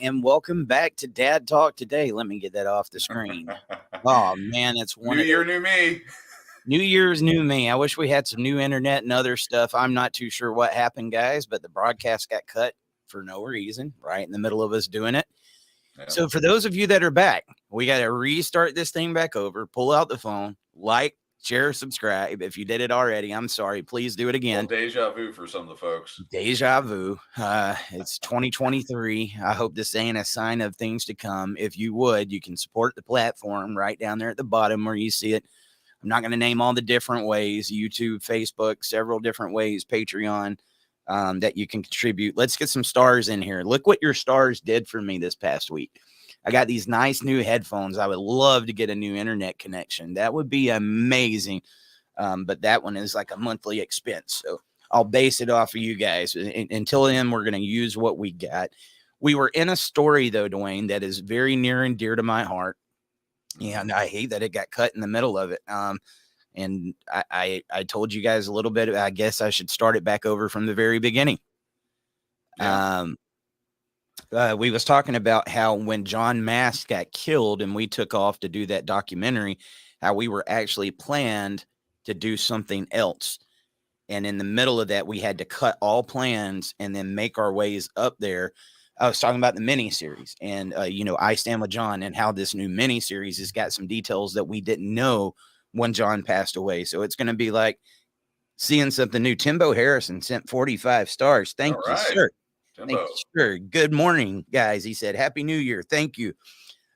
And welcome back to Dad Talk today. Let me get that off the screen. Oh man, it's new year, new me. New Year's, new me. I wish we had some new internet and other stuff. I'm not too sure what happened, guys, but the broadcast got cut for no reason, right in the middle of us doing it. Yeah. So for those of you that are back, we got to restart this thing back over, pull out the phone, like, share, subscribe. If you did it already, I'm sorry. Please do it again. Well, deja vu for some of the folks. Deja vu. It's 2023. I hope this ain't a sign of things to come. If you would, you can support the platform right down there at the bottom where you see it. I'm not going to name all the different ways, YouTube, Facebook, several different ways, Patreon, that you can contribute. Let's get some stars in here. Look what your stars did for me this past week. I got these nice new headphones. I would love to get a new internet connection. That would be amazing. But that one is like a monthly expense. So I'll base it off of you guys. Until then, we're going to use what we got. We were in a story, though, Dwayne, that is very near and dear to my heart. And I hate that it got cut in the middle of it. And I told you guys a little bit. I guess I should start it back over from the very beginning. Yeah. We was talking about how when John Mask got killed and we took off to do that documentary, how we were actually planned to do something else. And in the middle of that, we had to cut all plans and then make our ways up there. I was talking about the mini series and, I Stand With John and how this new mini series has got some details that we didn't know when John passed away. So it's going to be like seeing something new. Timbo Harrison sent 45 stars. Thank you, sir. Thank you, sir. Good morning, guys. He said, Happy New Year. Thank you.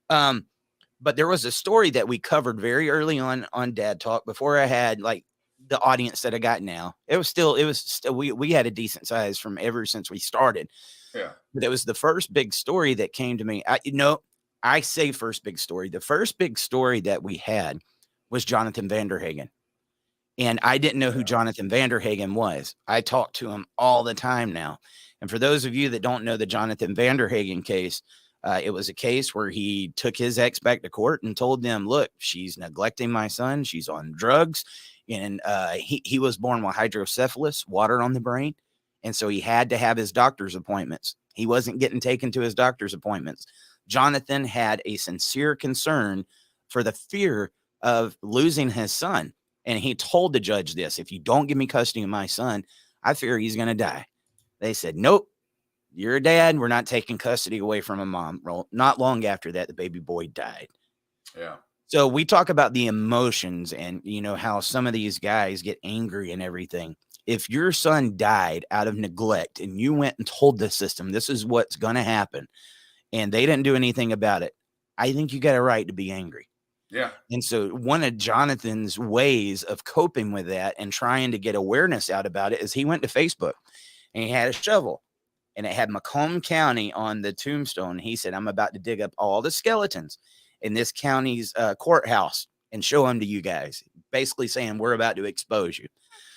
But there was a story that we covered very early on Dad Talk before I had like the audience that I got now. We had a decent size from ever since we started. Yeah. But it was the first big story that came to me. I say first big story. The first big story that we had was Jonathan Vanderhagen. And I didn't know who Jonathan Vanderhagen was. I talk to him all the time now. And for those of you that don't know the Jonathan Vanderhagen case, it was a case where he took his ex back to court and told them, look, she's neglecting my son. She's on drugs. And he was born with hydrocephalus, water on the brain. And so he had to have his doctor's appointments. He wasn't getting taken to his doctor's appointments. Jonathan had a sincere concern for the fear of losing his son. And he told the judge this, if you don't give me custody of my son, I fear he's going to die. They said, nope, you're a dad. We're not taking custody away from a mom. Well, not long after that, the baby boy died. Yeah. So we talk about the emotions and, how some of these guys get angry and everything. If your son died out of neglect and you went and told the system, this is what's going to happen, and they didn't do anything about it, I think you got a right to be angry. Yeah. And so one of Jonathan's ways of coping with that and trying to get awareness out about it is he went to Facebook and he had a shovel and it had Macomb County on the tombstone. He said, I'm about to dig up all the skeletons in this county's courthouse and show them to you guys, basically saying we're about to expose you.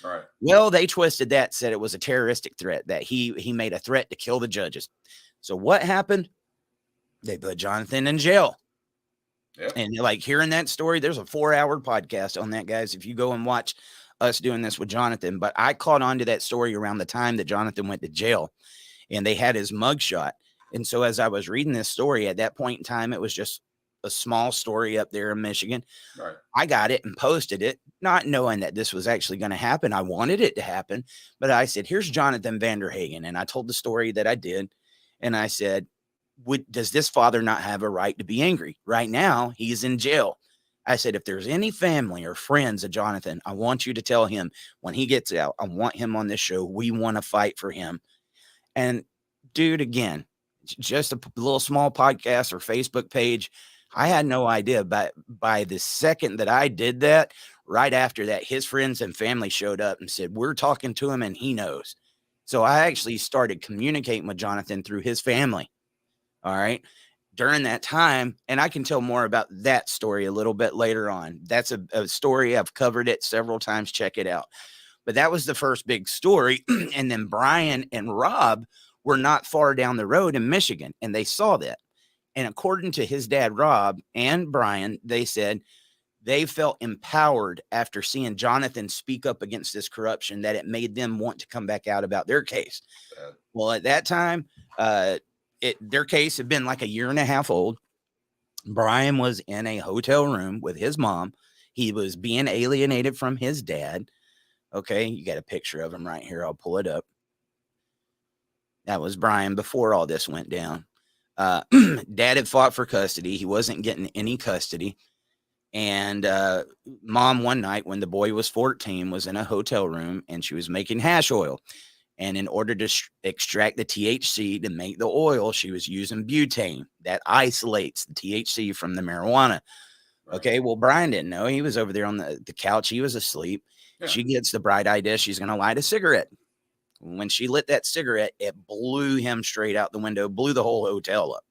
Right. Well, they twisted that, said it was a terroristic threat, that he made a threat to kill the judges. So what happened? They put Jonathan in jail. Yep. And like hearing that story, there's a 4-hour podcast on that, guys. If you go and watch us doing this with Jonathan, but I caught on to that story around the time that Jonathan went to jail and they had his mugshot. And so as I was reading this story at that point in time, it was just a small story up there in Michigan. Right. I got it and posted it, not knowing that this was actually going to happen. I wanted it to happen, but I said, here's Jonathan Vanderhagen. And I told the story that I did. And I said, does this father not have a right to be angry? Right now, he's in jail. I said, if there's any family or friends of Jonathan, I want you to tell him when he gets out, I want him on this show. We want to fight for him. And dude, again, just a little small podcast or Facebook page. I had no idea, but by the second that I did that, right after that, his friends and family showed up and said, we're talking to him and he knows. So I actually started communicating with Jonathan through his family. All right. During that time, and I can tell more about that story a little bit later on. That's a story. I've covered it several times. Check it out. But that was the first big story. And then Brian and Rob were not far down the road in Michigan, and they saw that. And according to his dad, Rob and Brian, they said they felt empowered after seeing Jonathan speak up against this corruption, that it made them want to come back out about their case. Well, at that time, their case had been like a year and a half old. Brian was in a hotel room with his mom. He was being alienated from his dad. Okay, you got a picture of him right here. I'll pull it up. That was Brian before all this went down. Dad had fought for custody. He wasn't getting any custody. And mom, one night when the boy was 14, was in a hotel room and she was making hash oil. And in order to extract the THC to make the oil, she was using butane that isolates the THC from the marijuana. Right. Okay, well, Brian didn't know. He was over there on the couch. He was asleep. Yeah. She gets the bright idea she's going to light a cigarette. When she lit that cigarette, it blew him straight out the window, blew the whole hotel up.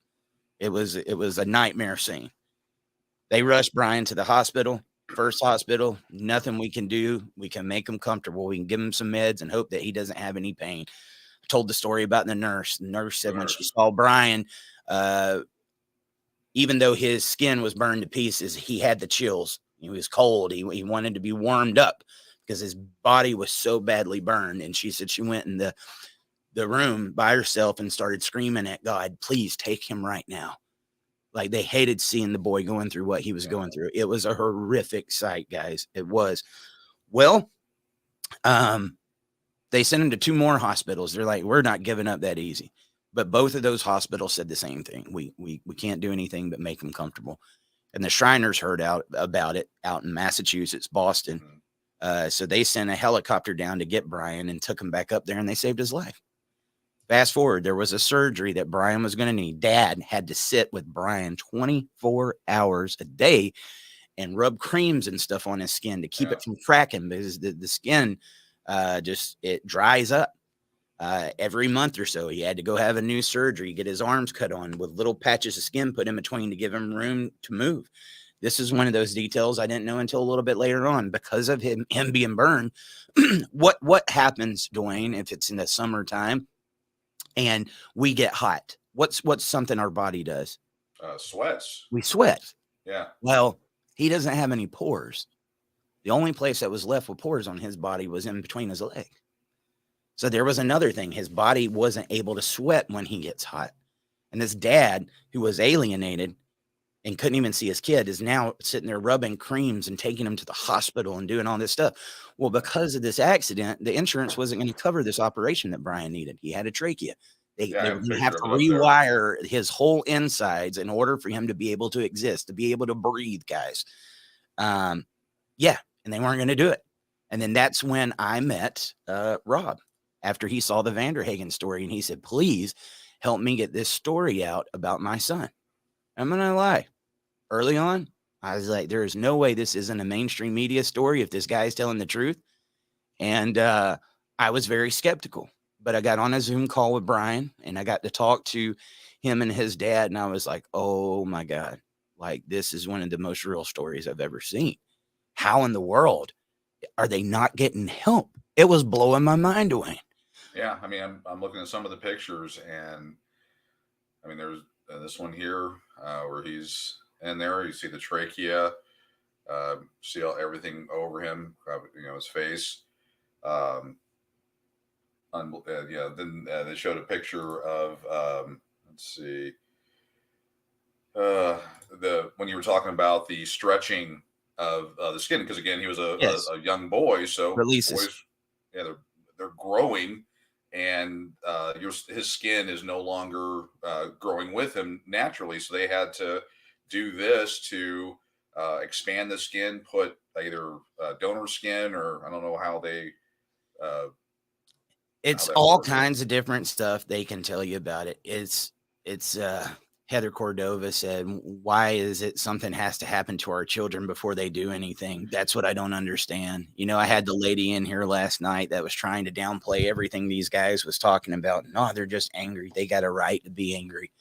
It was a nightmare scene. They rushed Brian to the hospital, first hospital. Nothing we can do. We can make him comfortable. We can give him some meds and hope that he doesn't have any pain. I told the story about the nurse. The nurse said when she saw Brian, even though his skin was burned to pieces, he had the chills. He was cold. He wanted to be warmed up because his body was so badly burned. And she said she went in the room by herself and started screaming at God, please take him right now. Like, they hated seeing the boy going through what he was going through. It was a horrific sight, guys. It was. Well, they sent him to 2 more hospitals. They're like, we're not giving up that easy. But both of those hospitals said the same thing. We can't do anything but make him comfortable. And the Shriners heard about it out in Massachusetts, Boston. So they sent a helicopter down to get Brian and took him back up there, and they saved his life. Fast forward, there was a surgery that Brian was going to need. Dad had to sit with Brian 24 hours a day and rub creams and stuff on his skin to keep it from cracking, because the skin it dries up. Every month or so, he had to go have a new surgery, get his arms cut on with little patches of skin put in between to give him room to move. This is one of those details I didn't know until a little bit later on because of him being burned. What happens, Dwayne, if it's in the summertime and we get hot? What's something our body does? Sweats. We sweat. Yeah. Well, he doesn't have any pores. The only place that was left with pores on his body was in between his legs. So there was another thing. His body wasn't able to sweat when he gets hot. And this dad, who was alienated and couldn't even see his kid, is now sitting there rubbing creams and taking him to the hospital and doing all this stuff. Well, because of this accident, the insurance wasn't going to cover this operation that Brian needed. He had a trachea. They were going to have to rewire his whole insides in order for him to be able to exist, to be able to breathe, guys. And they weren't going to do it. And then that's when I met Rob after he saw the Vanderhagen story, and he said, please help me get this story out about my son. I'm going to lie. Early on, I was like, there is no way this isn't a mainstream media story if this guy is telling the truth. And I was very skeptical, but I got on a Zoom call with Brian and I got to talk to him and his dad. And I was like, oh my God, like, this is one of the most real stories I've ever seen. How in the world are they not getting help? It was blowing my mind away. Yeah. I mean, I'm looking at some of the pictures, and I mean, there's this one here where he's in there. You see the trachea, see everything over him, his face. Then they showed a picture of, let's see, uh, the when you were talking about the stretching of the skin, because again, he was Yes, a young boy, so releases. boys, yeah, they're growing, and his skin is no longer growing with him naturally, so they had to do this to expand the skin, put either donor skin, or I don't know uh, how It's that all works, but kinds of different stuff they can tell you about it. It's Heather Cordova said, "Why is it something has to happen to our children before they do anything?" That's what I don't understand. I had the lady in here last night that was trying to downplay everything these guys was talking about. No, they're just angry. They got a right to be angry.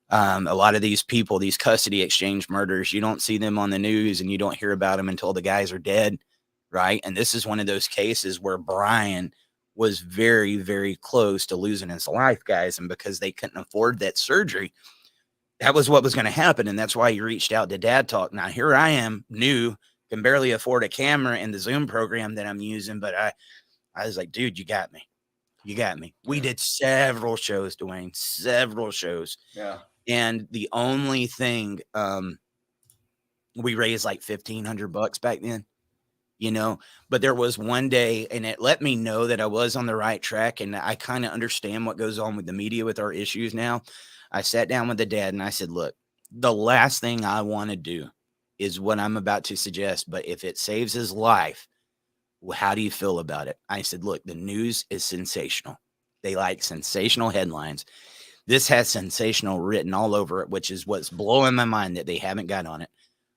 A lot of these people, these custody exchange murders, you don't see them on the news and you don't hear about them until the guys are dead, right? And this is one of those cases where Brian was very, very close to losing his life, guys. And because they couldn't afford that surgery, that was what was going to happen. And that's why he reached out to Dad Talk. Now, here I am, new, can barely afford a camera in the Zoom program that I'm using. But I was like, dude, you got me. You got me. We yeah, did several shows, Dwayne, several shows. yeah, And the only thing, we raised like $1,500 back then, but there was one day and it let me know that I was on the right track. And I kind of understand what goes on with the media with our issues now. I sat down with the dad and I said, look, the last thing I want to do is what I'm about to suggest. But if it saves his life, how do you feel about it? I said, look, the news is sensational. They like sensational headlines. This has sensational written all over it, which is what's blowing my mind that they haven't got on it.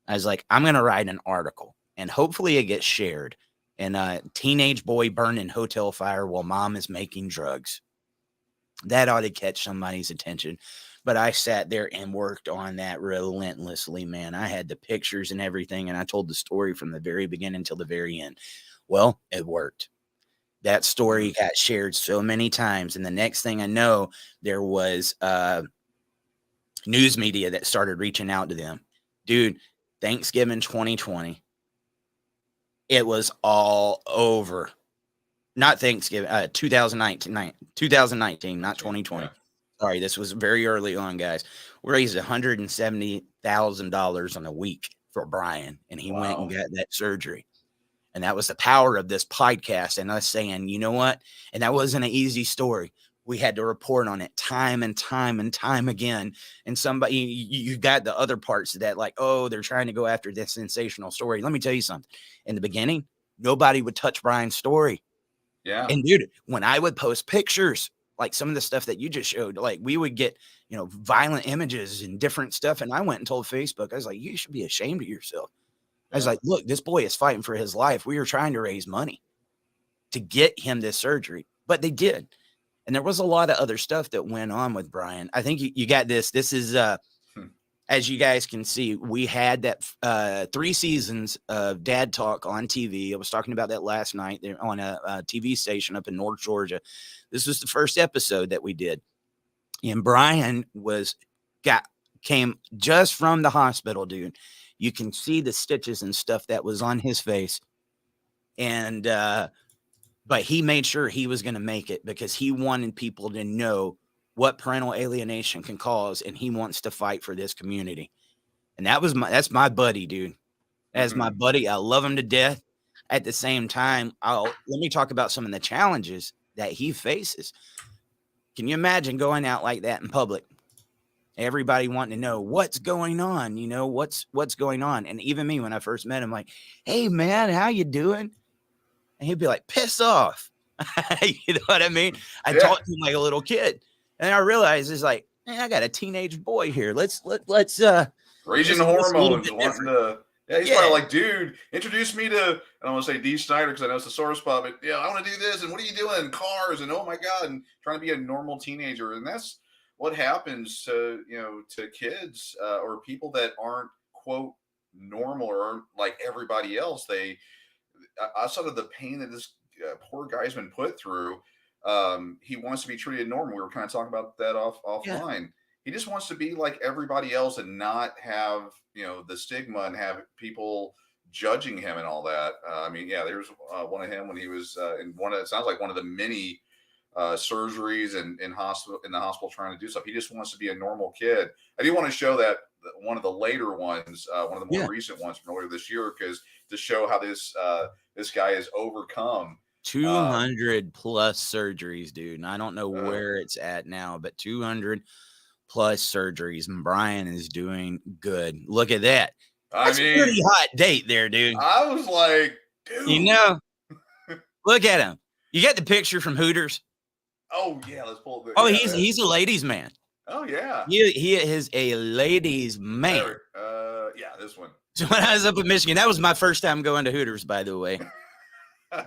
I was like, I'm going to write an article and hopefully it gets shared. And a teenage boy burned in hotel fire while mom is making drugs. That ought to catch somebody's attention. But I sat there and worked on that relentlessly, man. I had the pictures and everything, and I told the story from the very beginning till the very end. Well, it worked. That hmm story got shared so many times. And the next thing I know, there was news media that started reaching out to them. Dude, Thanksgiving 2020, it was all over. Not Thanksgiving, 2019, not 2020. yeah, Sorry, this was very early on, guys. We raised $170,000 in a week for Brian, and he went and wow, got that surgery. And that was the power of this podcast and us saying, you know what? And that wasn't an easy story. We had to report on it time and time and time again. And somebody, you got the other parts of that, like, oh, they're trying to go after this sensational story. Let me tell you something. In the beginning, nobody would touch Brian's story. yeah, And dude, when I would post pictures, like some of the stuff that you just showed, like we would get, violent images and different stuff. And I went and told Facebook, I was like, you should be ashamed of yourself. I was yeah. like, look, this boy is fighting for his life. We were trying to raise money to get him this surgery, but they did. And there was a lot of other stuff that went on with Brian. I think you got this. This is, Hmm. as you guys can see, we had that 3 seasons of Dad Talk on TV. I was talking about that last night there on a TV station up in North Georgia. This was the first episode that we did. And Brian came just from the hospital, dude. You can see the stitches and stuff that was on his face. And but he made sure he was going to make it because he wanted people to know what parental alienation can cause, and he wants to fight for this community. And that's my buddy, dude. That's my hmm buddy. I love him to death. At the same time, let me talk about some of the challenges that he faces. Can you imagine going out like that in public? Everybody wanting to know what's going on, what's going on. And even me, when I first met him, like, hey man, how you doing? And he'd be like, piss off. You know what I mean? I Yeah. talked to him like a little kid. And I realized it's like, man, I got a teenage boy here. Raging let's do this a little hormones, bit wanting different. to. Yeah, he's probably Yeah. like, dude, introduce me to. I don't want to say D. Snyder because I know it's a sore spot, but yeah, I want to do this. And what are you doing? Cars and oh my god, and trying to be a normal teenager, and that's what happens to to kids or people that aren't quote normal or aren't like everybody else. Outside of the pain that this poor guy's been put through, he wants to be treated normal. We were kind of talking about that Yeah. offline. He just wants to be like everybody else and not have the stigma and have people judging him and all that. I mean, yeah, there's one of him when he was in one of it sounds like one of the many surgeries and in the hospital trying to do stuff. He just wants to be a normal kid. I do want to show that one of the later ones, one of the more Yeah. recent ones from earlier this year, because to show how this guy has overcome 200 plus surgeries, dude. And I don't know uh, where it's at now, but 200 plus surgeries. And Brian is doing good. Look at that. I That's a pretty mean, hot date there, dude. I was like, You dude. know, look at him. You get the picture from Hooters? Oh yeah, let's pull the Oh, yeah. he's a ladies' man. Oh yeah. He is a ladies' man. There, yeah, this one. So when I was up in Michigan, that was my first time going to Hooters, by the way.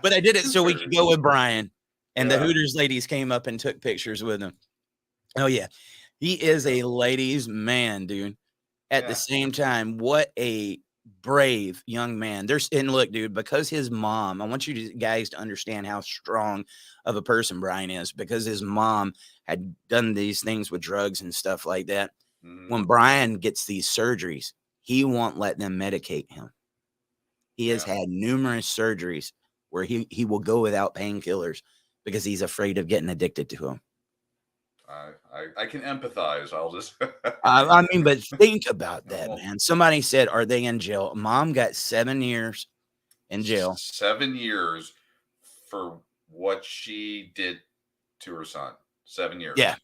But I did it so we could go with Brian, and the Yeah. Hooters ladies came up and took pictures with him. Oh yeah, he is a ladies' man, dude. At the Yeah. same time, what a brave young man. And look, dude, because his mom, I want you guys to understand how strong of a person Brian is, because his mom had done these things with drugs and stuff like that. Mm-hmm. When Brian gets these surgeries, he won't let them medicate him. He has Yeah. had numerous surgeries where he will go without painkillers because he's afraid of getting addicted to them. I can empathize. I'll just. I mean, but think about that, man. Somebody said, "Are they in jail?" Mom got 7 years in jail. 7 years for what she did to her son. 7 years. Yeah.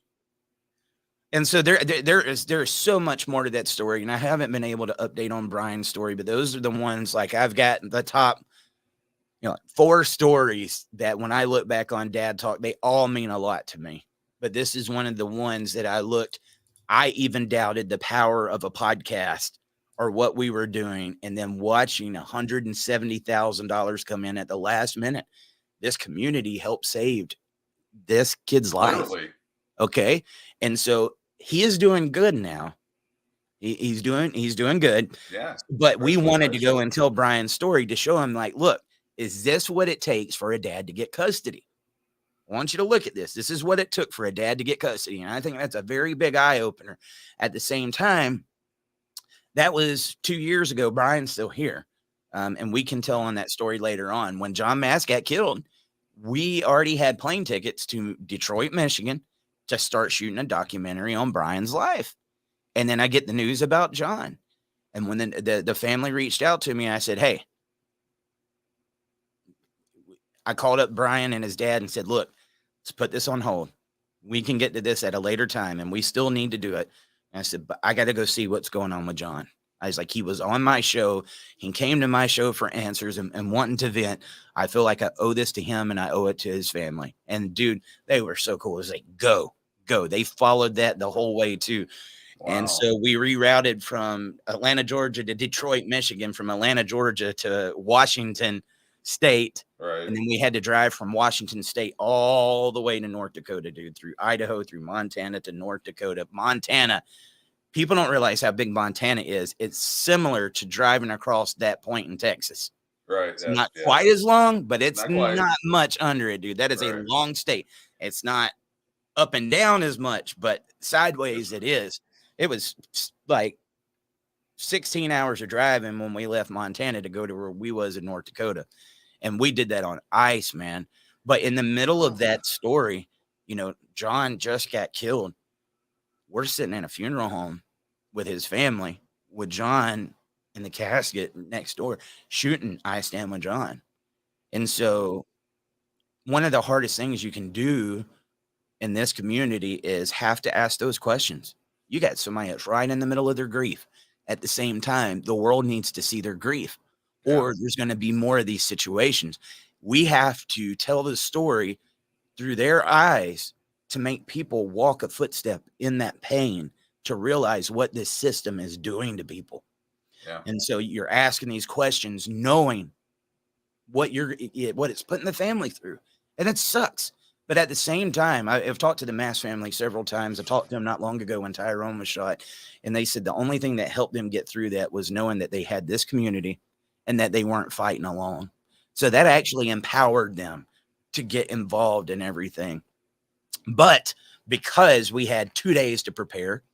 And so there is so much more to that story, and I haven't been able to update on Brian's story, but those are the ones, like, I've got the top, 4 stories that when I look back on Dad Talk, they all mean a lot to me. But this is one of the ones that I even doubted the power of a podcast or what we were doing, and then watching $170,000 come in at the last minute. This community helped save this kid's life. Literally. Okay. And so he is doing good now. He's doing good. Yeah. But we wanted to go and tell Brian's story to show him, like, look, is this what it takes for a dad to get custody? I want you to look at this. This is what it took for a dad to get custody. And I think that's a very big eye opener. At the same time, that was 2 years ago. Brian's still here. And we can tell on that story later on. When John Mass got killed, we already had plane tickets to Detroit, Michigan, to start shooting a documentary on Brian's life. And then I get the news about John. And when the family reached out to me, I said, hey, I called up Brian and his dad and said, look, let's put this on hold. We can get to this at a later time, and we still need to do it. And I said, but I got to go see what's going on with John. I was like, he was on my show. He came to my show for answers and wanting to vent. I feel like I owe this to him, and I owe it to his family. And dude, they were so cool. It was like, go. They followed that the whole way too. Wow. And so we rerouted from Atlanta, Georgia to Detroit, Michigan, from Atlanta, Georgia to Washington State. Right. And then we had to drive from Washington State all the way to North Dakota, dude, through Idaho, through Montana to North Dakota. Montana. People don't realize how big Montana is. It's similar to driving across that point in Texas. Right. It's not quite as long, but it's not much under it, dude. That is right. a long state. It's not up and down as much, but sideways it is. It was like 16 hours of driving when we left Montana to go to where we was in North Dakota. And we did that on ice, man. But in the middle of that story, John just got killed. We're sitting in a funeral home with his family, with John in the casket next door, shooting I Stand With John. And so one of the hardest things you can do in this community is have to ask those questions. You got somebody that's right in the middle of their grief. At the same time, the world needs to see their grief, or there's going to be more of these situations. We have to tell the story through their eyes to make people walk a footstep in that pain, to realize what this system is doing to people. Yeah. And so you're asking these questions, knowing what it's putting the family through. And it sucks. But at the same time, I've talked to the Mass family several times. I talked to them not long ago when Tyrone was shot. And they said the only thing that helped them get through that was knowing that they had this community and that they weren't fighting alone. So that actually empowered them to get involved in everything. But because we had 2 days to prepare,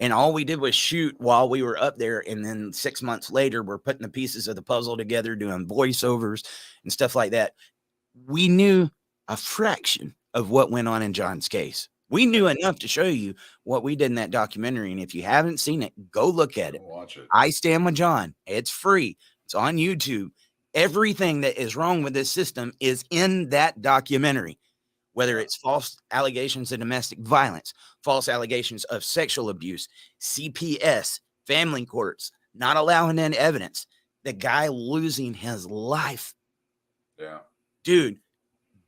and all we did was shoot while we were up there, and then 6 months later, we're putting the pieces of the puzzle together, doing voiceovers and stuff like that, we knew a fraction of what went on in John's case. We knew enough to show you what we did in that documentary. And if you haven't seen it, go look at it. Watch it. I Stand with John. It's free. It's on YouTube. Everything that is wrong with this system is in that documentary, whether it's false allegations of domestic violence, false allegations of sexual abuse, CPS, family courts, not allowing in evidence, the guy losing his life. Yeah. Dude,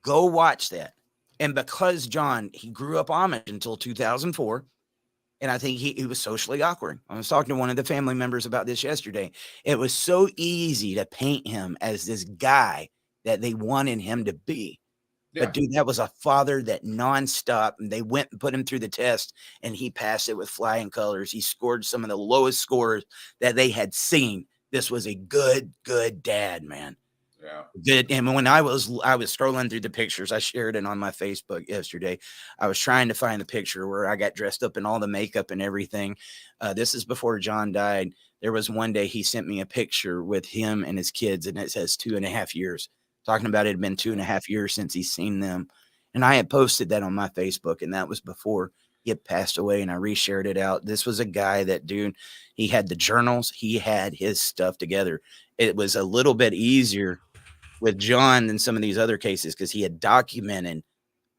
go watch that. And because John, he grew up Amish until 2004, and I think he was socially awkward. I was talking to one of the family members about this yesterday. It was so easy to paint him as this guy that they wanted him to be. Yeah. But dude, that was a father that nonstop, and they went and put him through the test, and he passed it with flying colors. He scored some of the lowest scores that they had seen. This was a good dad, man. Yeah. Good. And when I was scrolling through the pictures, I shared it on my Facebook yesterday. I was trying to find the picture where I got dressed up in all the makeup and everything. This is before John died. There was one day he sent me a picture with him and his kids, and it says 2.5 years. Talking about it had been 2.5 years since he's seen them. And I had posted that on my Facebook, and that was before he had passed away, and I reshared it out. This was a guy that, dude, he had the journals. He had his stuff together. It was a little bit easier with John than some of these other cases because he had documented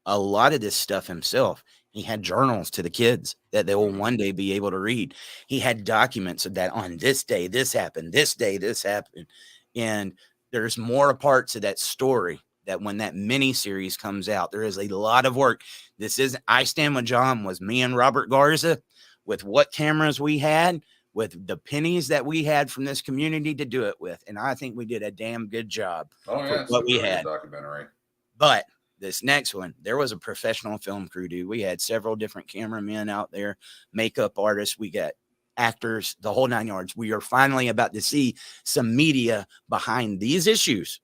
a lot of this stuff himself. He had journals to the kids that they will one day be able to read. He had documents of that on this day, this happened, this day, this happened. And there's more parts of that story that when that mini series comes out, there is a lot of work. This isn't I Stand with John was me and Robert Garza with what cameras we had, with the pennies that we had from this community to do it with. And I think we did a damn good job Oh, yeah, for what we had. Documentary. But this next one, there was a professional film crew, dude. We had several different cameramen out there, makeup artists. We got actors, the whole 9 yards. We are finally about to see some media behind these issues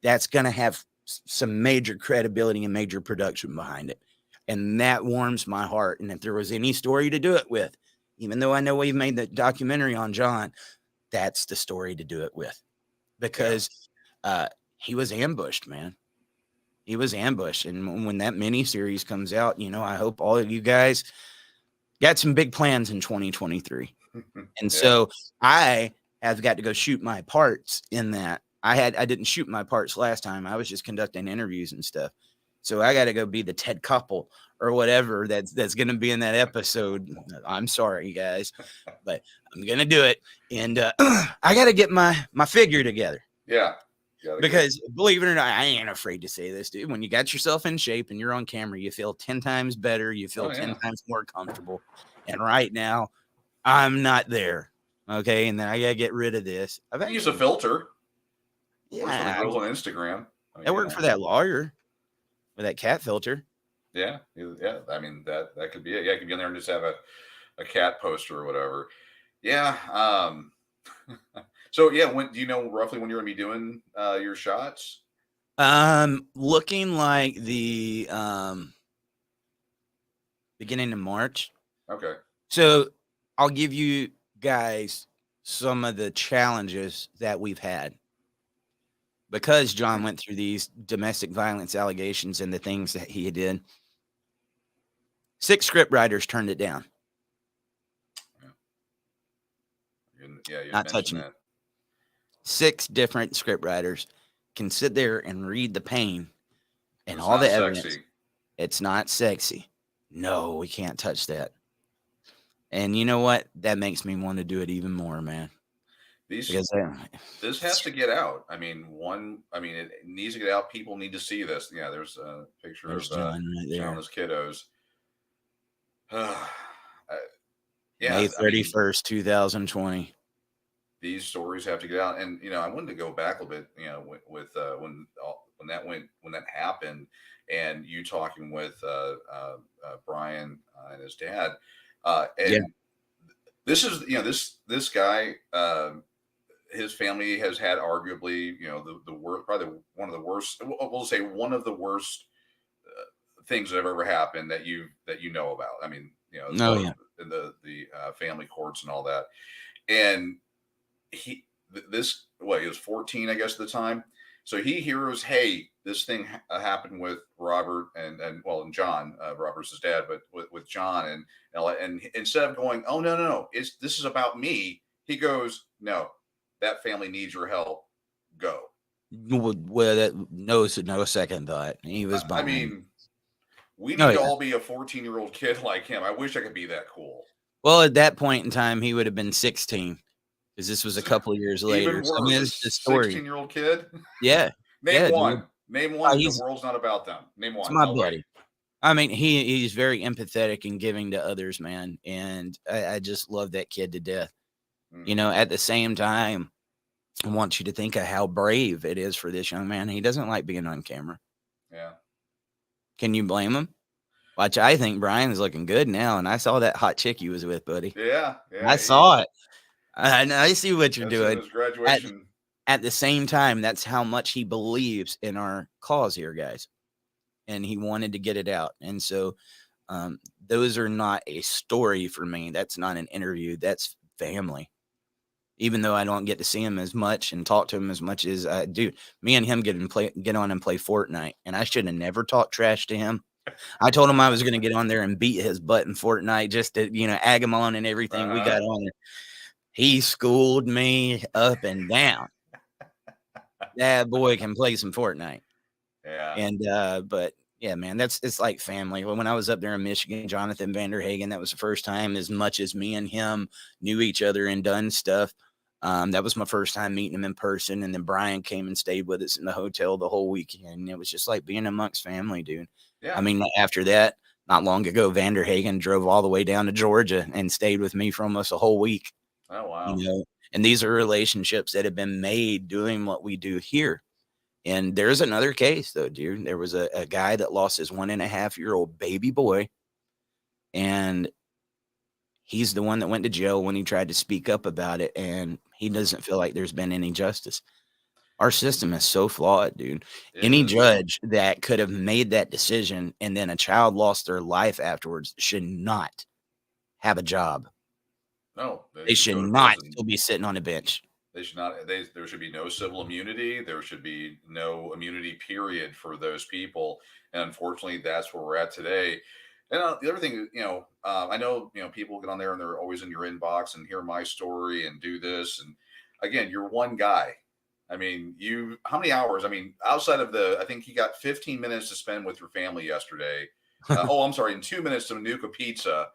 that's going to have some major credibility and major production behind it. And that warms my heart. And if there was any story to do it with, even though I know we've made the documentary on John, that's the story to do it with, because he was ambushed, man. He was ambushed. And when that mini series comes out, you know, I hope all of you guys got some big plans in 2023. And so I have got to go shoot my parts in that. I didn't shoot my parts last time. I was just conducting interviews and stuff. So I got to go be the Ted couple or whatever that's going to be in that episode. I'm sorry, guys, but I'm going to do it. And I got to get my figure together. Yeah. Because believe it or not, I ain't afraid to say this, dude. When you got yourself in shape and you're on camera, you feel 10 times better. You feel 10 times more comfortable. And right now, I'm not there. Okay. And then I got to get rid of this. I've used a filter. Yeah. For the girls on Instagram. I worked for that lawyer with that cat filter. Yeah. Yeah. I mean, that could be it. Yeah. I could get in there and just have a cat poster or whatever. Yeah. So yeah, when do you know roughly when you're gonna be doing your shots? Looking like the beginning of March. Okay. So I'll give you guys some of the challenges that we've had because John went through these domestic violence allegations and the things that he did. 6 script writers turned it down. Yeah, you not touching that. 6 different script writers can sit there and read the pain and all the evidence. Sexy. It's not sexy. No, we can't touch that. And you know what? That makes me want to do it even more, man. This has to get out. I mean, it needs to get out. People need to see this. Yeah, there's a picture of John and his kiddos. May 31st, 2020. These stories have to get out. And, you know, I wanted to go back a little bit, you know, with when that happened and you talking with Brian and his dad. This is, you know, this guy, his family has had arguably, you know, the worst, probably one of the worst, we'll say one of the worst things that have ever happened that you know about. I mean, you know, the family courts and all that. And he was 14, I guess, at the time. So he hears, hey, this thing happened with Robert and John. Robert's his dad, but with John and instead of going, oh no, this is about me. He goes, no, that family needs your help. Go. No second thought. He was I behind. mean, we Oh need to yeah. all be a 14-year-old kid like him. I wish I could be that cool. Well, at that point in time, he would have been 16 because this was a couple of years later. Even So I worse, mean, a it's the story. 16-year-old kid. Yeah, Name yeah, dude. one. Name one. And the He's world's not about them. Name it's one. my I'll wait. buddy. I mean, he's very empathetic and giving to others, man, and I just love that kid to death. You Mm-hmm. know, at the same time, I want you to think of how brave it is for this young man. He doesn't like being on camera. Yeah. Can you blame him? Watch, I think Brian's looking good now, and I saw that hot chick you was with, buddy. Yeah. I Yeah. saw it. I see what you're That's in doing. his At graduation. at the same time, that's how much he believes in our cause here, guys, and he wanted to get it out. And so, those are not a story for me. That's not an interview. That's family. Even though I don't get to see him as much and talk to him as much as I do, me and him get on and play Fortnite, and I should have never talked trash to him. I told him I was going to get on there and beat his butt in Fortnite just to, egg him on and everything. We got on there. He schooled me up and down. That boy can play some Fortnite. Yeah. And, but yeah, man, it's like family. When I was up there in Michigan, Jonathan Vanderhagen, that was the first time as much as me and him knew each other and done stuff. That was my first time meeting him in person. And then Brian came and stayed with us in the hotel the whole weekend. It was just like being amongst family, dude. Yeah. I mean, after that, not long ago, Vanderhagen drove all the way down to Georgia and stayed with me for almost a whole week. Oh, wow. And these are relationships that have been made doing what we do here. And there's another case, though, dude. There was a guy that lost his 1.5-year-old baby boy, and he's the one that went to jail when he tried to speak up about it, and he doesn't feel like there's been any justice. Our system is so flawed, dude. Any judge that could have made that decision and then a child lost their life afterwards should not have a job. No, They should not still be sitting on a bench. They should not. There should be no civil immunity. There should be no immunity, period, for those people. And unfortunately, that's where we're at today. And the other thing, I know, people get on there and they're always in your inbox and hear my story and do this. And again, you're one guy. I mean, how many hours? I mean, outside of I think he got 15 minutes to spend with your family yesterday. I'm sorry, and 2 minutes to nuke a pizza.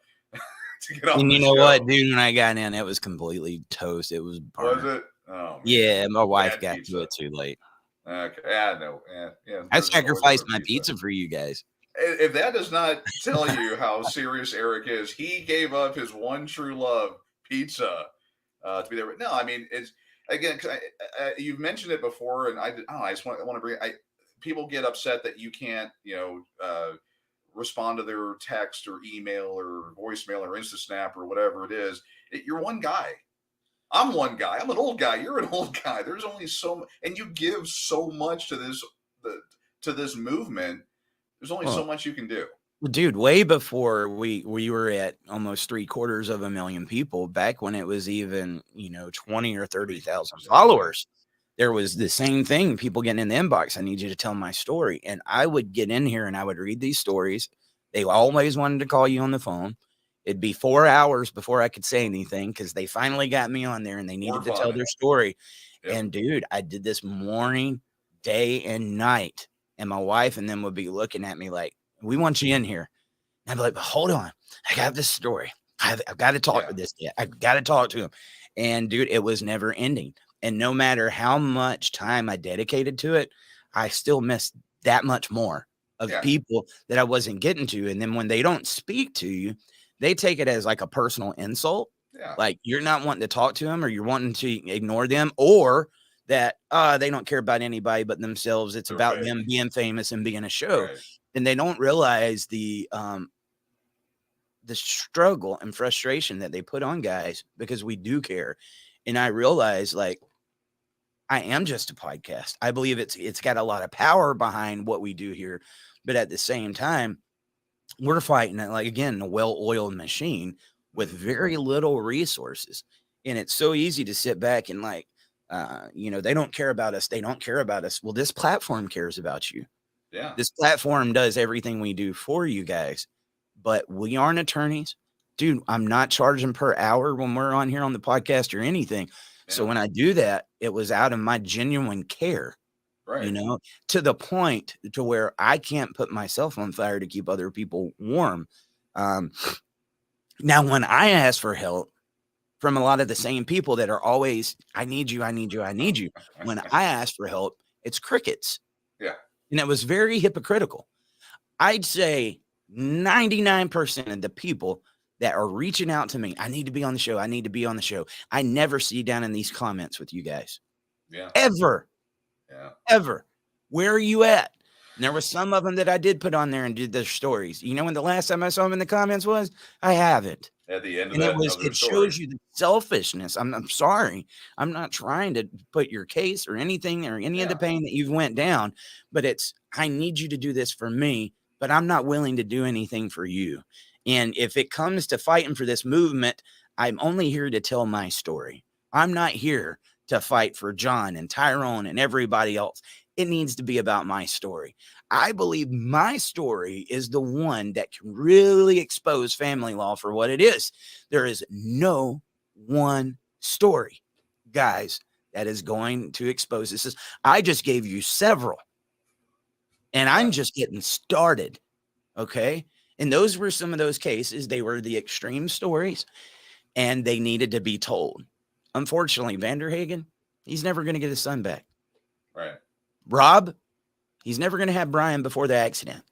To get on And the you know show. what, dude? When I got in, it was completely toast. It was burnt. Was it? Oh, man. Yeah, my wife Bad got pizza. to it too late. Okay, yeah, no, yeah. I sacrificed my pizza for you guys. If that does not tell you how serious Eric is, he gave up his one true love, pizza, to be there. No, I mean, it's again, because you've mentioned it before, and I just want to bring. People get upset that you can't, respond to their text or email or voicemail or InstaSnap or whatever it is. You're one guy. I'm one guy. I'm an old guy. You're an old guy. There's only so much, and you give so much to this movement. There's only so much you can do. Dude, way before we were at almost 750,000 people, back when it was even 20 or 30,000 followers, there was the same thing. People getting in the inbox. I need you to tell my story, and I would get in here and I would read these stories. They always wanted to call you on the phone. It'd be 4 hours before I could say anything because they finally got me on there and they needed to tell their story. Yep. And dude, I did this morning, day, and night. And my wife and them would be looking at me like, we want you in here. And I'd be like, hold on. I got this story. I've got to talk to this kid. I've got to talk to him. And dude, it was never ending. And no matter how much time I dedicated to it, I still missed that much more of people that I wasn't getting to. And then when they don't speak to you, they take it as like a personal insult. Yeah. Like you're not wanting to talk to them or you're wanting to ignore them or that they don't care about anybody but themselves. It's about them being famous and being a show. Right. And they don't realize the struggle and frustration that they put on guys because we do care. And I realize like I am just a podcast. I believe it's got a lot of power behind what we do here. But at the same time, we're fighting like again a well-oiled machine with very little resources, and it's so easy to sit back and like They don't care about us. They don't care about us. Well, this platform cares about you. Yeah. This platform does everything we do for you guys, but we aren't attorneys. Dude, I'm not charging per hour when we're on here on the podcast or anything. So Yeah. when I do that, it was out of my genuine care, Right. to the point to where I can't put myself on fire to keep other people warm. Now, when I ask for help from a lot of the same people that are always, I need you, I need you, I need you. When I ask for help, it's crickets. Yeah. And it was very hypocritical. I'd say 99% of the people that are reaching out to me, I need to be on the show. I need to be on the show. I never see down in these comments with you guys. Yeah. Ever. Yeah. Ever. Where are you at? And there were some of them that I did put on there and did their stories. You know when the last time I saw them in the comments was? I haven't. At the end of And that of their it story. shows you the selfishness. I'm sorry. I'm not trying to put your case or anything or any of the pain that you've went down, but I need you to do this for me, but I'm not willing to do anything for you. And if it comes to fighting for this movement, I'm only here to tell my story. I'm not here to fight for John and Tyrone and everybody else. It needs to be about my story. I believe my story is the one that can really expose family law for what it is. There is no one story, guys, that is going to expose this. I just gave you several, and I'm just getting started. Okay. And those were some of those cases. They were the extreme stories, and they needed to be told. Unfortunately, Vanderhagen, he's never going to get his son back. Right. Rob, he's never going to have Brian before the accident.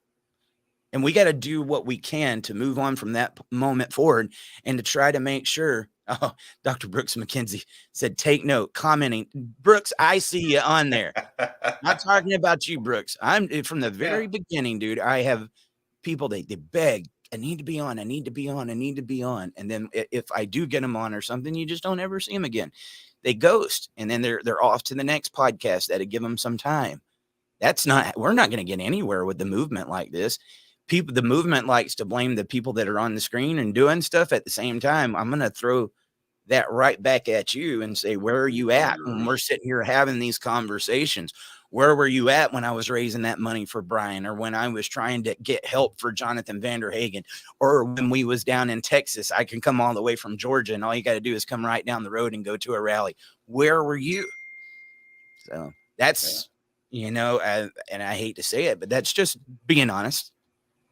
And we got to do what we can to move on from that moment forward and to try to make sure. Oh, Dr. Brooks McKenzie said, take note, commenting. Brooks, I see you on there. Not talking about you, Brooks. I'm from the very beginning, dude. I have people, they beg, I need to be on. I need to be on. I need to be on. And then if I do get them on or something, you just don't ever see them again. They ghost, and then they're off to the next podcast that'll give them some time. We're not going to get anywhere with the movement like this. The movement likes to blame the people that are on the screen and doing stuff at the same time. I'm going to throw that right back at you and say, where are you at when we're sitting here having these conversations? Where were you at when I was raising that money for Brian, or when I was trying to get help for Jonathan Vanderhagen, or when we was down in Texas? I can come all the way from Georgia, and all you got to do is come right down the road and go to a rally. Where were you? So that's, and I hate to say it, but that's just being honest.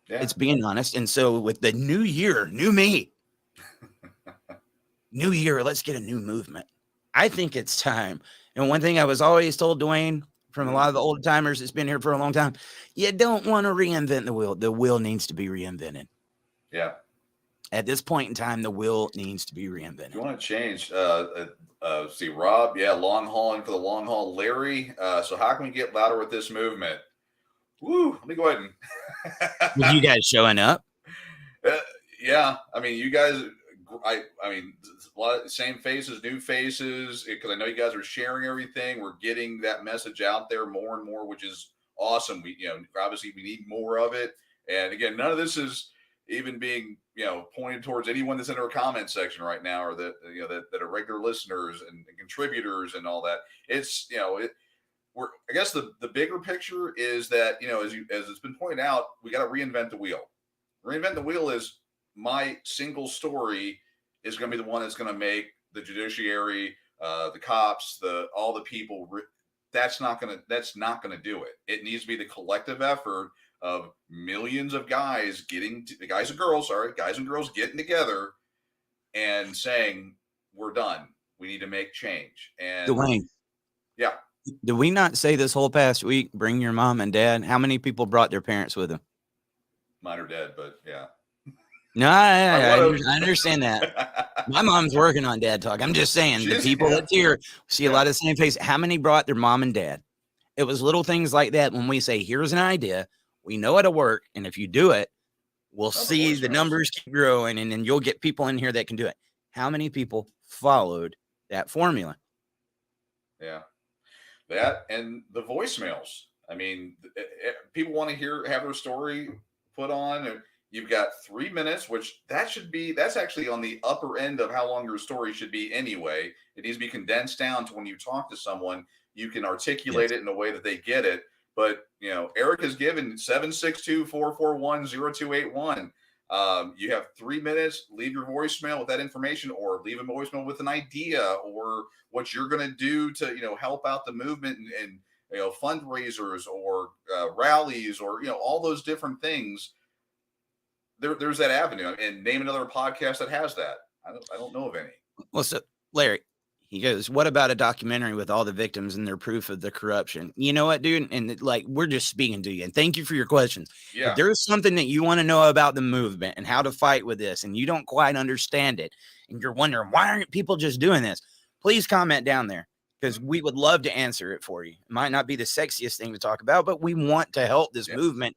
Yeah. It's being honest. And so with the new year, new me, new year, let's get a new movement. I think it's time. And one thing I was always told, Dwayne, from a lot of the old timers that's been here for a long time, you don't want to reinvent the wheel. The wheel needs to be reinvented. Yeah. At this point in time, the wheel needs to be reinvented. You want to change? See, Rob, long hauling for the long haul. Larry, so how can we get louder with this movement? Woo, let me go ahead and. With you guys showing up? Yeah, I mean, you guys. I mean, a lot of same faces, new faces, because I know you guys are sharing everything. We're getting that message out there more and more, which is awesome. We, obviously we need more of it. And again, none of this is even being, pointed towards anyone that's in our comment section right now, or that, that are regular listeners and contributors and all that. It's, I guess the bigger picture is that, as it's been pointed out, we got to reinvent the wheel. Reinvent the wheel is, my single story is going to be the one that's going to make the judiciary, the cops, all the people. That's not going to do it. It needs to be the collective effort of millions of guys guys and girls getting together and saying, we're done. We need to make change. And Dwayne, yeah. Did we not say this whole past week, bring your mom and dad? How many people brought their parents with them? Mine are dead, but yeah. No, I understand that. My mom's working on dad talk. I'm just saying, the people that's here see a lot of the same face. How many brought their mom and dad? It was little things like that. When we say, here's an idea, we know it'll work. And if you do it, we'll see the numbers keep growing, and then you'll get people in here that can do it. How many people followed that formula? Yeah. That and the voicemails. I mean, people want to have their story put on. You've got 3 minutes, which that's actually on the upper end of how long your story should be anyway. It needs to be condensed down to when you talk to someone, you can articulate Yes. it in a way that they get it. But Eric has given 762-441-0281. You have 3 minutes. Leave your voicemail with that information, or leave a voicemail with an idea or what you're going to do to help out the movement and fundraisers or rallies or all those different things. There's that avenue, and name another podcast that has that. I don't know of any. Well, so Larry, he goes, "What about a documentary with all the victims and their proof of the corruption?" You know what, dude? And like, we're just speaking to you, and thank you for your questions. Yeah. If there's something that you want to know about the movement and how to fight with this, and you don't quite understand it, and you're wondering why aren't people just doing this, please comment down there, because we would love to answer it for you. It might not be the sexiest thing to talk about, but we want to help this movement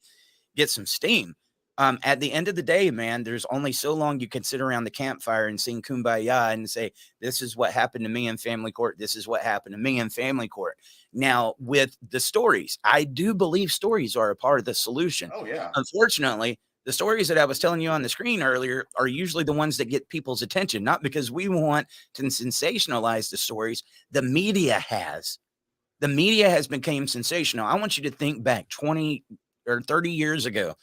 get some steam. At the end of the day, man, there's only so long you can sit around the campfire and sing Kumbaya and say, this is what happened to me in family court. This is what happened to me in family court. Now, with the stories, I do believe stories are a part of the solution. Oh, yeah. Unfortunately, the stories that I was telling you on the screen earlier are usually the ones that get people's attention, not because we want to sensationalize the stories. The media has. The media has become sensational. I want you to think back 20 or 30 years ago.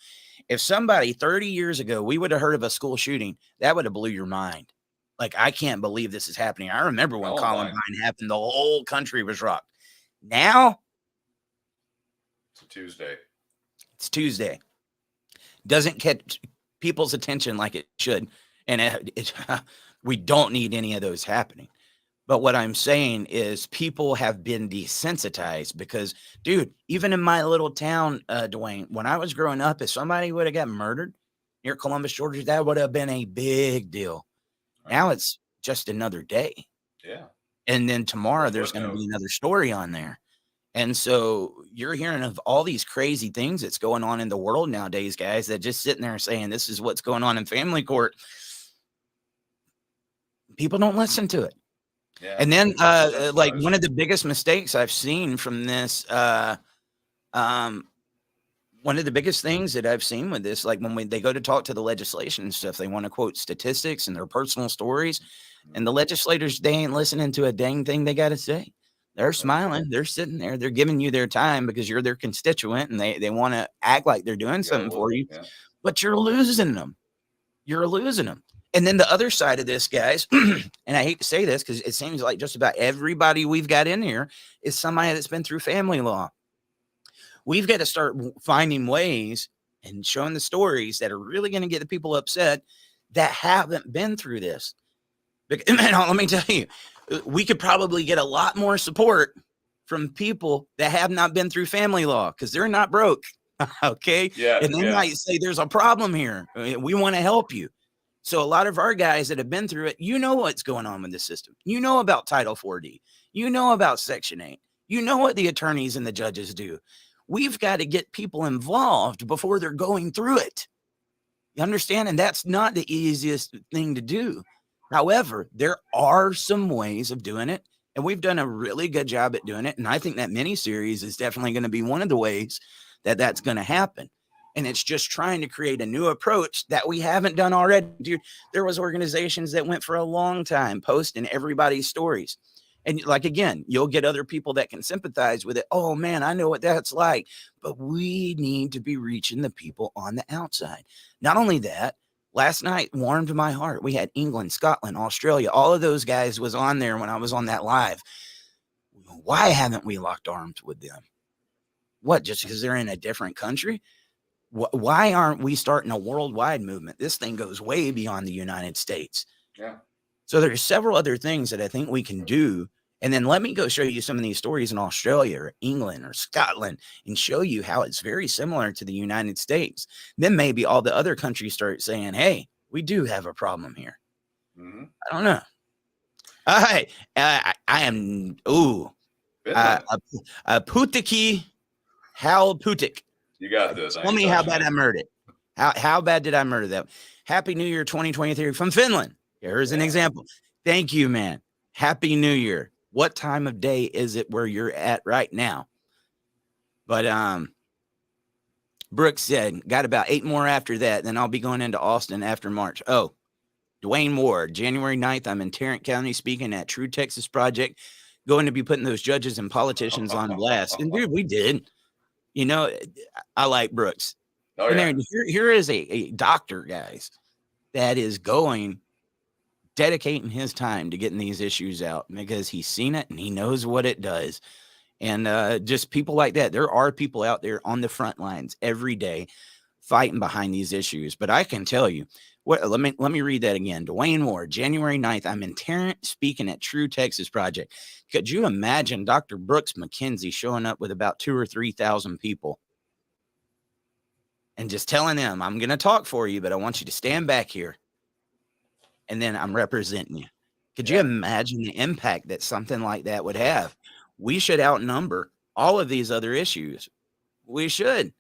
If somebody 30 years ago, we would have heard of a school shooting, that would have blew your mind. Like, I can't believe this is happening. I remember when Columbine happened, the whole country was rocked. Now, it's a Tuesday. It's Tuesday. Doesn't catch people's attention like it should. And we don't need any of those happening. But what I'm saying is people have been desensitized because, dude, even in my little town, Dwayne, when I was growing up, if somebody would have got murdered near Columbus, Georgia, that would have been a big deal. Right. Now it's just another day. Yeah. And then tomorrow there's going to be another story on there. And so you're hearing of all these crazy things that's going on in the world nowadays, guys, that just sitting there saying this is what's going on in family court. People don't listen to it. Yeah, and then like one of the biggest mistakes I've seen from this, one of the biggest things that I've seen with this, like when they go to talk to the legislation and stuff, they want to quote statistics and their personal stories, and the legislators, they ain't listening to a dang thing they got to say. They're smiling. They're sitting there. They're giving you their time because you're their constituent and they want to act like they're doing something for you, but you're losing them. You're losing them. And then the other side of this, guys, and I hate to say this because it seems like just about everybody we've got in here is somebody that's been through family law. We've got to start finding ways and showing the stories that are really going to get the people upset that haven't been through this. Let me tell you, we could probably get a lot more support from people that have not been through family law because they're not broke. Okay. Yeah. And they might say there's a problem here. We want to help you. So a lot of our guys that have been through it, you know what's going on with the system. You know about Title 4D. You know about Section 8. You know what the attorneys and the judges do. We've got to get people involved before they're going through it. You understand? And that's not the easiest thing to do. However, there are some ways of doing it, and we've done a really good job at doing it. And I think that miniseries is definitely going to be one of the ways that that's going to happen. And it's just trying to create a new approach that we haven't done already. Dude, there was organizations that went for a long time posting everybody's stories. And like, again, you'll get other people that can sympathize with it. Oh, man, I know what that's like. But we need to be reaching the people on the outside. Not only that, last night warmed my heart. We had England, Scotland, Australia. All of those guys was on there when I was on that live. Why haven't we locked arms with them? What, just because they're in a different country? Why aren't we starting a worldwide movement? This thing goes way beyond the United States. Yeah. So there's several other things that I think we can do. And then let me go show you some of these stories in Australia or England or Scotland and show you how it's very similar to the United States. Then maybe all the other countries start saying, hey, we do have a problem here. Mm-hmm. I don't know. All right. I am, Putiki Hal Putik. You got this. Tell me how bad I murdered it. How bad did I murder that? Happy New Year 2023 from Finland. Here's an example. Thank you, man. Happy New Year. What time of day is it where you're at right now? But Brooks said, got about 8 more after that. Then I'll be going into Austin after March. Oh, Dwayne Ward, January 9th. I'm in Tarrant County speaking at True Texas Project, going to be putting those judges and politicians on blast. And dude, we did. You know, I like Brooks. Oh, And yeah. here is a doctor, guys, that is dedicating his time to getting these issues out because he's seen it and he knows what it does. And just people like that. There are people out there on the front lines every day fighting behind these issues. But I can tell you, let me read that again. Dwayne Ward, January 9th. I'm in Tarrant speaking at True Texas Project. Could you imagine Dr. Brooks McKenzie showing up with about 2,000 or 3,000 people and just telling them, I'm going to talk for you, but I want you to stand back here. And then I'm representing you. Could you imagine the impact that something like that would have? We should outnumber all of these other issues. We should.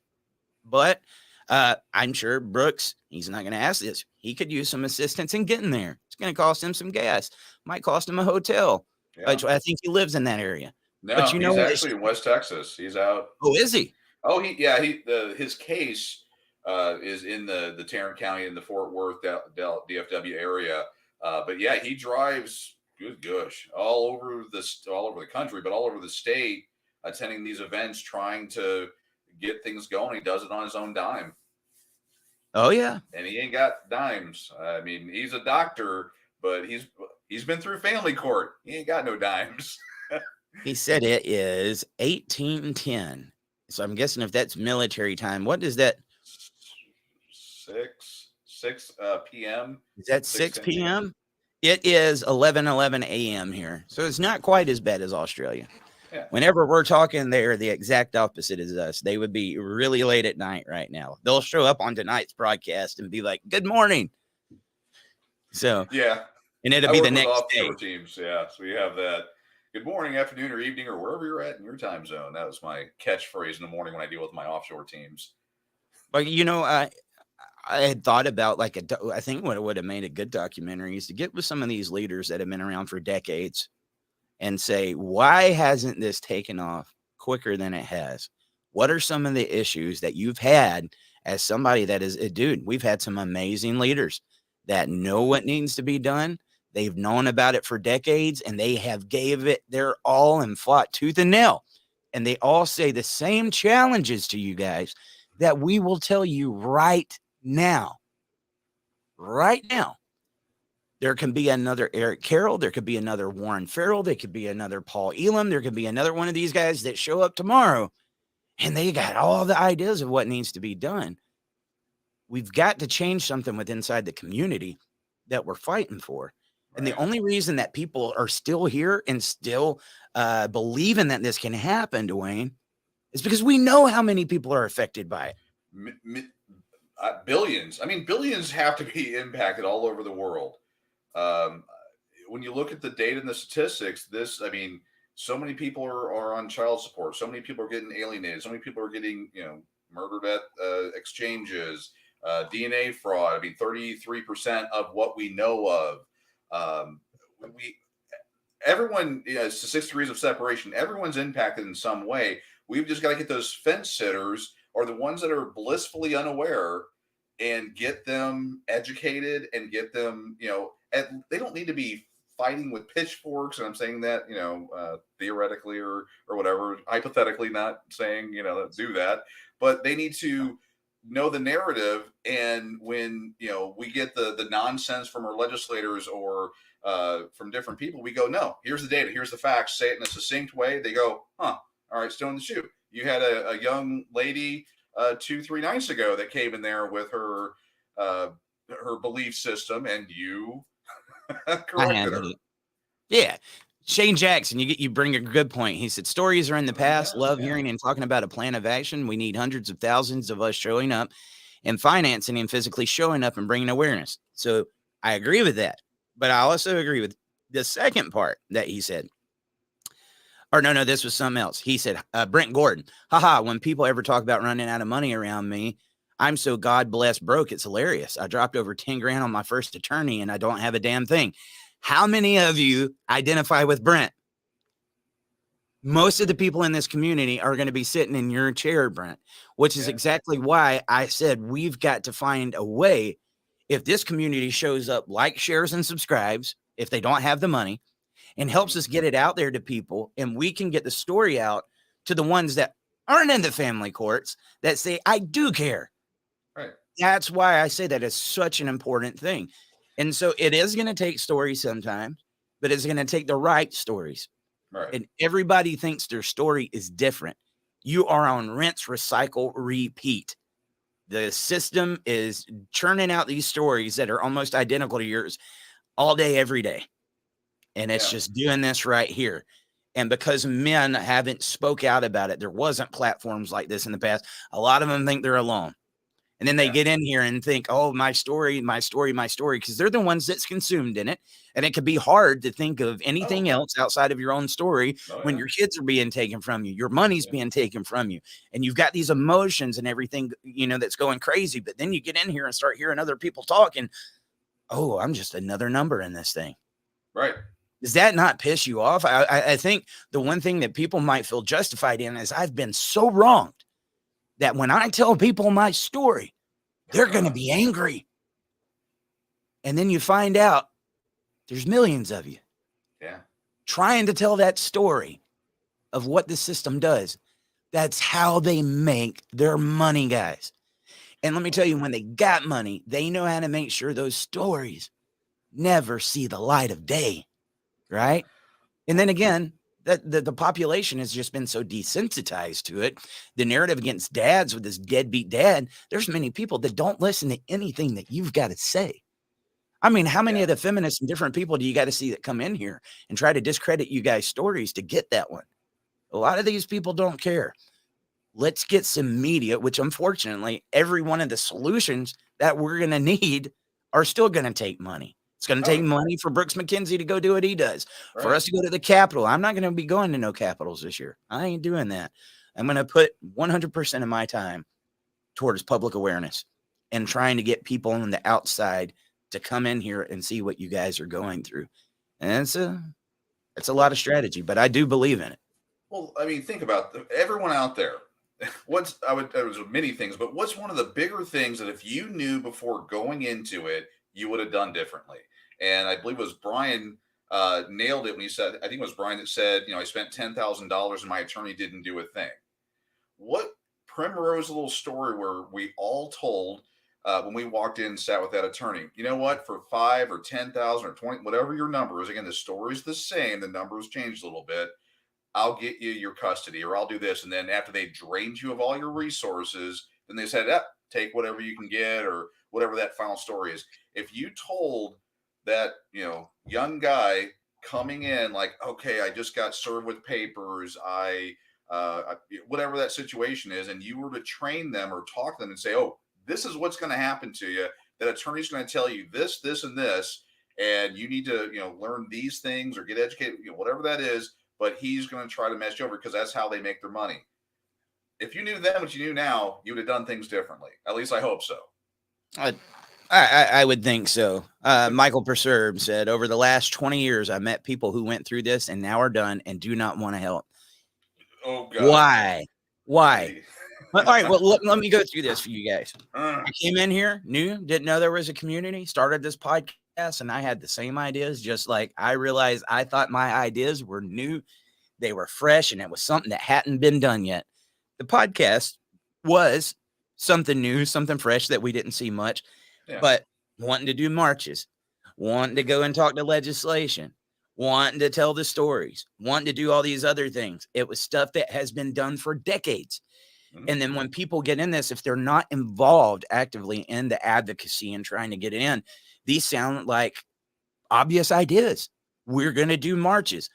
But I'm sure Brooks, he's not going to ask this. He could use some assistance in getting there. It's going to cost him some gas. Might cost him a hotel. Yeah. I think he lives in that area. No, but he's actually in West Texas. He's out. Oh, is he? Oh, his case is in the Tarrant County in the Fort Worth DFW area. But yeah, he drives good gosh all over the country, but all over the state, attending these events, trying to get things going. He does it on his own dime. Oh yeah, and he ain't got dimes. I mean, he's a doctor, but he's been through family court. He ain't got no dimes. He said it is 18:10. So I'm guessing if that's military time, what is that? 6 p.m. Is that 6 p.m.? It is 11:11 a.m. here. So it's not quite as bad as Australia. Yeah. Whenever we're talking, they're the exact opposite as us. They would be really late at night right now. They'll show up on tonight's broadcast and be like, good morning. So, yeah. And it'll be the next day. Teams. Yeah. So we have that. Good morning, afternoon, or evening, or wherever you're at in your time zone. That was my catchphrase in the morning when I deal with my offshore teams. But, I had thought about I think what would have made a good documentary is to get with some of these leaders that have been around for decades and say, why hasn't this taken off quicker than it has? What are some of the issues that you've had as somebody that is a dude? We've had some amazing leaders that know what needs to be done. They've known about it for decades and they have gave it their all and fought tooth and nail. And they all say the same challenges to you guys that we will tell you right now. Right now. There can be another Eric Carroll. There could be another Warren Farrell. There could be another Paul Elam. There could be another one of these guys that show up tomorrow and they got all the ideas of what needs to be done. We've got to change something with inside the community that we're fighting for. And the only reason that people are still here and still believing that this can happen, Dwayne, is because we know how many people are affected by it. Billions. I mean, billions have to be impacted all over the world. When you look at the data and the statistics, so many people are on child support. So many people are getting alienated. So many people are getting, murdered at exchanges, DNA fraud. 33% of what we know of. Everyone, it's the 6 degrees of separation. Everyone's impacted in some way. We've just got to get those fence sitters or the ones that are blissfully unaware and get them educated and get them, and they don't need to be fighting with pitchforks. And I'm saying that, theoretically or whatever, hypothetically, not saying, do that, but they need to know the narrative. And when, we get the nonsense from our legislators or from different people, we go, no, here's the data, here's the facts, say it in a succinct way. They go, all right, still in the shoe. You had a young lady 2-3 nights ago that came in there with her belief system, and you corrected her. Yeah. Shane Jackson, you bring a good point. He said, stories are in the past. Love hearing and talking about a plan of action. We need hundreds of thousands of us showing up and financing and physically showing up and bringing awareness. So I agree with that. But I also agree with the second part that he said. Or no, this was something else. He said, Brent Gordon, when people ever talk about running out of money around me, I'm so God bless broke. It's hilarious. I dropped over 10 grand on my first attorney and I don't have a damn thing. How many of you identify with Brent? Most of the people in this community are going to be sitting in your chair, Brent, which is exactly why I said we've got to find a way. If this community shows up, like, shares, and subscribes, if they don't have the money, and helps us get it out there to people, and we can get the story out to the ones that aren't in the family courts that say, I do care. Right. That's why I say that is such an important thing. And so it is going to take stories sometimes, but it's going to take the right stories. Right. And everybody thinks their story is different. You are on rinse, recycle, repeat. The system is churning out these stories that are almost identical to yours all day, every day. And it's just doing this right here. And because men haven't spoke out about it, there wasn't platforms like this in the past. A lot of them think they're alone. And then they get in here and think, oh, my story, my story, my story, because they're the ones that's consumed in it. And it could be hard to think of anything else outside of your own story when your kids are being taken from you, your money's being taken from you, and you've got these emotions and everything, that's going crazy. But then you get in here and start hearing other people talking. Oh, I'm just another number in this thing. Right. Does that not piss you off? I think the one thing that people might feel justified in is I've been so wronged that when I tell people my story, they're going to be angry. And then you find out there's millions of you trying to tell that story of what the system does. That's how they make their money, guys. And let me tell you, when they got money, they know how to make sure those stories never see the light of day, right? And then again, the population has just been so desensitized to it. The narrative against dads with this deadbeat dad, there's many people that don't listen to anything that you've got to say. I mean, how many of the feminists and different people do you got to see that come in here and try to discredit you guys' stories to get that one? A lot of these people don't care. Let's get some media, which unfortunately, every one of the solutions that we're going to need are still going to take money. It's going to take money for Brooks McKenzie to go do what he does, for us to go to the Capitol. I'm not going to be going to no Capitals this year. I ain't doing that. I'm going to put 100% of my time towards public awareness and trying to get people on the outside to come in here and see what you guys are going through. And it's a lot of strategy, but I do believe in it. Well, I mean, think about everyone out there. There was many things, but what's one of the bigger things that if you knew before going into it, you would have done differently? And I believe it was Brian nailed it when he said, I think it was Brian that said, I spent $10,000 and my attorney didn't do a thing. What primrose little story where we all told when we walked in and sat with that attorney, you know what, for 5 or 10,000 or 20, whatever your number is, again, the story's the same, the numbers changed a little bit. I'll get you your custody, or I'll do this. And then after they drained you of all your resources, then they said, take whatever you can get, or whatever that final story is. If you told that, young guy coming in, like, okay, I just got served with papers, whatever that situation is, and you were to train them or talk to them and say, oh, this is what's going to happen to you. That attorney's going to tell you this, this, and this, and you need to, learn these things or get educated, whatever that is. But he's going to try to mess you over because that's how they make their money. If you knew then what you knew now, you would have done things differently. At least I hope so. I would think so. Michael Preserve said, over the last 20 years, I met people who went through this and now are done and do not want to help. Oh, God. Why? All right, well, let me go through this for you guys. I came in here, didn't know there was a community, started this podcast, and I had the same ideas, just like I realized I thought my ideas were new, they were fresh, and it was something that hadn't been done yet. The podcast was something new, something fresh that we didn't see much, but wanting to do marches, wanting to go and talk to legislation, wanting to tell the stories, wanting to do all these other things. It was stuff that has been done for decades. And then when people get in this, if they're not involved actively in the advocacy and trying to get in, these sound like obvious ideas. We're going to do marches.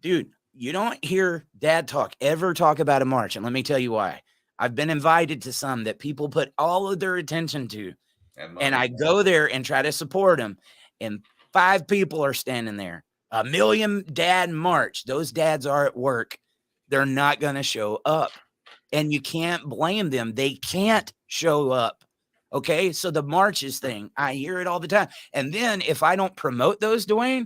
Dude, you don't hear dad ever talk about a march. And let me tell you why. I've been invited to some that people put all of their attention to. And I go there and try to support them. And 5 people are standing there. A million dad march. Those dads are at work. They're not going to show up. And you can't blame them. They can't show up. Okay. So the marches thing, I hear it all the time. And then if I don't promote those, Dwayne,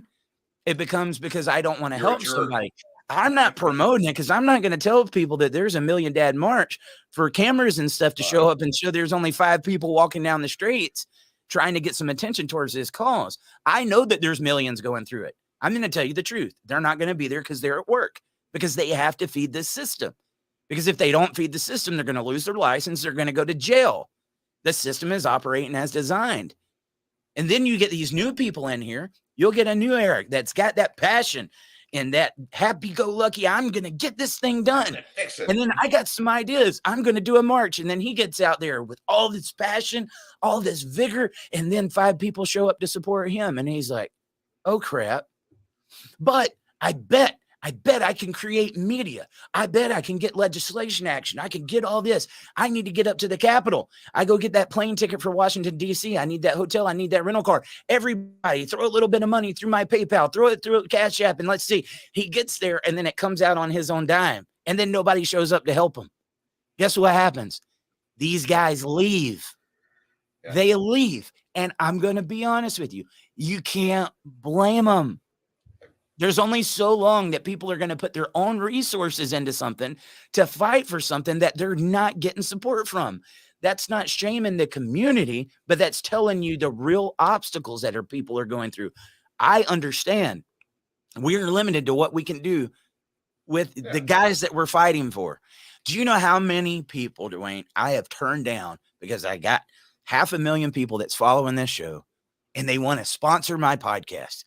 it becomes because I don't want to help somebody. I'm not promoting it because I'm not going to tell people that there's a Million Dad March for cameras and stuff to show up and show there's only 5 people walking down the streets trying to get some attention towards this cause. I know that there's millions going through it. I'm going to tell you the truth. They're not going to be there because they're at work, because they have to feed this system. Because if they don't feed the system, they're going to lose their license. They're going to go to jail. The system is operating as designed. And then you get these new people in here. You'll get a new Eric that's got that passion and that happy-go-lucky, I'm going to get this thing done. And then I got some ideas. I'm going to do a march. And then he gets out there with all this passion, all this vigor, and then 5 people show up to support him. And he's like, oh, crap. But I bet I can create media. I bet I can get legislation action. I can get all this. I need to get up to the Capitol. I go get that plane ticket for Washington, D.C. I need that hotel. I need that rental car. Everybody throw a little bit of money through my PayPal, throw it through Cash App, and let's see. He gets there, and then it comes out on his own dime, and then nobody shows up to help him. Guess what happens? These guys leave. Yeah. They leave, and I'm going to be honest with you. You can't blame them. There's only so long that people are going to put their own resources into something to fight for something that they're not getting support from. That's not shaming the community, but that's telling you the real obstacles that people are going through. I understand we are limited to what we can do with the guys that we're fighting for. Do you know how many people, Dwayne, I have turned down because I got 500,000 people that's following this show and they want to sponsor my podcast?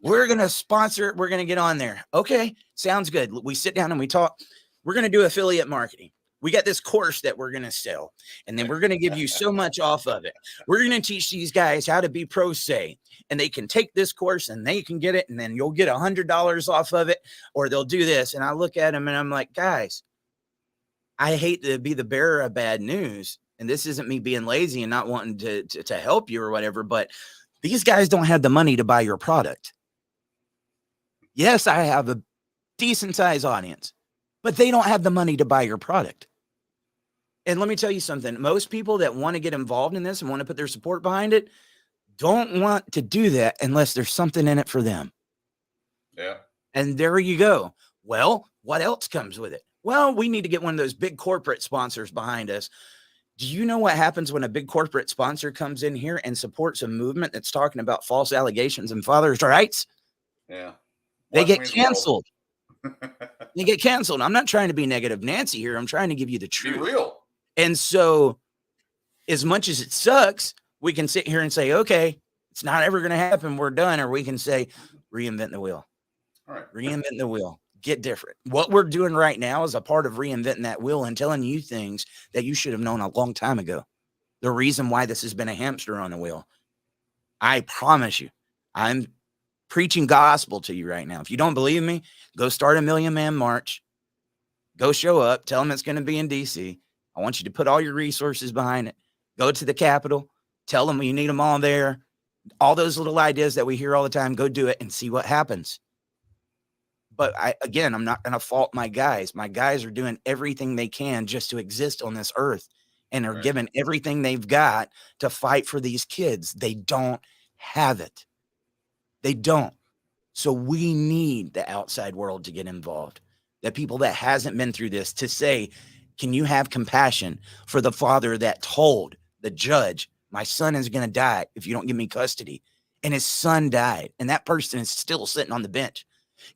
We're going to sponsor it. We're going to get on there. Okay, sounds good. We sit down and we talk. We're going to do affiliate marketing. We got this course that we're going to sell, and then we're going to give you so much off of it. We're going to teach these guys how to be pro se, and they can take this course and they can get it, and then you'll get $100 off of it, or they'll do this. And I look at them and I'm like, guys, I hate to be the bearer of bad news, and this isn't me being lazy and not wanting to help you or whatever, but these guys don't have the money to buy your product. Yes, I have a decent size audience, but they don't have the money to buy your product. And let me tell you something. Most people that want to get involved in this and want to put their support behind it don't want to do that unless there's something in it for them. Yeah. And there you go. Well, what else comes with it? Well, we need to get one of those big corporate sponsors behind us. Do you know what happens when a big corporate sponsor comes in here and supports a movement that's talking about false allegations and fathers' rights? Yeah. They get canceled. They get canceled. I'm not trying to be negative Nancy here. I'm trying to give you the truth. Be real. And so as much as it sucks, we can sit here and say, okay, it's not ever going to happen. We're done. Or we can say, reinvent the wheel. All right. Reinvent the wheel. Get different. What we're doing right now is a part of reinventing that wheel and telling you things that you should have known a long time ago. The reason why this has been a hamster on the wheel. I promise you, I'm preaching gospel to you right now. If you don't believe me, go start a Million Man March. Go show up. Tell them it's going to be in D.C. I want you to put all your resources behind it. Go to the Capitol. Tell them you need them all there. All those little ideas that we hear all the time, go do it and see what happens. But I'm not going to fault my guys. My guys are doing everything they can just to exist on this earth and are giving everything they've got to fight for these kids. They don't have it. They don't. So we need the outside world to get involved. The people that hasn't been through this to say, can you have compassion for the father that told the judge, my son is going to die if you don't give me custody, and his son died, and that person is still sitting on the bench?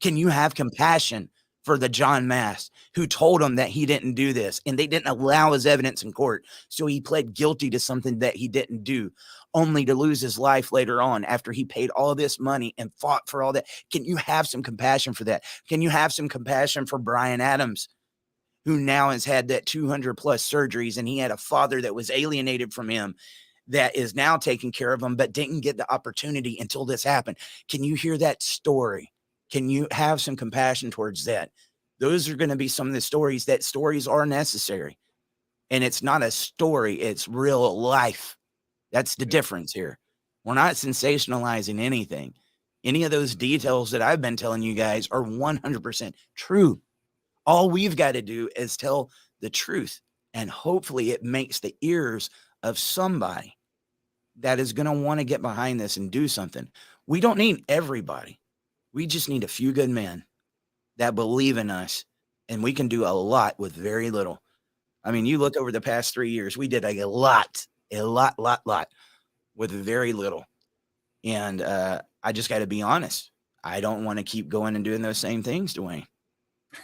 Can you have compassion for the John Mass who told him that he didn't do this, and they didn't allow his evidence in court, so he pled guilty to something that he didn't do, only to lose his life later on after he paid all this money and fought for all that? Can you have some compassion for that? Can you have some compassion for Brian Adams, who now has had that 200 plus surgeries, and he had a father that was alienated from him that is now taking care of him, but didn't get the opportunity until this happened? Can you hear that story? Can you have some compassion towards that? Those are going to be some of the stories. That stories are necessary. And it's not a story, it's real life. That's the difference here. We're not sensationalizing anything. Any of those details that I've been telling you guys are 100% true. All we've got to do is tell the truth. And hopefully it makes the ears of somebody that is going to want to get behind this and do something. We don't need everybody. We just need a few good men. that believe in us, and we can do a lot with very little. I mean, you look over the past 3 years, we did a lot with very little. And I just got to be honest. I don't want to keep going and doing those same things, Dwayne.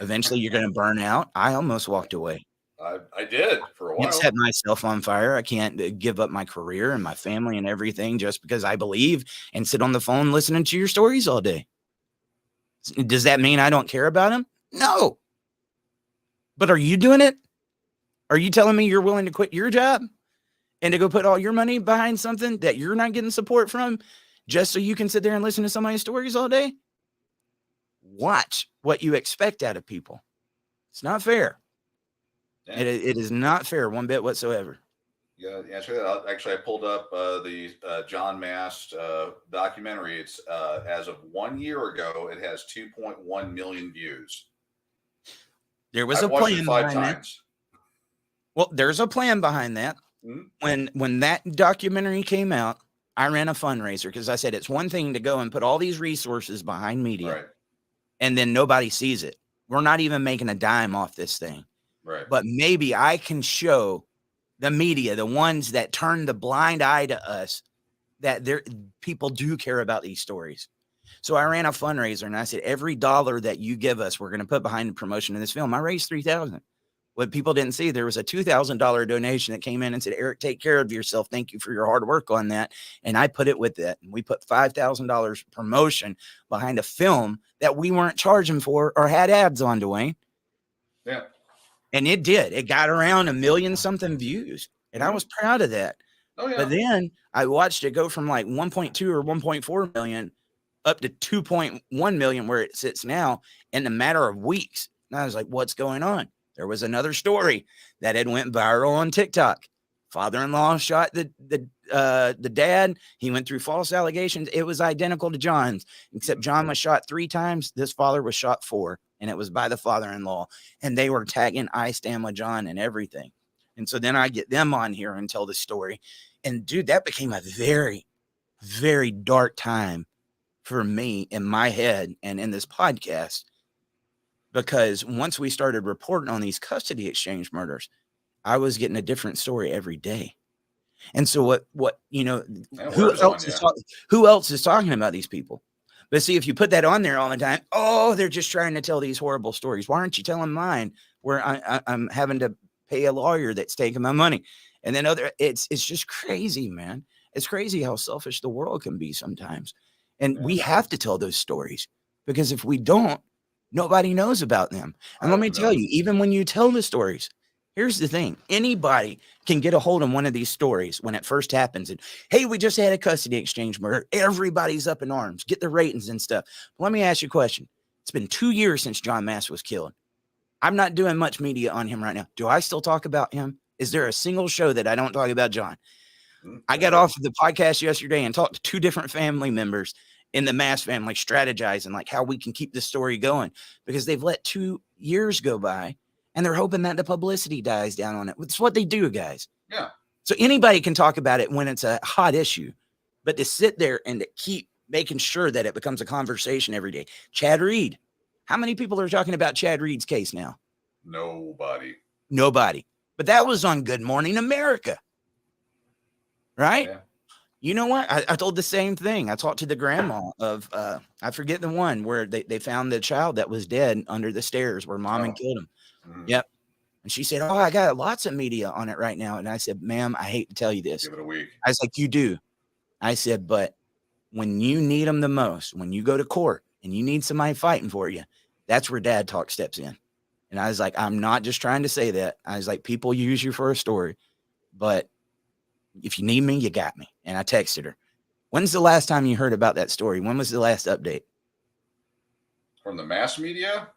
Eventually, you're going to burn out. I almost walked away. I did for a I can't while. set myself on fire. I can't give up my career and my family and everything just because I believe and sit on the phone listening to your stories all day. Does that mean I don't care about them? No. But are you doing it? Are you telling me you're willing to quit your job and to go put all your money behind something that you're not getting support from just so you can sit there and listen to somebody's stories all day? Watch what you expect out of people. It's not fair. Yeah. It is not fair one bit whatsoever. Yeah, actually, I pulled up the John Mast documentary. It's as of 1 year ago, it has 2.1 million views. There was I've a watched plan it 5 behind that. times. Well, there's a plan behind that. Mm-hmm. When that documentary came out, I ran a fundraiser because I said it's one thing to go and put all these resources behind media, Right. and then nobody sees it. We're not even making a dime off this thing. Right. But maybe I can show the media, the ones that turn the blind eye to us, that people do care about these stories. So I ran a fundraiser and I said, every dollar that you give us, we're going to put behind the promotion of this film. I raised $3,000. What people didn't see, there was a $2,000 donation that came in and said, Eric, take care of yourself. Thank you for your hard work on that. And I put it with it. And we put $5,000 promotion behind a film that we weren't charging for or had ads on, Dwayne. Yeah. And it did. It got around 1 million something views. And I was proud of that. Oh, yeah. But then I watched it go from like 1.2 or 1.4 million up to 2.1 million where it sits now in a matter of weeks. And I was like, what's going on? There was another story that had went viral on TikTok. Father-in-law shot the dad. He went through false allegations. It was identical to John's, except John was shot 3 times. This father was shot 4, and it was by the father-in-law. And they were tagging I stand with John and everything. And so then I get them on here and tell the story. And dude, that became a very, very dark time for me in my head and in this podcast. Because once we started reporting on these custody exchange murders, I was getting a different story every day. And so what who else is talking about these people? But see, if you put that on there all the time, oh, they're just trying to tell these horrible stories. Why aren't you telling mine where I'm having to pay a lawyer that's taking my money? And then it's just crazy, man. It's crazy how selfish the world can be sometimes. And we have to tell those stories, because if we don't, nobody knows about them. And let me tell you, even when you tell the stories, here's the thing. Anybody can get a hold of one of these stories when it first happens. And, hey, we just had a custody exchange murder. Everybody's up in arms. Get the ratings and stuff. But let me ask you a question. It's been 2 years since John Mast was killed. I'm not doing much media on him right now. Do I still talk about him? Is there a single show that I don't talk about John? I got off of the podcast yesterday and talked to 2 different family members in the Mast family, strategizing like how we can keep this story going, because they've let 2 years go by and they're hoping that the publicity dies down on it. It's what they do, guys. Yeah. So anybody can talk about it when it's a hot issue, but to sit there and to keep making sure that it becomes a conversation every day. Chad Reed. How many people are talking about Chad Reed's case now? Nobody. But that was on Good Morning America. Right? Yeah. You know what? I told the same thing. I talked to the grandma of, I forget the one where they found the child that was dead under the stairs where mom had killed him. Mm-hmm. Yep. And she said, oh, I got lots of media on it right now. And I said, ma'am, I hate to tell you this. Give it a week. I was like, you do. I said, but when you need them the most, when you go to court and you need somebody fighting for you, that's where dad talk steps in. And I was like, I'm not just trying to say that. I was like, people use you for a story, but if you need me, you got me. And I texted her. When's the last time you heard about that story? When was the last update? From the mass media?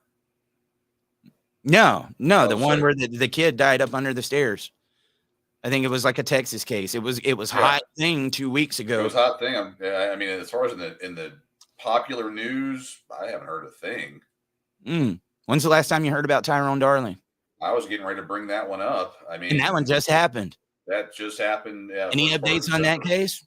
No, the one where the kid died up under the stairs. I think it was like a Texas case. It was hot thing 2 weeks ago. It was hot thing. I mean, as far as in the popular news, I haven't heard a thing. When's the last time you heard about Tyrone Darling? I was getting ready to bring that one up. I mean, and that one just happened. That just happened. Any updates on that case?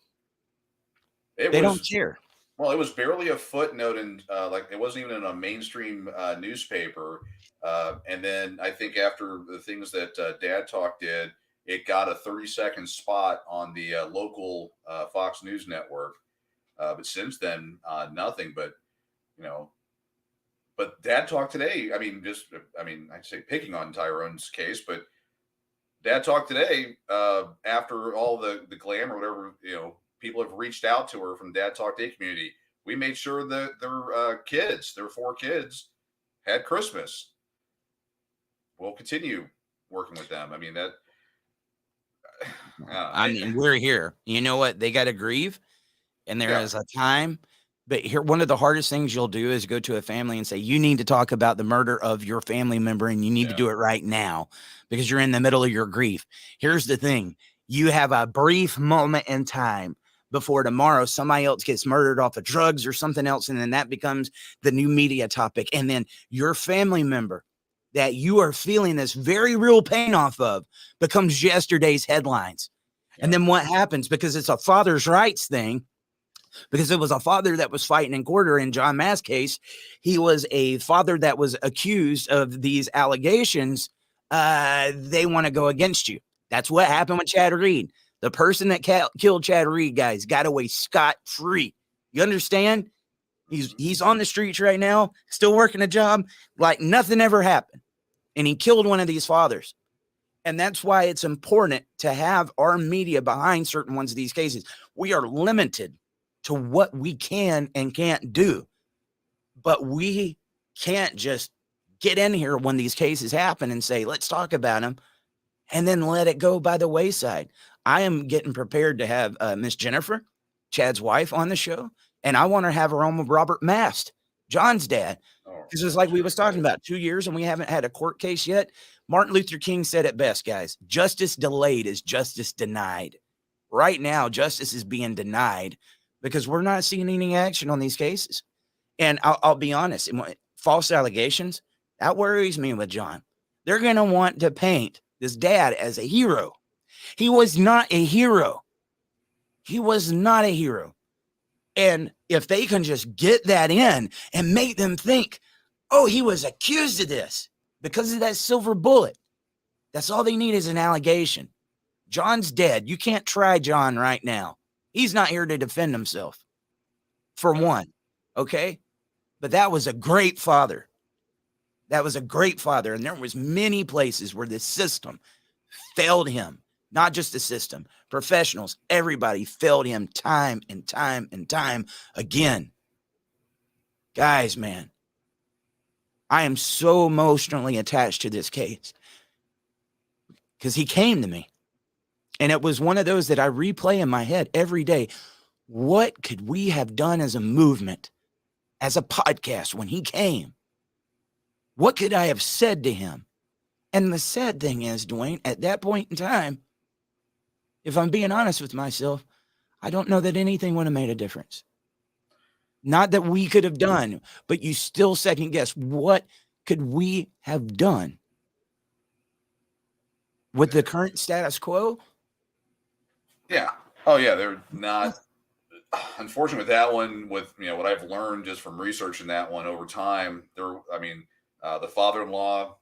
They don't care. Well, it was barely a footnote, and like it wasn't even in a mainstream newspaper. And then I think after the things that Dad Talk did, it got a 30-second spot on the local Fox News network. But since then, nothing. But you know, but Dad Talk today. I mean, I'd say picking on Tyrone's case, but Dad Talk today, after all the glam or whatever, people have reached out to her from Dad Talk Day community. We made sure that their 4 kids, had Christmas. We'll continue working with them. I mean that. I mean, we're here. You know what? They got to grieve, and there is a time. But here, one of the hardest things you'll do is go to a family and say, you need to talk about the murder of your family member, and you need to do it right now because you're in the middle of your grief. Here's the thing. You have a brief moment in time before tomorrow somebody else gets murdered off of drugs or something else, and then that becomes the new media topic. And then your family member that you are feeling this very real pain off of becomes yesterday's headlines. And then what happens? Because it's a father's rights thing, because it was a father that was fighting in court, or in John Mass' case, he was a father that was accused of these allegations. They want to go against you. That's what happened with Chad Reed. The person that killed Chad Reed, guys, got away scot-free. You understand? He's on the streets right now, still working a job like nothing ever happened. And he killed one of these fathers. And that's why it's important to have our media behind certain ones of these cases. We are limited to what we can and can't do. But we can't just get in here when these cases happen and say, let's talk about them, and then let it go by the wayside. I am getting prepared to have Miss Jennifer, Chad's wife, on the show. And I want to have her on with Robert Mast, John's dad. Because it's like we was talking about, 2 years and we haven't had a court case yet. Martin Luther King said it best, guys. Justice delayed is justice denied. Right now, justice is being denied because we're not seeing any action on these cases. And I'll be honest, false allegations, that worries me with John. They're going to want to paint this dad as a hero. He was not a hero. He was not a hero. And if they can just get that in and make them think, oh, he was accused of this because of that silver bullet. That's all they need is an allegation. John's dead. You can't try John right now. He's not here to defend himself, for one. Okay? But that was a great father. That was a great father. And there was many places where the system failed him. Not just the system, professionals, everybody failed him time and time and time again. Guys, man, I am so emotionally attached to this case because he came to me. And it was one of those that I replay in my head every day. What could we have done as a movement, as a podcast when he came? What could I have said to him? And the sad thing is, Dwayne, at that point in time, if I'm being honest with myself, I don't know that anything would have made a difference. Not that we could have done, but you still second guess. What could we have done with the current status quo? Yeah. Oh, yeah. They're not. Unfortunately, with that one, with what I've learned just from researching that one over time, the father-in-law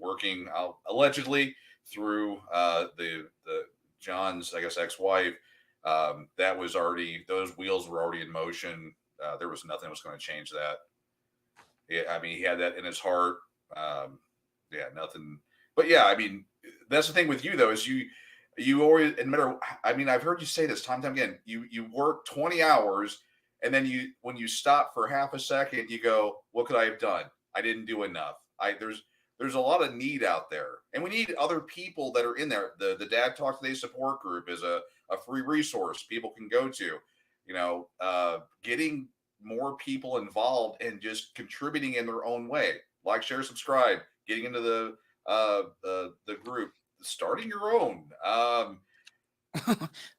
working out allegedly through the John's, I guess, ex-wife, that was already, those wheels were already in motion. There was nothing that was going to change that. He had that in his heart. Nothing. But yeah, that's the thing with you though, is you always, no matter, I've heard you say this time and time again, you work 20 hours and then when you stop for half a second, you go, what could I have done? I didn't do enough. There's a lot of need out there, and we need other people that are in there. The Dad Talk Today support group is a free resource people can go to. Getting more people involved and just contributing in their own way, like, share, subscribe, getting into the group, starting your own.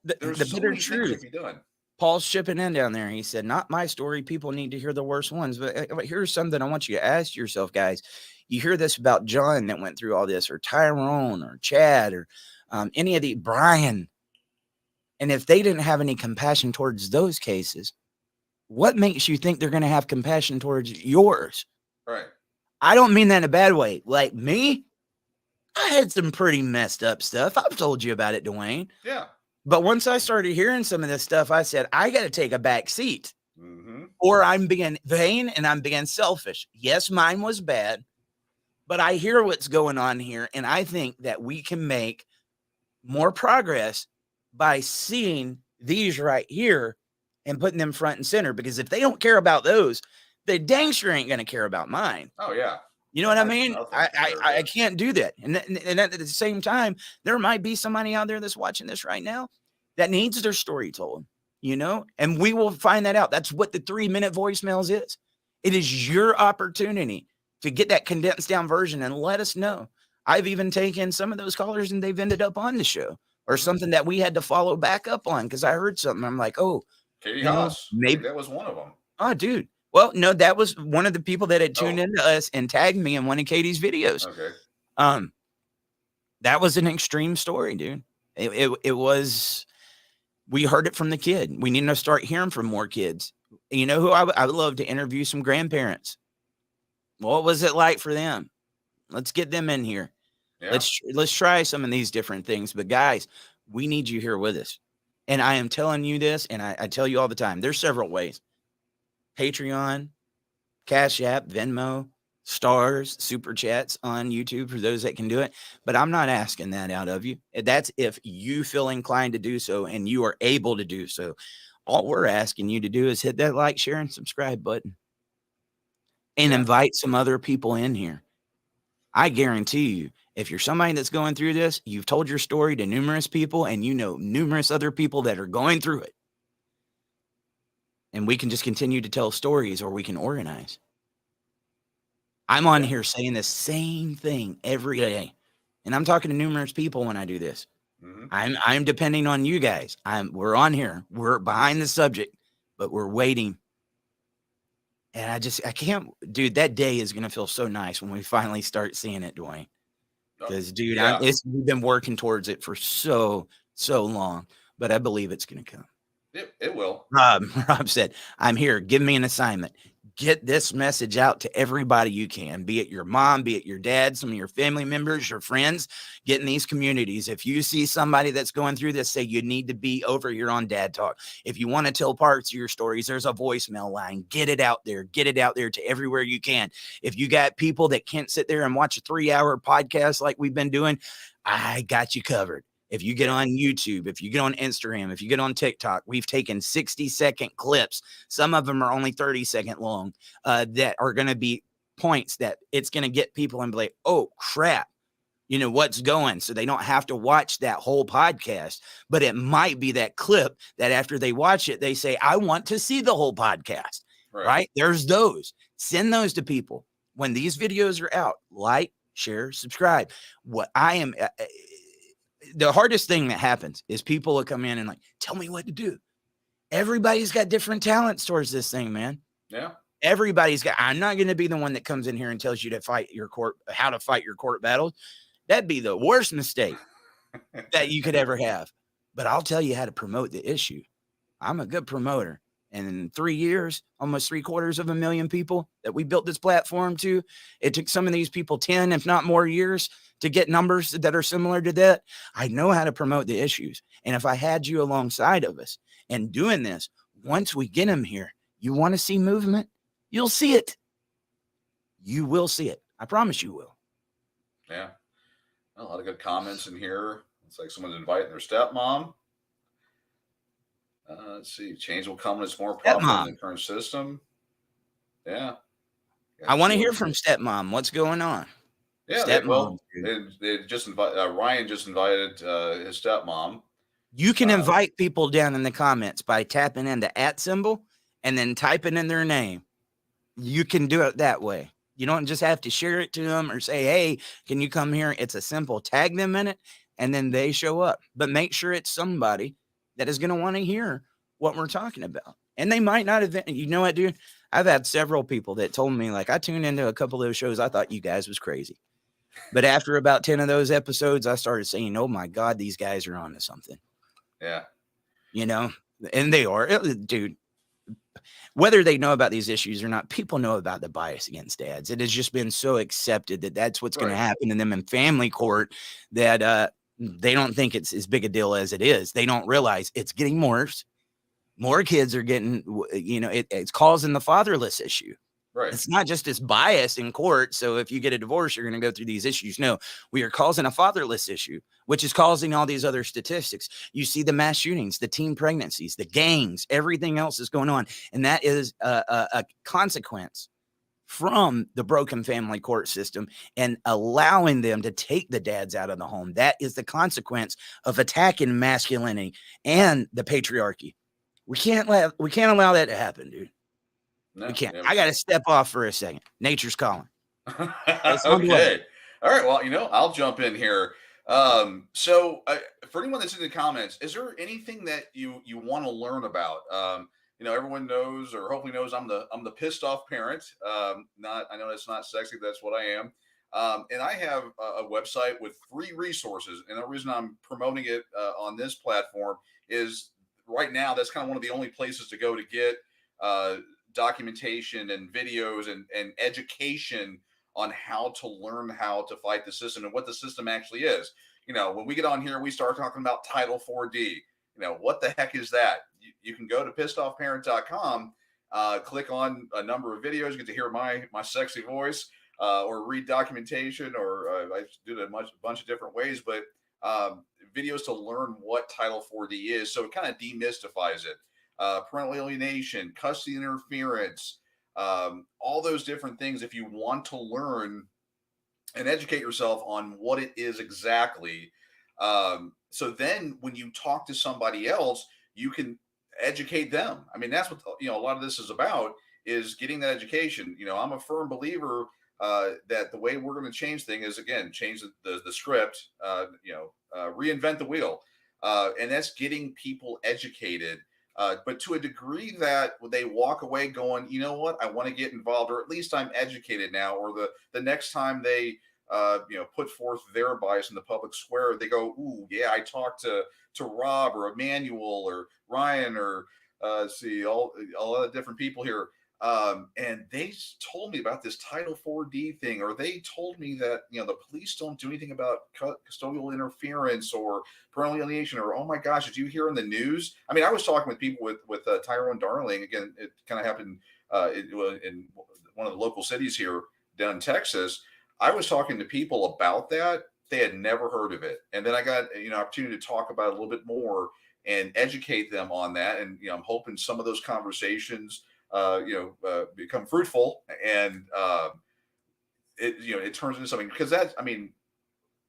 There's the bitter truth that can be done. Paul's chipping in down there. He said, not my story. People need to hear the worst ones. But here's something I want you to ask yourself, guys. You hear this about John that went through all this, or Tyrone, or Chad, or any of the Brian. And if they didn't have any compassion towards those cases, what makes you think they're going to have compassion towards yours? Right. I don't mean that in a bad way. Like me, I had some pretty messed up stuff. I've told you about it, Dwayne. Yeah. But once I started hearing some of this stuff, I said, I got to take a back seat Mm-hmm. or I'm being vain and I'm being selfish. Yes, mine was bad, but I hear what's going on here. And I think that we can make more progress by seeing these right here and putting them front and center. Because if they don't care about those, they dang sure ain't going to care about mine. Oh yeah. You know what I That's mean? nothing for sure, I yeah. can't do that. And at the same time, there might be somebody out there that's watching this right now that needs their story told, you know, and we will find that out. That's what the 3-minute voicemails is. It is your opportunity to get that condensed down version and let us know. I've even taken some of those callers and they've ended up on the show or something that we had to follow back up on because I heard something. I'm like, oh, Katie you know, Haas. I maybe think that was one of them. Oh, dude. Well, no, that was one of the people that had tuned into us and tagged me in one of Katie's videos. Okay. That was an extreme story, dude. It was. We heard it from the kid. We need to start hearing from more kids. You know who I would love to interview some grandparents. What was it like for them? Let's get them in here. Yeah. Let's try some of these different things. But guys, we need you here with us. And I am telling you this, and I tell you all the time. There's several ways. Patreon, Cash App, Venmo, stars, super chats on YouTube for those that can do it. But I'm not asking that out of you. That's if you feel inclined to do so and you are able to do so. All we're asking you to do is hit that like, share, and subscribe button and invite some other people in here. I guarantee you, if you're somebody that's going through this, you've told your story to numerous people and you know numerous other people that are going through it. And we can just continue to tell stories or we can organize. I'm on here saying the same thing every day. And I'm talking to numerous people when I do this. I'm depending on you guys. We're on here. We're behind the subject, but we're waiting. And I can't, dude, that day is going to feel so nice when we finally start seeing it, Dwayne. Because, dude, we've been working towards it for so long, but I believe it's going to come. It will. Rob said, I'm here. Give me an assignment. Get this message out to everybody you can, be it your mom, be it your dad, some of your family members, your friends. Get in these communities. If you see somebody that's going through this, say you need to be over here on Dad Talk. If you want to tell parts of your stories, there's a voicemail line. Get it out there. Get it out there to everywhere you can. If you got people that can't sit there and watch a 3-hour podcast like we've been doing, I got you covered. If you get on YouTube, if you get on Instagram, if you get on TikTok, we've taken 60-second clips. Some of them are only 30-second long that are going to be points that it's going to get people and be like, oh, crap, you know, what's going? So they don't have to watch that whole podcast. But it might be that clip that after they watch it, they say, I want to see the whole podcast. Right? There's those. Send those to people. When these videos are out, like, share, subscribe. What I am... the hardest thing that happens is people will come in and like, tell me what to do. Everybody's got different talents towards this thing, man. Yeah. Everybody's got, I'm not going to be the one that comes in here and tells you how to fight your court battles. That'd be the worst mistake that you could ever have. But I'll tell you how to promote the issue. I'm a good promoter. And in 3 years, almost 750,000 people that we built this platform to, it took some of these people 10, if not more years to get numbers that are similar to that. I know how to promote the issues. And if I had you alongside of us and doing this, once we get them here, you want to see movement, you'll see it. You will see it. I promise you will. Yeah. A lot of good comments in here. It's like someone's inviting their stepmom. Let's see. Change will come when it's more popular in the current system. Yeah. I want to hear from stepmom. What's going on? Yeah, they just Ryan just invited his stepmom. You can invite people down in the comments by tapping in the @ symbol and then typing in their name. You can do it that way. You don't just have to share it to them or say, hey, can you come here? It's a simple tag them in it and then they show up. But make sure it's somebody that is going to want to hear what we're talking about. And they might not have, you know what, dude? I've had several people that told me, like, I tuned into a couple of those shows. I thought you guys was crazy. But after about 10 of those episodes, I started saying, oh my God, these guys are onto something. Yeah. You know, and they are, dude. whether they know about these issues or not, people know about the bias against dads. It has just been so accepted that that's what's going to Right. happen to them in family court, that they don't think it's as big a deal as it is. They don't realize it's getting worse. More kids are getting, it's causing the fatherless issue. Right. It's not just this bias in court. So if you get a divorce, you're going to go through these issues. No, we are causing a fatherless issue, which is causing all these other statistics. You see the mass shootings, the teen pregnancies, the gangs, everything else is going on. And that is a consequence from the broken family court system and allowing them to take the dads out of the home. That is the consequence of attacking masculinity and the patriarchy. We can't allow that to happen, dude. We No, can't. yeah, we I got to can't. step off for a second. Nature's calling. It's on the way. Okay. All right. Well, I'll jump in here. So for anyone that's in the comments, is there anything that you want to learn about? Everyone knows, or hopefully knows, I'm the pissed off parent. Not, I know that's not sexy, but that's what I am. And I have a website with free resources, and the reason I'm promoting it on this platform is right now that's kind of one of the only places to go to get uh, documentation and videos and education on how to learn how to fight the system and what the system actually is. When we get on here, we start talking about Title 4D. What the heck is that? You can go to pissedoffparent.com, click on a number of videos, you get to hear my sexy voice, or read documentation, or I do it a bunch of different ways, but videos to learn what Title 4D is. So it kind of demystifies it. Parental alienation, custody interference, all those different things. If you want to learn and educate yourself on what it is exactly, so then when you talk to somebody else, you can educate them. I mean, that's what a lot of this is about, is getting that education. I'm a firm believer that the way we're going to change things is, again, change the script, reinvent the wheel, and that's getting people educated. But to a degree that they walk away going, you know what, I want to get involved, or at least I'm educated now. Or the next time they put forth their bias in the public square, they go, ooh, yeah, I talked to Rob or Emmanuel or Ryan or see all the different people here. And they told me about this Title 4D thing, or they told me that the police don't do anything about custodial interference or parental alienation, or oh my gosh, did you hear in the news? I mean, I was talking with people with Tyrone Darling. Again, it kind of happened in one of the local cities here down in Texas. I was talking to people about that. They had never heard of it, and then I got opportunity to talk about it a little bit more and educate them on that. And I'm hoping some of those conversations become fruitful, and it turns into something, because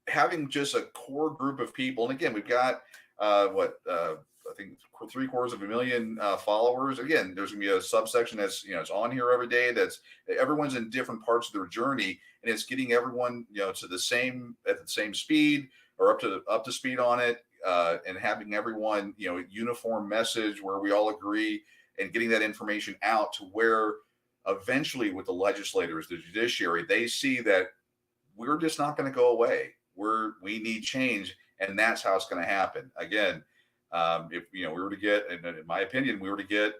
having just a core group of people. And again, we've got I think 750,000 followers. Again, there's gonna be a subsection that's it's on here every day. That's everyone's in different parts of their journey, and it's getting everyone to the same at the same speed, or up to speed on it, and having everyone uniform message where we all agree, and getting that information out to where eventually, with the legislators, the judiciary, they see that we're just not going to go away. We need change, and that's how it's going to happen. Again, if we were to get, in my opinion, we were to get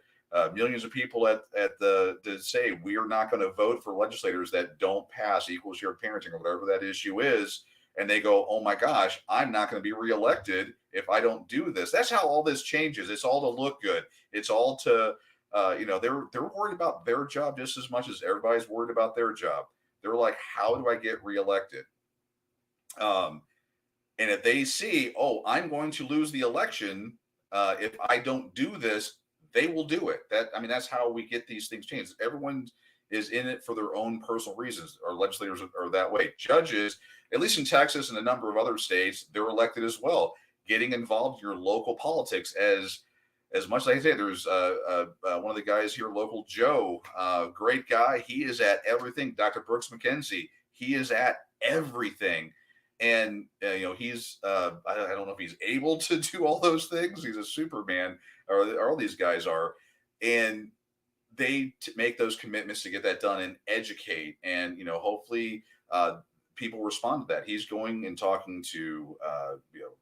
millions of people to say we are not going to vote for legislators that don't pass equal shared parenting, or whatever that issue is, and they go, oh my gosh, I'm not going to be reelected if I don't do this. That's how all this changes. It's all to look good. It's all to they're worried about their job just as much as everybody's worried about their job. They're like, how do I get reelected? And if they see, oh, I'm going to lose the election if I don't do this, they will do it. That's how we get these things changed. Everyone is in it for their own personal reasons. Our legislators are that way. Judges, at least in Texas and a number of other states, they're elected as well. Getting involved in your local politics, as much as I say, there's one of the guys here, local Joe, great guy. He is at everything. Dr. Brooks McKenzie, he is at everything. And he's I don't know if he's able to do all those things. He's a Superman, or all these guys are, and they make those commitments to get that done and educate, and hopefully people respond to that. He's going and talking to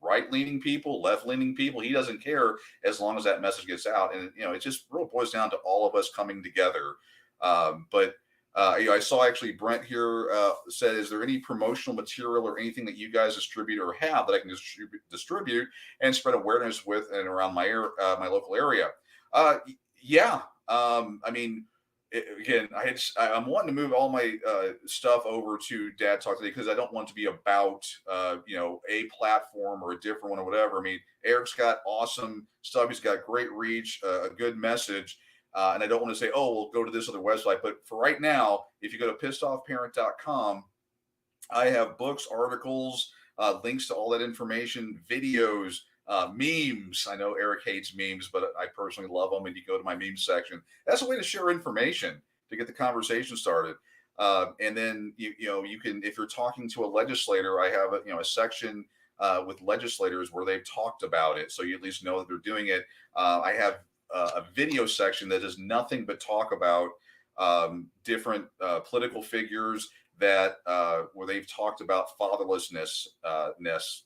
right-leaning people, left-leaning people. He doesn't care as long as that message gets out. And it just really boils down to all of us coming together. But I saw actually Brent here said, "Is there any promotional material or anything that you guys distribute or have that I can distribute and spread awareness with and around my local area?" Yeah. I mean, again, I'm wanting to move all my stuff over to Dad Talk Today because I don't want to be about a platform or a different one or whatever. I mean, Eric's got awesome stuff. He's got great reach, a good message. And I don't want to say, oh, we'll go to this other website. But for right now, if you go to pissedoffparent.com, I have books, articles, links to all that information, videos, memes. I know Eric hates memes, but I personally love them. And you go to my meme section. That's a way to share information to get the conversation started. And then you can, if you're talking to a legislator, I have a section with legislators where they've talked about it, so you at least know that they're doing it. I have a video section that does nothing but talk about different political figures that where they've talked about fatherlessness, that's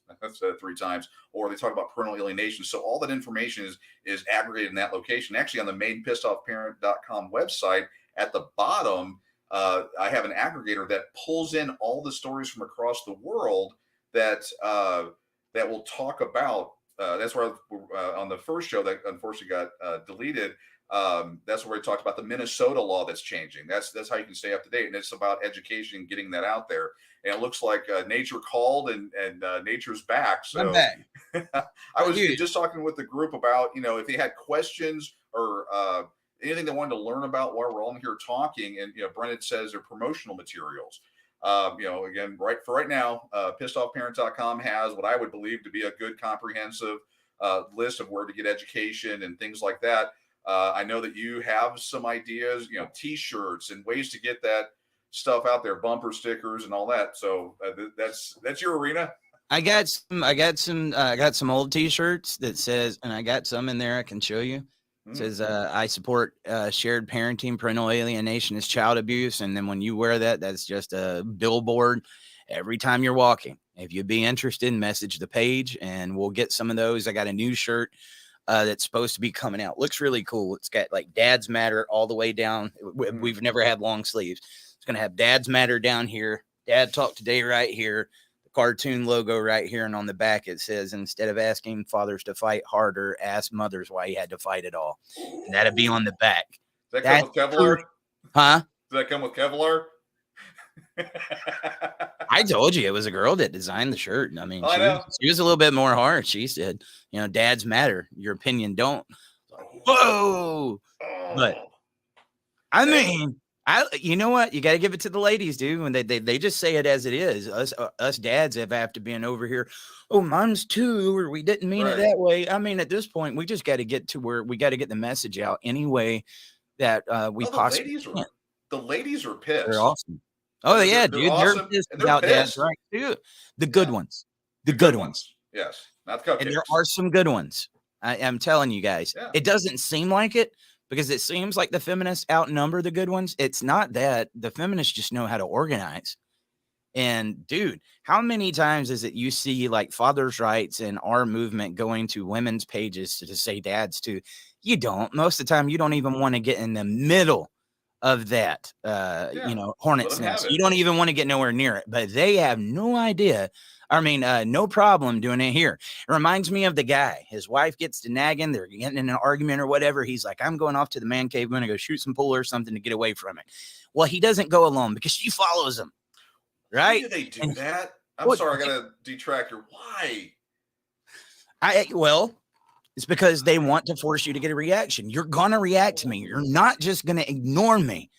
3 times, or they talk about parental alienation. So all that information is aggregated in that location. Actually, on the main pissedoffparent.com website, at the bottom, I have an aggregator that pulls in all the stories from across the world that will talk about. That's where on the first show that unfortunately got deleted. That's where we talked about the Minnesota law that's changing. That's how you can stay up to date, and it's about education and getting that out there. And it looks like nature called and nature's back. So I'm back. I was just talking with the group about if they had questions or anything they wanted to learn about while we're all here talking. And Brennan says they're promotional materials. Again, right now, pissedoffparent.com has what I would believe to be a good comprehensive list of where to get education and things like that. I know that you have some ideas, T-shirts and ways to get that stuff out there, bumper stickers and all that. So that's your arena. I got some old T-shirts that says, and I got some in there I can show you. It says, I support shared parenting, parental alienation is child abuse. And then when you wear that, that's just a billboard every time you're walking. If you'd be interested, message the page and we'll get some of those. I got a new shirt that's supposed to be coming out. Looks really cool. It's got like Dads Matter all the way down. We've never had long sleeves. It's going to have Dads Matter down here, Dad Talk Today right here, the cartoon logo right here. And on the back, it says, instead of asking fathers to fight harder, ask mothers why he had to fight it all. And that'd be on the back. Does that come with Kevlar? Huh? Does that come with Kevlar? I told you it was a girl that designed the shirt. I mean, she was a little bit more harsh. She said, dads matter. Your opinion don't. Whoa. But I mean, you know what? You got to give it to the ladies, dude. When they just say it as it is. Us dads have to be over here. Oh, mine's 2, or we didn't mean it that way. I mean, at this point, we just got to get to where we got to get the message out any way that we possibly can. The ladies are pissed. They're awesome. Oh, yeah, dude. They're pissed about dads, right? Dude, the good ones. The good ones. Yes. Not the cupcakes. And there are some good ones. I'm telling you guys. Yeah. It doesn't seem like it because it seems like the feminists outnumber the good ones. It's not that. The feminists just know how to organize. And, dude, how many times is it you see like fathers' rights and our movement going to women's pages to say dads too? You don't. Most of the time, you don't even want to get in the middle of that, hornet's nest. You don't even want to get nowhere near it, but they have no idea. I mean, no problem doing it here. It reminds me of the guy. His wife gets to nagging. They're getting in an argument or whatever. He's like, I'm going off to the man cave. I'm going to go shoot some pool or something to get away from it. Well, he doesn't go alone because she follows him. Right? Why do they do that? I'm sorry. I got to detract her. Why? It's because they want to force you to get a reaction. You're going to react to me. You're not just going to ignore me.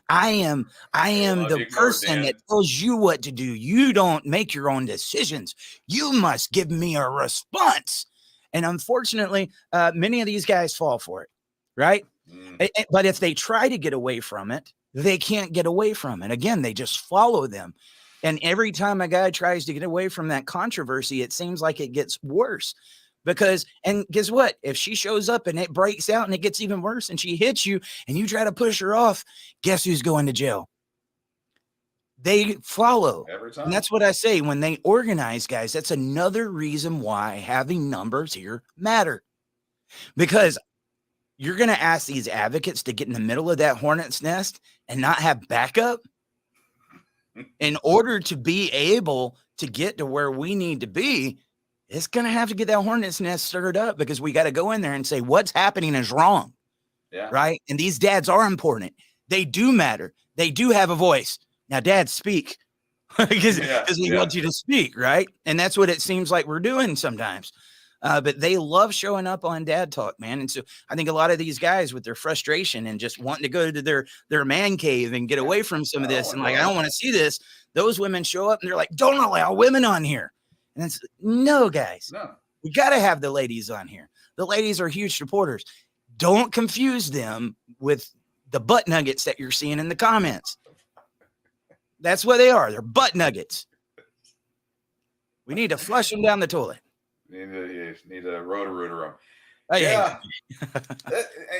I am the person that tells you what to do. You don't make your own decisions. You must give me a response. And unfortunately, many of these guys fall for it, right? But if they try to get away from it, they can't get away from it. Again, they just follow them. And every time a guy tries to get away from that controversy, it seems like it gets worse. Because, and guess what? If she shows up and it breaks out and it gets even worse and she hits you and you try to push her off, guess who's going to jail? They follow. every And time. that's what I say when they organize, guys. That's another reason why having numbers here matter, because you're going to ask these advocates to get in the middle of that hornet's nest and not have backup in order to be able to get to where we need to be. It's going to have to get that hornet's nest stirred up, because we got to go in there and say what's happening is wrong. Yeah. Right. And these dads are important. They do matter. They do have a voice. Now, dads, speak because we want you to speak. Right. And that's what it seems like we're doing sometimes. But they love showing up on Dad Talk, man. And so I think a lot of these guys, with their frustration and just wanting to go to their man cave and get away from some of this, and like, I don't want to see this, those women show up and they're like, don't allow women on here. And it's no, guys. No. We got to have the ladies on here. The ladies are huge supporters. Don't confuse them with the butt nuggets that you're seeing in the comments. That's what they are. They're butt nuggets. We need to flush them down the toilet. You need a Roto-Rooter them. Yeah.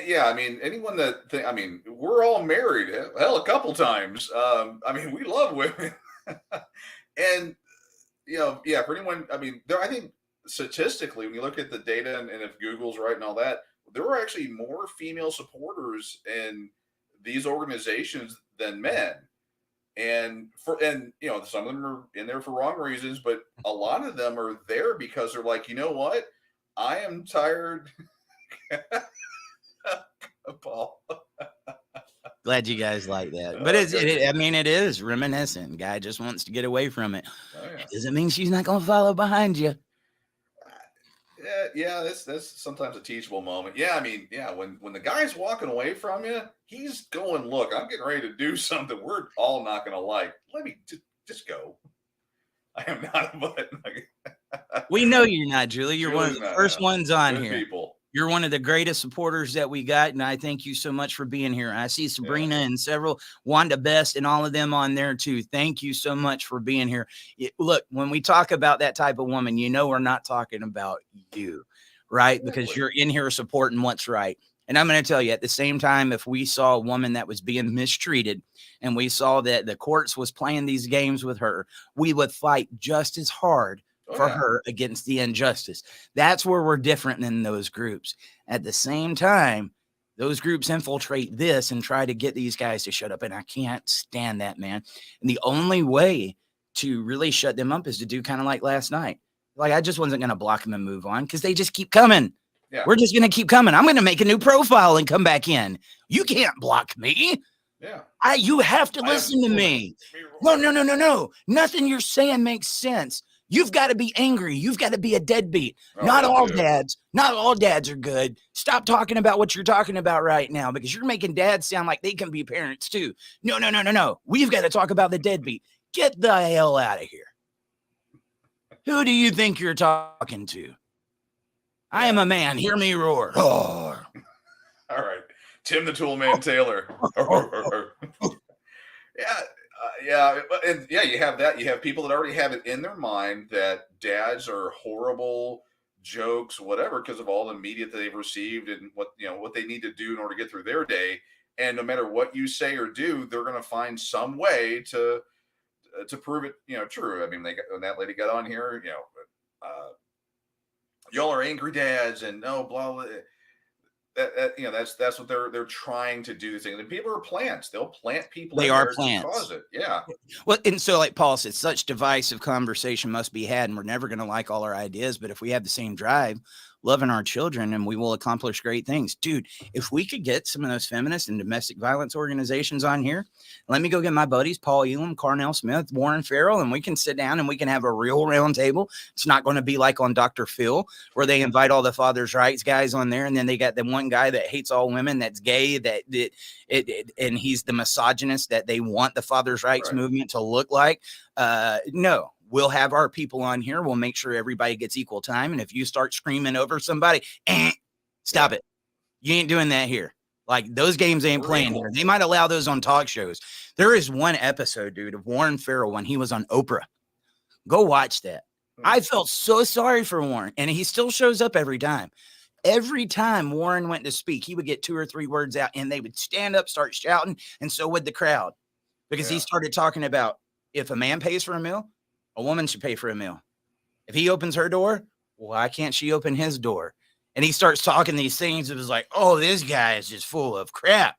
Yeah. I mean, anyone I mean, we're all married, hell, a couple times. I mean, we love women. And, you know, yeah, for anyone, I mean, I think statistically, when you look at the data and if Google's right and all that, there are actually more female supporters in these organizations than men. And you know, some of them are in there for wrong reasons, but a lot of them are there because they're like, you know what? I am tired. Paul. Glad you guys like that. But I mean, it is reminiscent. Guy just wants to get away from it. Oh, yeah. Doesn't mean she's not going to follow behind you. Yeah, that's sometimes a teachable moment. Yeah, I mean, yeah, when the guy's walking away from you, he's going, look, I'm getting ready to do something we're all not going to like. Let me just go. I am not a button. We know you're not, Julie. You're one of the first ones on here. People. You're one of the greatest supporters that we got, and I thank you so much for being here. I see Sabrina and several, Wanda Best and all of them on there too. Thank you so much for being here. Look, when we talk about that type of woman, you know we're not talking about you, right? Because you're in here supporting what's right. And I'm going to tell you, at the same time, if we saw a woman that was being mistreated and we saw that the courts was playing these games with her, we would fight just as hard for her against the injustice. That's where we're different than those groups. At the same time, those groups infiltrate this and try to get these guys to shut up. And I can't stand that, man. And the only way to really shut them up is to do kind of like last night. Like, I just wasn't going to block them and move on because they just keep coming. Yeah. We're just going to keep coming. I'm going to make a new profile and come back in. You can't block me. Yeah. You have to listen to me. No. Nothing you're saying makes sense. You've got to be angry. You've got to be a deadbeat. Not all dads are good. Stop talking about what you're talking about right now, because you're making dads sound like they can be parents too. No. We've got to talk about the deadbeat. Get the hell out of here. Who do you think you're talking to? I am a man. Hear me roar. Roar. All right. Tim the Toolman Taylor. You have that. You have people that already have it in their mind that dads are horrible jokes, whatever, because of all the media that they've received and what they need to do in order to get through their day. And no matter what you say or do, they're going to find some way to prove it, true. I mean, when that lady got on here, y'all are angry dads and no blah blah. That's what they're trying to do. Things, and people are plants. They'll plant people. They are plants. To cause it. Yeah. Well, and so like Paul said, such divisive conversation must be had, and we're never going to like all our ideas. But if we have the same drive, loving our children, and we will accomplish great things. Dude, if we could get some of those feminist and domestic violence organizations on here, let me go get my buddies, Paul Elam, Carnell Smith, Warren Farrell, and we can sit down and we can have a real round table. It's not going to be like on Dr. Phil, where they invite all the father's rights guys on there. And then they got the one guy that hates all women, that's gay, and he's the misogynist that they want the father's rights movement to look like. No. We'll have our people on here. We'll make sure everybody gets equal time. And if you start screaming over somebody, stop it. You ain't doing that here. Like, those games ain't playing here. They might allow those on talk shows. There is one episode, dude, of Warren Farrell when he was on Oprah. Go watch that. I felt so sorry for Warren, and he still shows up every time. Every time Warren went to speak, he would get 2 or 3 words out, and they would stand up, start shouting, and so would the crowd, because he started talking about If a man pays for a meal, a woman should pay for a meal. If he opens her door, why can't she open his door? And he starts talking these things. It was like, oh, this guy is just full of crap.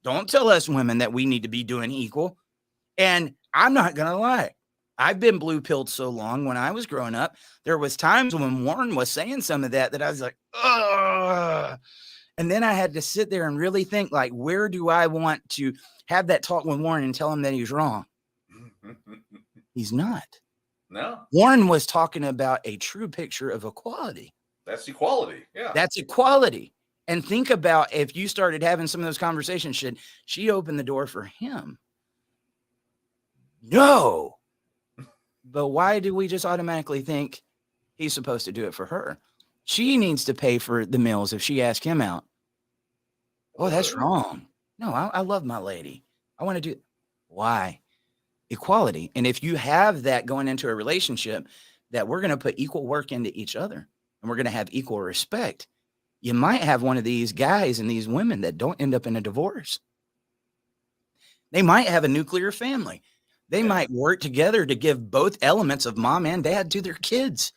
Don't tell us women that we need to be doing equal. And I'm not going to lie. I've been blue pilled so long. When I was growing up, there was times when Warren was saying some of that I was like, ugh. And then I had to sit there and really think, like, where do I want to have that talk with Warren and tell him that he's wrong? He's not. No. Warren was talking about a true picture of equality. That's equality. Yeah. That's equality. And think about if you started having some of those conversations, should she open the door for him? No. But why do we just automatically think he's supposed to do it for her? She needs to pay for the meals if she asks him out. Oh, that's wrong. No, I love my lady. I want to do. Why? Equality. And if you have that going into a relationship, that we're going to put equal work into each other and we're going to have equal respect, you might have one of these guys and these women that don't end up in a divorce. They might have a nuclear family. They might work together to give both elements of mom and dad to their kids.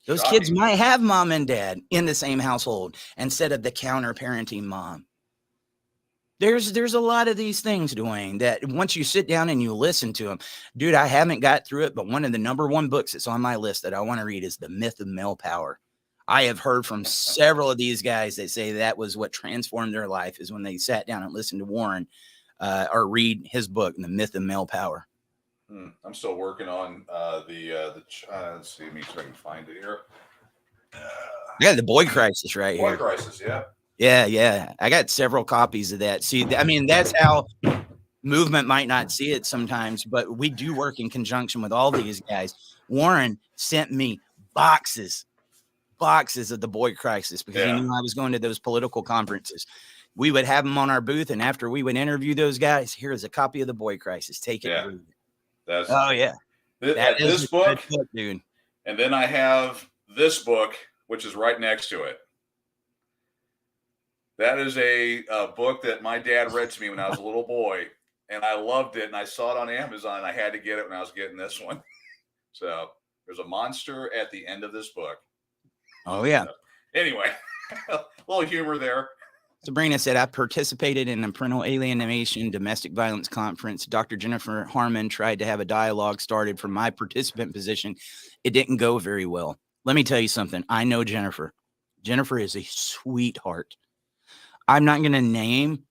Those kids might have mom and dad in the same household instead of the counter parenting mom. There's a lot of these things, Dwayne, that once you sit down and you listen to them, dude, I haven't got through it, but one of the number one books that's on my list that I want to read is The Myth of Male Power. I have heard from several of these guys that say that was what transformed their life, is when they sat down and listened to Warren or read his book, The Myth of Male Power. I'm still working on let's see, let me see if I can find it here. Yeah, the Boy Crisis right here. Boy Crisis, yeah. Yeah. I got several copies of that. See, I mean, that's how movement might not see it sometimes, but we do work in conjunction with all these guys. Warren sent me boxes of the Boy Crisis because he knew I was going to those political conferences. We would have them on our booth, and after we would interview those guys, here's a copy of the Boy Crisis. Take it. Yeah. This book, dude. And then I have this book, which is right next to it. That is a book that my dad read to me when I was a little boy, and I loved it. And I saw it on Amazon, and I had to get it when I was getting this one. So there's a monster at the end of this book. Oh, yeah. So, anyway, a little humor there. Sabrina said, I participated in a parental alienation domestic violence conference. Dr. Jennifer Harmon tried to have a dialogue started from my participant position. It didn't go very well. Let me tell you something. I know Jennifer. Jennifer is a sweetheart. I'm not going to name,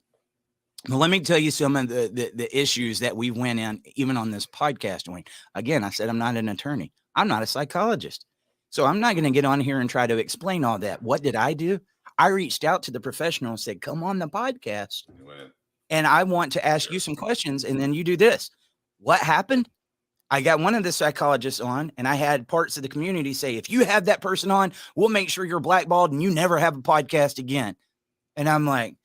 but let me tell you some of the issues that we went in, even on this podcast. Again, I said I'm not an attorney. I'm not a psychologist. So I'm not going to get on here and try to explain all that. What did I do? I reached out to the professional and said, come on the podcast. And I want to ask you some questions. And then you do this. What happened? I got one of the psychologists on, and I had parts of the community say, if you have that person on, we'll make sure you're blackballed and you never have a podcast again. And I'm like,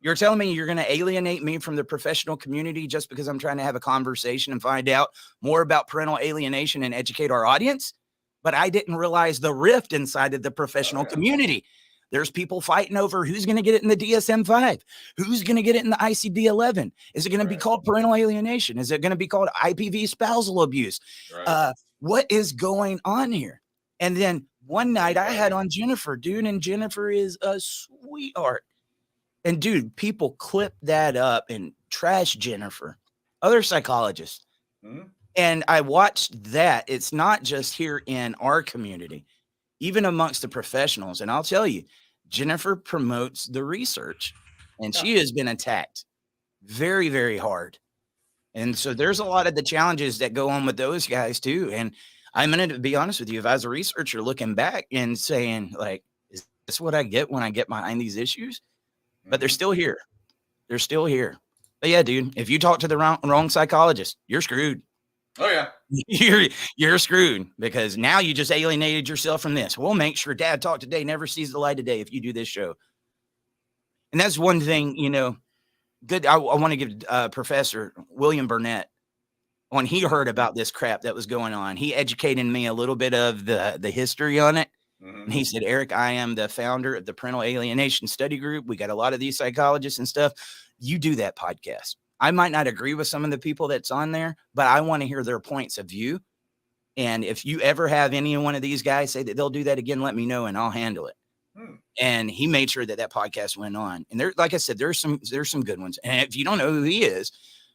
you're telling me you're going to alienate me from the professional community just because I'm trying to have a conversation and find out more about parental alienation and educate our audience? But I didn't realize the rift inside of the professional community. There's people fighting over who's going to get it in the DSM-5, who's going to get it in the ICD-11. Is it going to be called parental alienation? Is it going to be called IPV spousal abuse? What is going on here? And then one night I had on Jennifer, dude, and Jennifer is a sweetheart. And dude, people clip that up and trash Jennifer, other psychologists. And I watched that. It's not just here in our community, even amongst the professionals. And I'll tell you, Jennifer promotes the research, and she has been attacked very, very hard. And so there's a lot of the challenges that go on with those guys too. And I'm going to be honest with you, if I was a researcher looking back and saying, like, is this what I get when I get behind these issues? But they're still here. They're still here. But yeah, dude, if you talk to the wrong psychologist, you're screwed. Oh yeah. You're screwed, because now you just alienated yourself from this. We'll make sure Dad Talk Today never sees the light of day if you do this show. And that's one thing, good. I want to give Professor William Burnett, when he heard about this crap that was going on, he educated me a little bit of the history on it. And he said, Eric, I am the founder of the Parental Alienation Study Group. We got a lot of these psychologists and stuff. You do that podcast. I might not agree with some of the people that's on there, but I want to hear their points of view. And if you ever have any one of these guys say that they'll do that again, let me know and I'll handle it. And he made sure that podcast went on. And there, like I said, there's some good ones. And if you don't know who he is,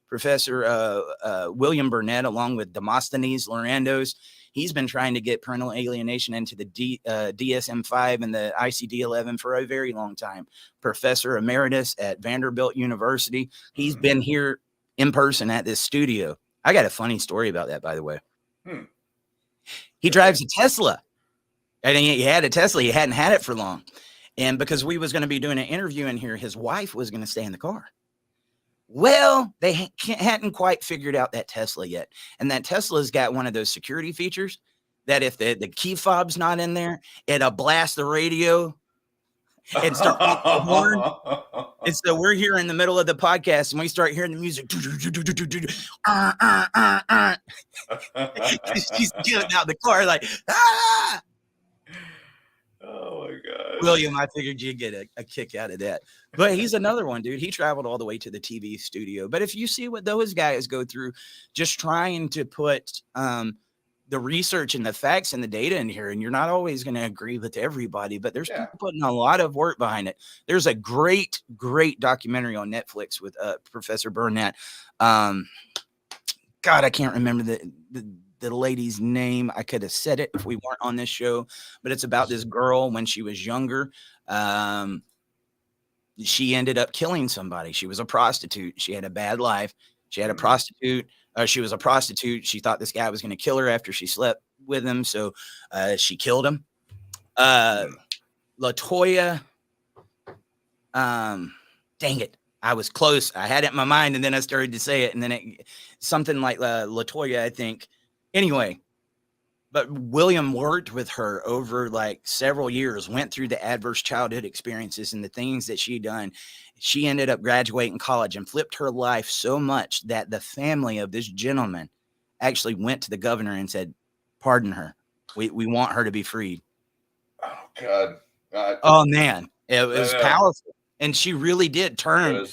Professor William Burnett, along with Demosthenes Lorandos, he's been trying to get parental alienation into the DSM-5 and the ICD-11 for a very long time. Professor Emeritus at Vanderbilt University. He's been here in person at this studio. I got a funny story about that, by the way. He drives a Tesla. And he had a Tesla. He hadn't had it for long. And because we was going to be doing an interview in here, his wife was going to stay in the car. Well, they hadn't quite figured out that Tesla yet. And that Tesla's got one of those security features that if the key fob's not in there, it'll blast the radio and start the horn. And so we're here in the middle of the podcast and we start hearing the music. She's getting out the car like, ah! Oh my God. William, I figured you'd get a kick out of that. But he's another one, dude. He traveled all the way to the TV studio. But if you see what those guys go through, just trying to put the research and the facts and the data in here, and you're not always going to agree with everybody, but there's people putting a lot of work behind it. There's a great documentary on Netflix with Professor Burnett. God, I can't remember the lady's name. I could have said it if we weren't on this show, but it's about this girl when she was younger. She ended up killing somebody. She was a prostitute. She had a bad life. She had a prostitute. She was a prostitute. She thought this guy was going to kill her after she slept with him. So she killed him. LaToya. Dang it. I was close. I had it in my mind and then I started to say it. And then something like LaToya, I think. Anyway, but William worked with her over like several years, went through the adverse childhood experiences and the things that she'd done. She ended up graduating college and flipped her life so much that the family of this gentleman actually went to the governor and said, pardon her. We want her to be freed. Oh, God. Oh, man. It was powerful. And she really did turn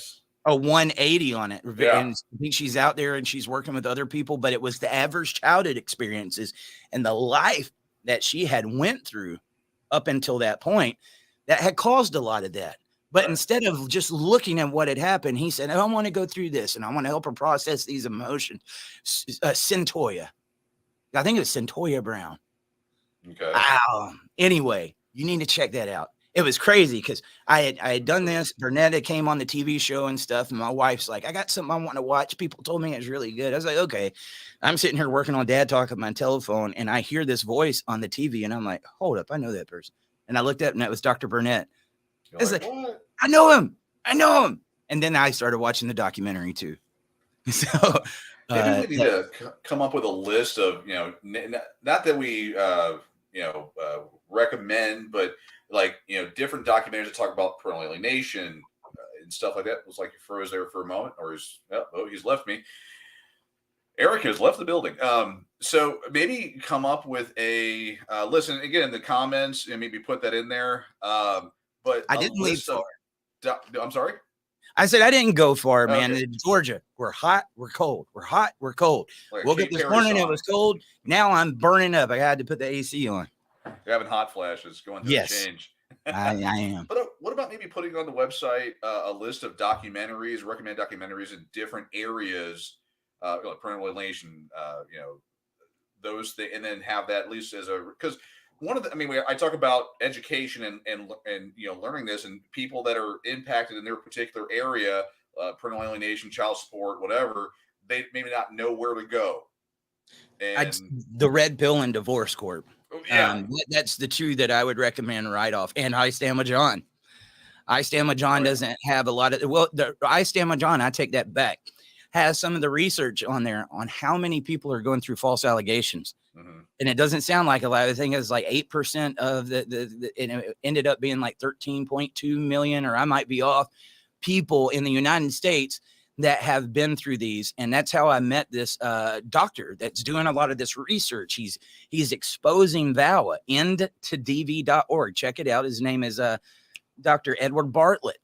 a 180 on it. Yeah. And I think she's out there and she's working with other people, but it was the adverse childhood experiences and the life that she had went through up until that point that had caused a lot of that. But instead of just looking at what had happened, he said, I want to go through this and I want to help her process these emotions. Centoya. I think it was Centoya Brown. Okay. Anyway, you need to check that out. It was crazy because I had done this. Bernetta came on the TV show and stuff. And my wife's like, I got something I want to watch. People told me it was really good. I was like, okay. I'm sitting here working on Dad Talk on my telephone. And I hear this voice on the TV. And I'm like, hold up. I know that person. And I looked up and that was Dr. Burnett. I was like, I know him. And then I started watching the documentary too. So maybe we need to come up with a list of, not that we, recommend, but like, different documentaries that talk about parental alienation and stuff like that. It was like he froze there for a moment, or he's left me. Eric has left the building. So maybe come up with a list, and again in the comments, and maybe put that in there. But I didn't leave far. I'm sorry. I said I didn't go far, man. In Georgia, we're hot, we're cold. We're hot, we're cold. Like woke up this morning, it was cold. Now I'm burning up. I had to put the AC on. You're having hot flashes going through the change. I am. But what about maybe putting on the website a list of documentaries, recommended documentaries in different areas, like parental alienation, those things, and then have that at least as because one of the, I talk about education and learning this, and people that are impacted in their particular area, parental alienation, child support, whatever, they maybe not know where to go. And the Red Pill and Divorce Corp. Yeah. That's the two that I would recommend right off. And I Stand with John. I Stand with John doesn't have a lot of, the I Stand with John, I take that back, has some of the research on there on how many people are going through false allegations. Mm-hmm. And it doesn't sound like a lot. I think it's like 8% of it ended up being like 13.2 million, or I might be off, people in the United States that have been through these. And that's how I met this doctor that's doing a lot of this research. He's exposing VAWA, endtodv.org. Check it out. His name is Dr. Edward Bartlett.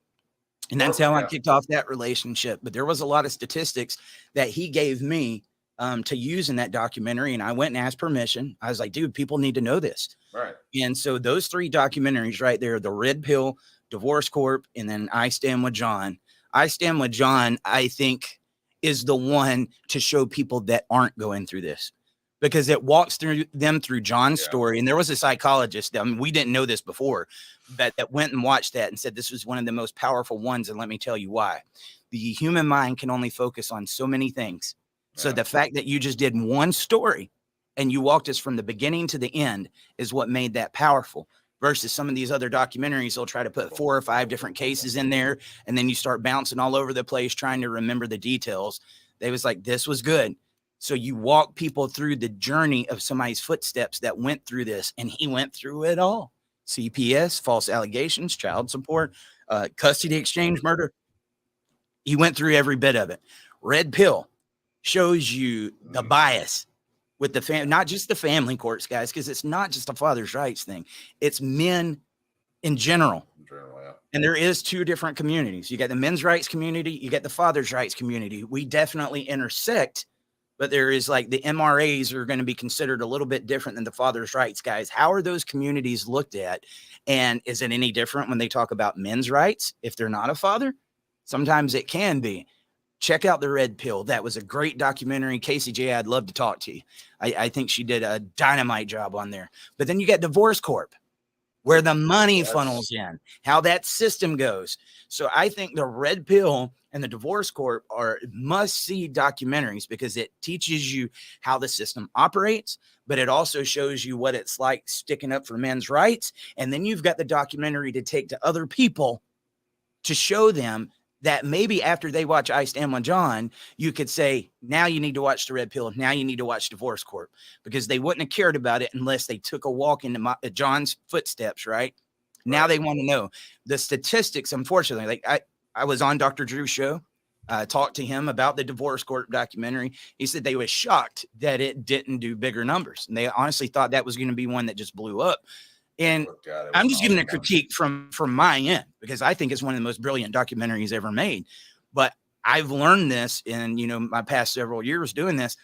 And that's how I Yeah. kicked off that relationship. But there was a lot of statistics that he gave me to use in that documentary. And I went and asked permission. I was like, dude, people need to know this. Right. And so those 3 documentaries right there, the Red Pill, Divorce Corp, and then I Stand With John. I Stand With John, I think, is the one to show people that aren't going through this, because it walks through John's story. And there was a psychologist, we didn't know this before, but that went and watched that and said this was one of the most powerful ones. And let me tell you why. The human mind can only focus on so many things. So the fact that you just did one story and you walked us from the beginning to the end is what made that powerful, versus some of these other documentaries. They'll try to put 4 or 5 different cases in there, and then you start bouncing all over the place trying to remember the details. They was like, this was good. So you walk people through the journey of somebody's footsteps that went through this, and he went through it all. CPS, false allegations, child support, custody exchange, murder. He went through every bit of it. Red Pill shows you the bias with the family, not just the family courts, guys, because it's not just a father's rights thing. It's men in general. And there is 2 different communities. You got the men's rights community, you got the father's rights community. We definitely intersect, but there is like the MRAs are going to be considered a little bit different than the father's rights guys. How are those communities looked at? And is it any different when they talk about men's rights if they're not a father? Sometimes it can be. Check out the Red Pill. That was a great documentary. Casey J, I'd love to talk to you. I think she did a dynamite job on there. But then you got Divorce Corp, where the money funnels in, how that system goes. So I think the Red Pill and the Divorce Corp are must-see documentaries, because it teaches you how the system operates, but it also shows you what it's like sticking up for men's rights. And then you've got the documentary to take to other people to show them that maybe after they watch I Stand With John, you could say, now you need to watch the Red Pill. Now you need to watch Divorce Corp, because they wouldn't have cared about it unless they took a walk into John's footsteps, right? Now they want to know the statistics. Unfortunately, like I was on Dr. Drew's show, talked to him about the Divorce Corp documentary. He said they were shocked that it didn't do bigger numbers. And they honestly thought that was going to be one that just blew up. And I'm just giving a critique from my end, because I think it's one of the most brilliant documentaries ever made. But I've learned this in, my past several years doing this,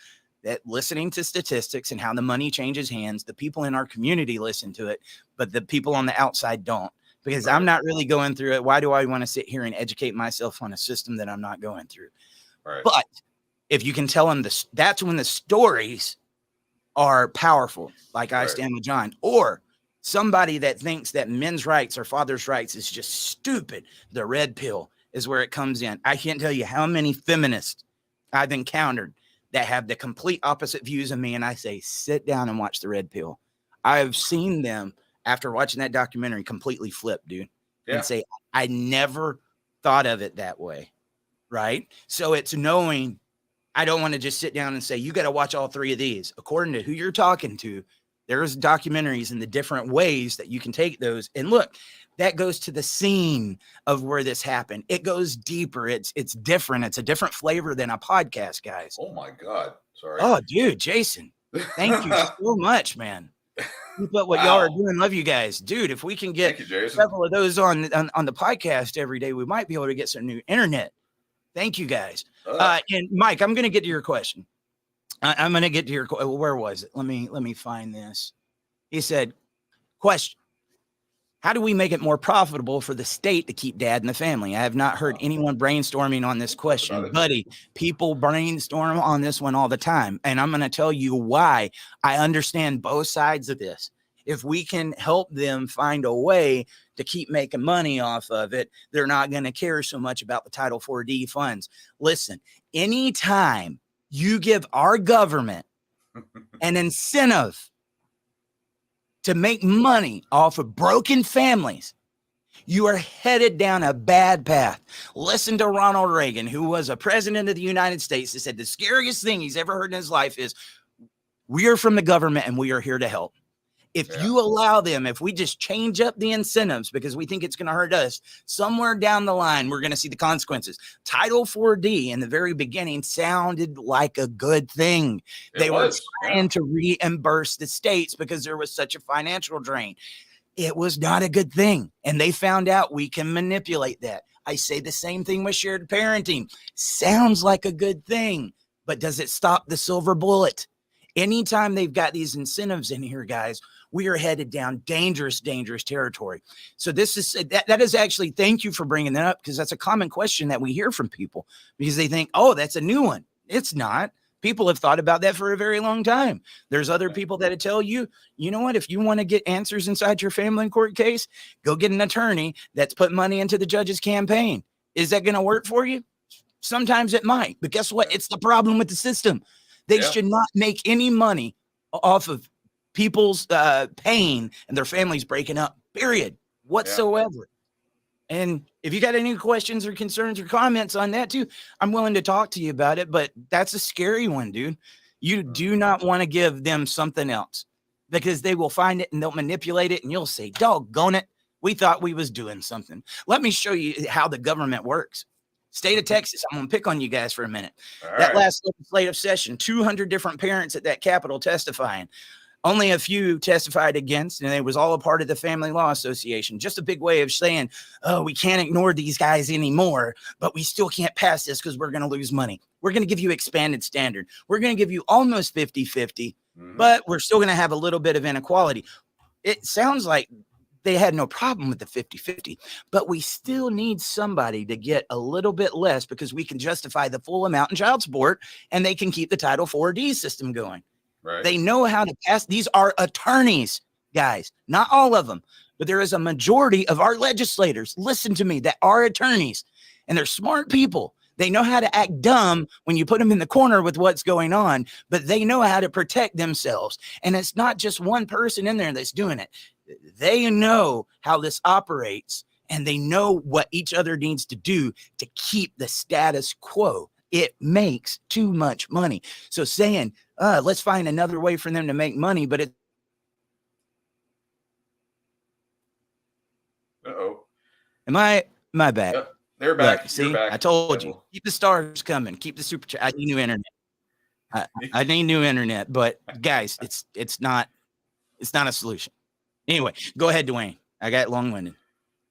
that listening to statistics and how the money changes hands, the people in our community listen to it, but the people on the outside don't, because I'm not really going through it. Why do I want to sit here and educate myself on a system that I'm not going through? Right. But if you can tell them this, that's when the stories are powerful. Like I Stand With John, or somebody that thinks that men's rights or father's rights is just stupid. The Red Pill is where it comes in. I can't tell you how many feminists I've encountered that have the complete opposite views of me. And I say, sit down and watch the Red Pill. I've seen them after watching that documentary completely flip, dude, and say, I never thought of it that way. Right. So it's knowing, I don't want to just sit down and say, you got to watch all 3 of these. According to who you're talking to, there's documentaries in the different ways that you can take those. And look, that goes to the scene of where this happened. It goes deeper. It's different. It's a different flavor than a podcast, guys. Oh my God. Sorry. Oh, dude, Jason, thank you so much, man. Keep up what y'all are doing. Love you guys. Dude, if we can get several of those on the podcast every day, we might be able to get some new internet. Thank you, guys. And Mike, I'm going to get to your question. I'm going to get to your, where was it? Let me find this. He said, question, how do we make it more profitable for the state to keep dad in the family? I have not heard anyone brainstorming on this question, buddy. People brainstorm on this one all the time. And I'm going to tell you why. I understand both sides of this. If we can help them find a way to keep making money off of it, they're not going to care so much about the Title 4D funds. Listen, anytime you give our government an incentive to make money off of broken families, you are headed down a bad path. Listen to Ronald Reagan, who was a president of the United States, that said the scariest thing he's ever heard in his life is, we are from the government and we are here to help. If you allow them, if we just change up the incentives because we think it's going to hurt us, somewhere down the line, we're going to see the consequences. Title 4D in the very beginning sounded like a good thing. They were trying to reimburse the states because there was such a financial drain. It was not a good thing. And they found out we can manipulate that. I say the same thing with shared parenting. Sounds like a good thing, but does it stop the silver bullet? Anytime they've got these incentives in here, guys, we are headed down dangerous, dangerous territory. So this is that is actually, thank you for bringing that up, because that's a common question that we hear from people, because they think, oh, that's a new one. It's not. People have thought about that for a very long time. There's other people that tell you, you know what, if you want to get answers inside your family court case, go get an attorney that's put money into the judge's campaign. Is that going to work for you? Sometimes it might, but guess what? It's the problem with the system. They should not make any money off of people's pain and their families breaking up, period, whatsoever. And if you got any questions or concerns or comments on that too, I'm willing to talk to you about it, but that's a scary one, dude. You do not want to give them something else, because they will find it and they'll manipulate it, and you'll say, doggone it, we thought we was doing something. Let me show you how the government works. State of Texas, I'm going to pick on you guys for a minute. That last legislative session, 200 different parents at that Capitol testifying. Only a few testified against, and it was all a part of the Family Law Association. Just a big way of saying, oh, we can't ignore these guys anymore, but we still can't pass this because we're going to lose money. We're going to give you expanded standard. We're going to give you almost 50-50, but we're still going to have a little bit of inequality. It sounds like they had no problem with the 50-50, but we still need somebody to get a little bit less, because we can justify the full amount in child support, and they can keep the Title 4D system going. Right. They know how to pass. These are attorneys, guys, not all of them, but there is a majority of our legislators, listen to me, that are attorneys, and they're smart people. They know how to act dumb when you put them in the corner with what's going on, but they know how to protect themselves. And it's not just one person in there that's doing it. They know how this operates, and they know what each other needs to do to keep the status quo. It makes too much money. So saying, let's find another way for them to make money, but it. My bad. Yep. They're back. Look, see, back. I told you, keep the stars coming, keep the super chat. I need new internet. I need new internet, but guys, it's not a solution. Anyway, go ahead, Dwayne. I got long-winded.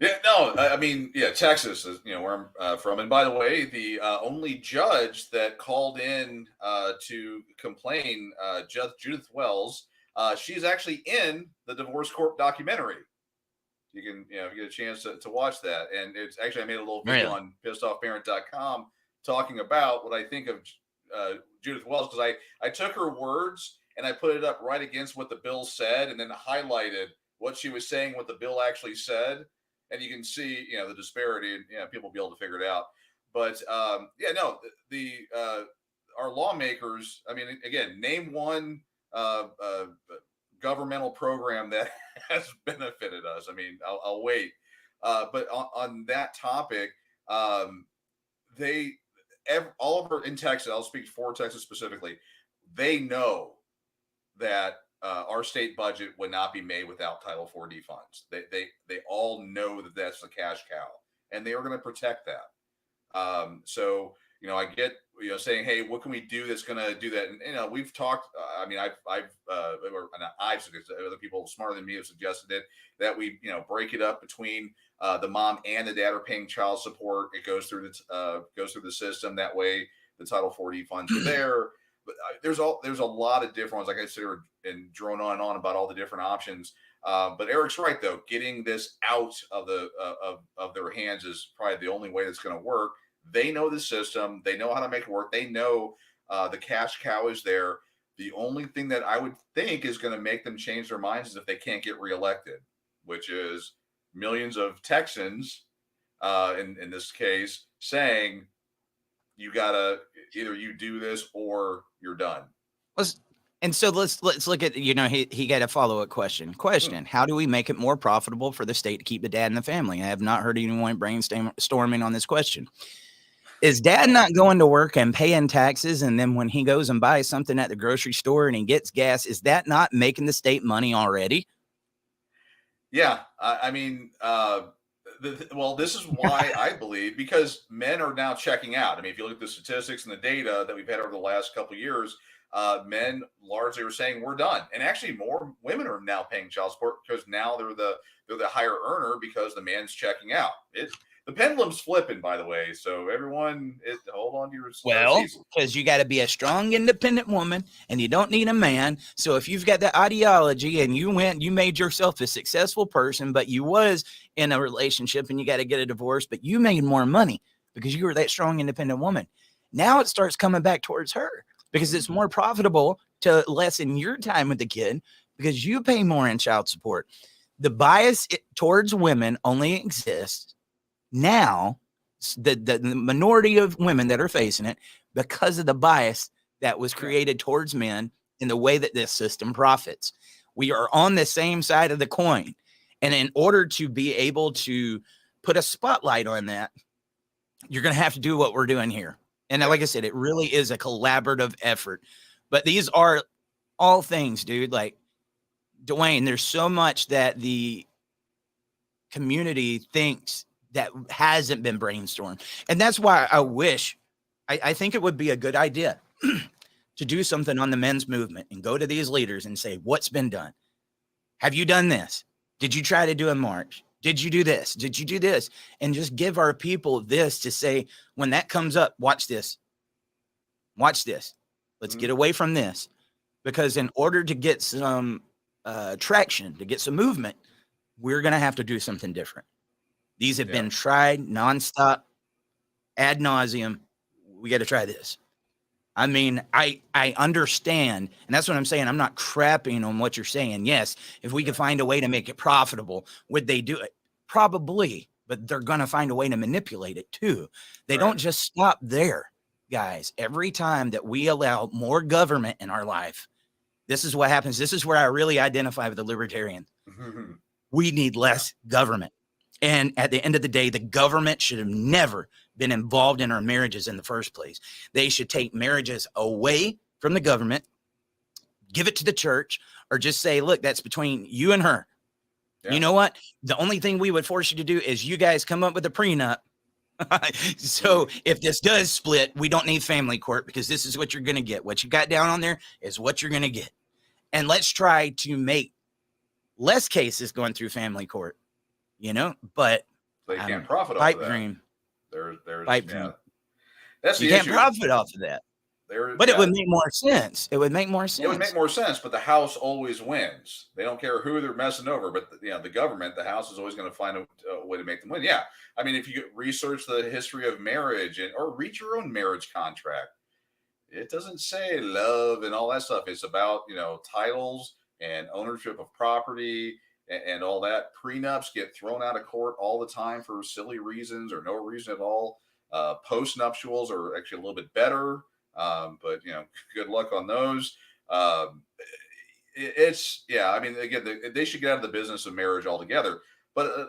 Yeah, no, I mean, Texas is, where I'm from. And by the way, the only judge that called in to complain, Judith Wells, she's actually in the Divorce Corp documentary. You can, if you get a chance to watch that. And it's actually, I made a little video on pissedoffparent.com talking about what I think of Judith Wells, because I took her words and I put it up right against what the bill said, and then highlighted what she was saying, what the bill actually said. And you can see, the disparity, and people will be able to figure it out. But our lawmakers. I mean, again, name one governmental program that has benefited us. I mean, I'll wait. But on that topic, all over in Texas, I'll speak for Texas specifically. They know that our state budget would not be made without Title 4D funds. They all know that that's the cash cow, and they are going to protect that. So I get saying, hey, what can we do that's going to do that? And we've talked. I mean, I've suggested, other people smarter than me have suggested it, that we break it up between the mom and the dad are paying child support. It goes through the system. That way, the Title 4D funds are there. But there's a lot of different ones. Like I said, and drone on and on about all the different options. But Eric's right, though. Getting this out of their hands is probably the only way that's going to work. They know the system. They know how to make it work. They know the cash cow is there. The only thing that I would think is going to make them change their minds is if they can't get reelected, which is millions of Texans, in this case, saying you gotta either you do this or you're done. And so let's look at, he got a follow-up question. How do we make it more profitable for the state to keep the dad in the family? I have not heard anyone brainstorming on this question. Is dad not going to work and paying taxes, and then when he goes and buys something at the grocery store and he gets gas, is that not making the state money already? Yeah, I mean, this is why I believe, because men are now checking out. I mean, if you look at the statistics and the data that we've had over the last couple of years, men largely are saying we're done, and actually more women are now paying child support because now they're the higher earner because the man's checking out. The pendulum's flipping, by the way. So everyone, hold on to your Well, seats. because you got to be a strong, independent woman, and you don't need a man. So if you've got that ideology and you made yourself a successful person, but you was in a relationship and you got to get a divorce, but you made more money because you were that strong, independent woman. Now it starts coming back towards her because it's more profitable to lessen your time with the kid because you pay more in child support. The bias towards women only exists now, the minority of women that are facing it because of the bias that was created towards men in the way that this system profits. We are on the same side of the coin. And in order to be able to put a spotlight on that, you're going to have to do what we're doing here. And like I said, it really is a collaborative effort. But these are all things, dude. Like, Dwayne, there's so much that the community thinks that hasn't been brainstormed. And that's why I think it would be a good idea to do something on the men's movement and go to these leaders and say, what's been done? Have you done this? Did you try to do a march? Did you do this? Did you do this? And just give our people this to say, when that comes up, watch this. Watch this. Let's get away from this. Because in order to get some traction, to get some movement, we're going to have to do something different. These have been tried nonstop, ad nauseum. We got to try this. I mean, I understand, and that's what I'm saying. I'm not crapping on what you're saying. Yes, if we could find a way to make it profitable, would they do it? Probably, but they're going to find a way to manipulate it too. They don't just stop there, guys. Every time that we allow more government in our life, this is what happens. This is where I really identify with the libertarian. We need less government. And at the end of the day, the government should have never been involved in our marriages in the first place. They should take marriages away from the government, give it to the church, or just say, look, that's between you and her. Yeah. You know what? The only thing we would force you to do is you guys come up with a prenup. So if this does split, we don't need family court because this is what you're going to get. What you got down on there is what you're going to get. And let's try to make less cases going through family court, you know, but they can't profit off of that. Dream. There's pipe dream. That's you the can't issue. Profit off of that. But it would make more sense. It would make more sense. It would make more sense, but the House always wins. They don't care who they're messing over, but the government, the House is always going to find a way to make them win. Yeah, I mean, if you research the history of marriage or read your own marriage contract, it doesn't say love and all that stuff. It's about titles and ownership of property and all that. Prenups get thrown out of court all the time for silly reasons or no reason at all. Post-nuptials are actually a little bit better. But good luck on those. I mean, again, they should get out of the business of marriage altogether. But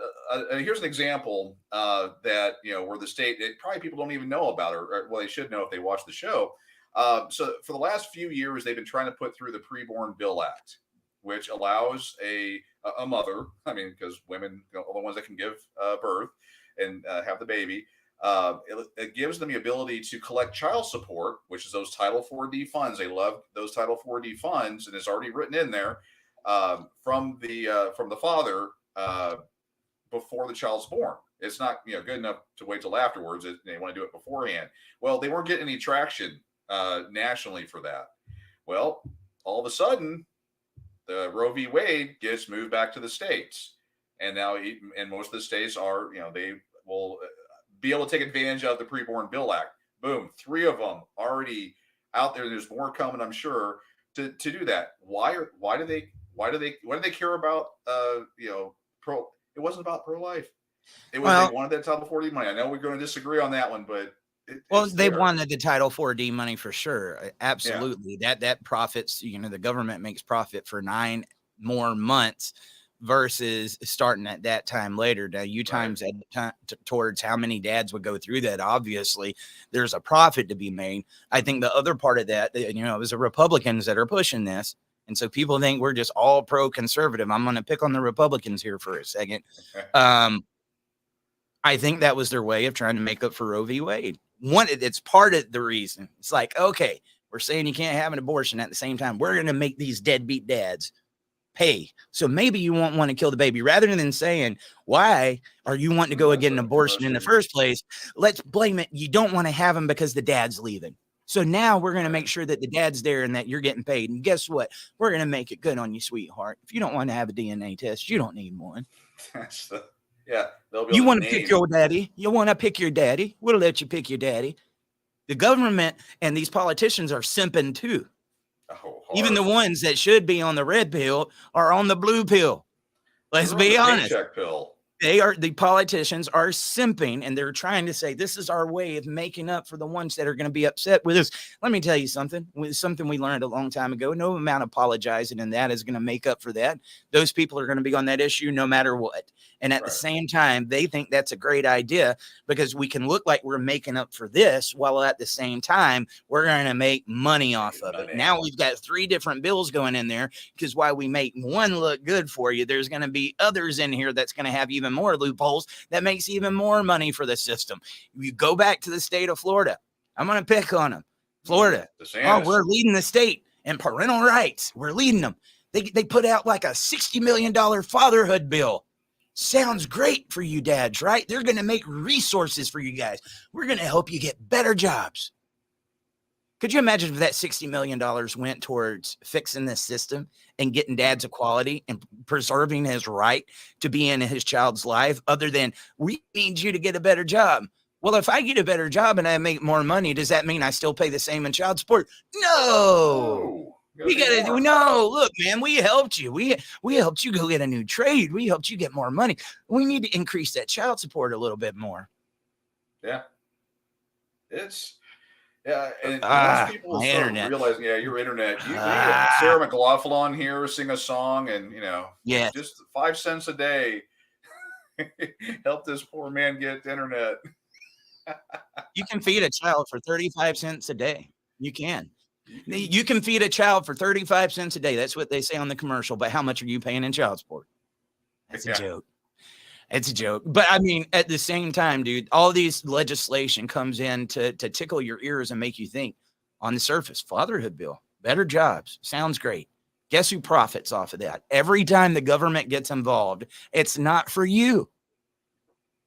here's an example that where the state, probably people don't even know about, or well, they should know if they watch the show. So for the last few years, they've been trying to put through the Preborn Bill Act, which allows a mother, I mean, because women are the ones that can give birth and have the baby. It gives them the ability to collect child support, which is those Title 4D funds. They love those Title 4D funds, and it's already written in there from the father before the child's born. It's not good enough to wait till afterwards. They want to do it beforehand. Well, they weren't getting any traction nationally for that. Well, all of a sudden, the Roe v. Wade gets moved back to the states, and now most of the states are they will be able to take advantage of the Preborn Bill Act. Boom, 3 of them already out there. There's more coming, I'm sure, to do that. Why do they care about pro? It wasn't about pro-life. It was they wanted that Title 4D money. I know we're going to disagree on that one, but they wanted the Title 4D money for sure. Absolutely. Yeah. That profits, the government makes profit for 9 more months versus starting at that time later. Now you times that towards how many dads would go through that. Obviously there's a profit to be made. I think the other part of that, it was the Republicans that are pushing this. And so people think we're just all pro-conservative. I'm going to pick on the Republicans here for a second. I think that was their way of trying to make up for Roe v. Wade. It's part of the reason. It's like, okay, we're saying you can't have an abortion at the same time. We're going to make these deadbeat dads pay. So maybe you won't want to kill the baby. Rather than saying, why are you wanting to go and get an abortion in the first place? Let's blame it. You don't want to have them because the dad's leaving. So now we're going to make sure that the dad's there and that you're getting paid. And guess what? We're going to make it good on you, sweetheart. If you don't want to have a DNA test, you don't need one. They'll you want to pick your daddy. You want to pick your daddy. We'll let you pick your daddy. The government and these politicians are simping too. Even the ones that should be on the red pill are on the blue pill. Let's be honest. Pill. The politicians are simping, and they're trying to say this is our way of making up for the ones that are going to be upset with us. Let me tell you something. Something we learned a long time ago. No amount of apologizing and that is going to make up for that. Those people are going to be on that issue no matter what. And at the same time, they think that's a great idea because we can look like we're making up for this while at the same time, we're going to make money off of it. Now we've got 3 different bills going in there because while we make one look good for you, there's going to be others in here that's going to have even more loopholes that makes even more money for the system. You go back to the state of Florida. I'm going to pick on them. Florida. We're leading the state in parental rights. We're leading them. They put out like a $60 million fatherhood bill. Sounds great for you dads, right? They're going to make resources for you guys. We're going to help you get better jobs. Could you imagine if that $60 million went towards fixing this system and getting dads equality and preserving his right to be in his child's life other than we need you to get a better job? Well, if I get a better job and I make more money, does that mean I still pay the same in child support? No. We gotta do look, man, we helped you. We helped you go get a new trade. We helped you get more money. We need to increase that child support a little bit more. Yeah. And most people start realizing, your internet. You get Sarah McLachlan here sing a song and, just 5 cents a day. Help this poor man get internet. You can feed a child for 35 cents a day. You can. You can feed a child for 35 cents a day. That's what they say on the commercial. But how much are you paying in child support? That's a joke. It's a joke. But I mean, at the same time, dude, all these legislation comes in to tickle your ears and make you think on the surface. Fatherhood bill, better jobs. Sounds great. Guess who profits off of that? Every time the government gets involved, it's not for you.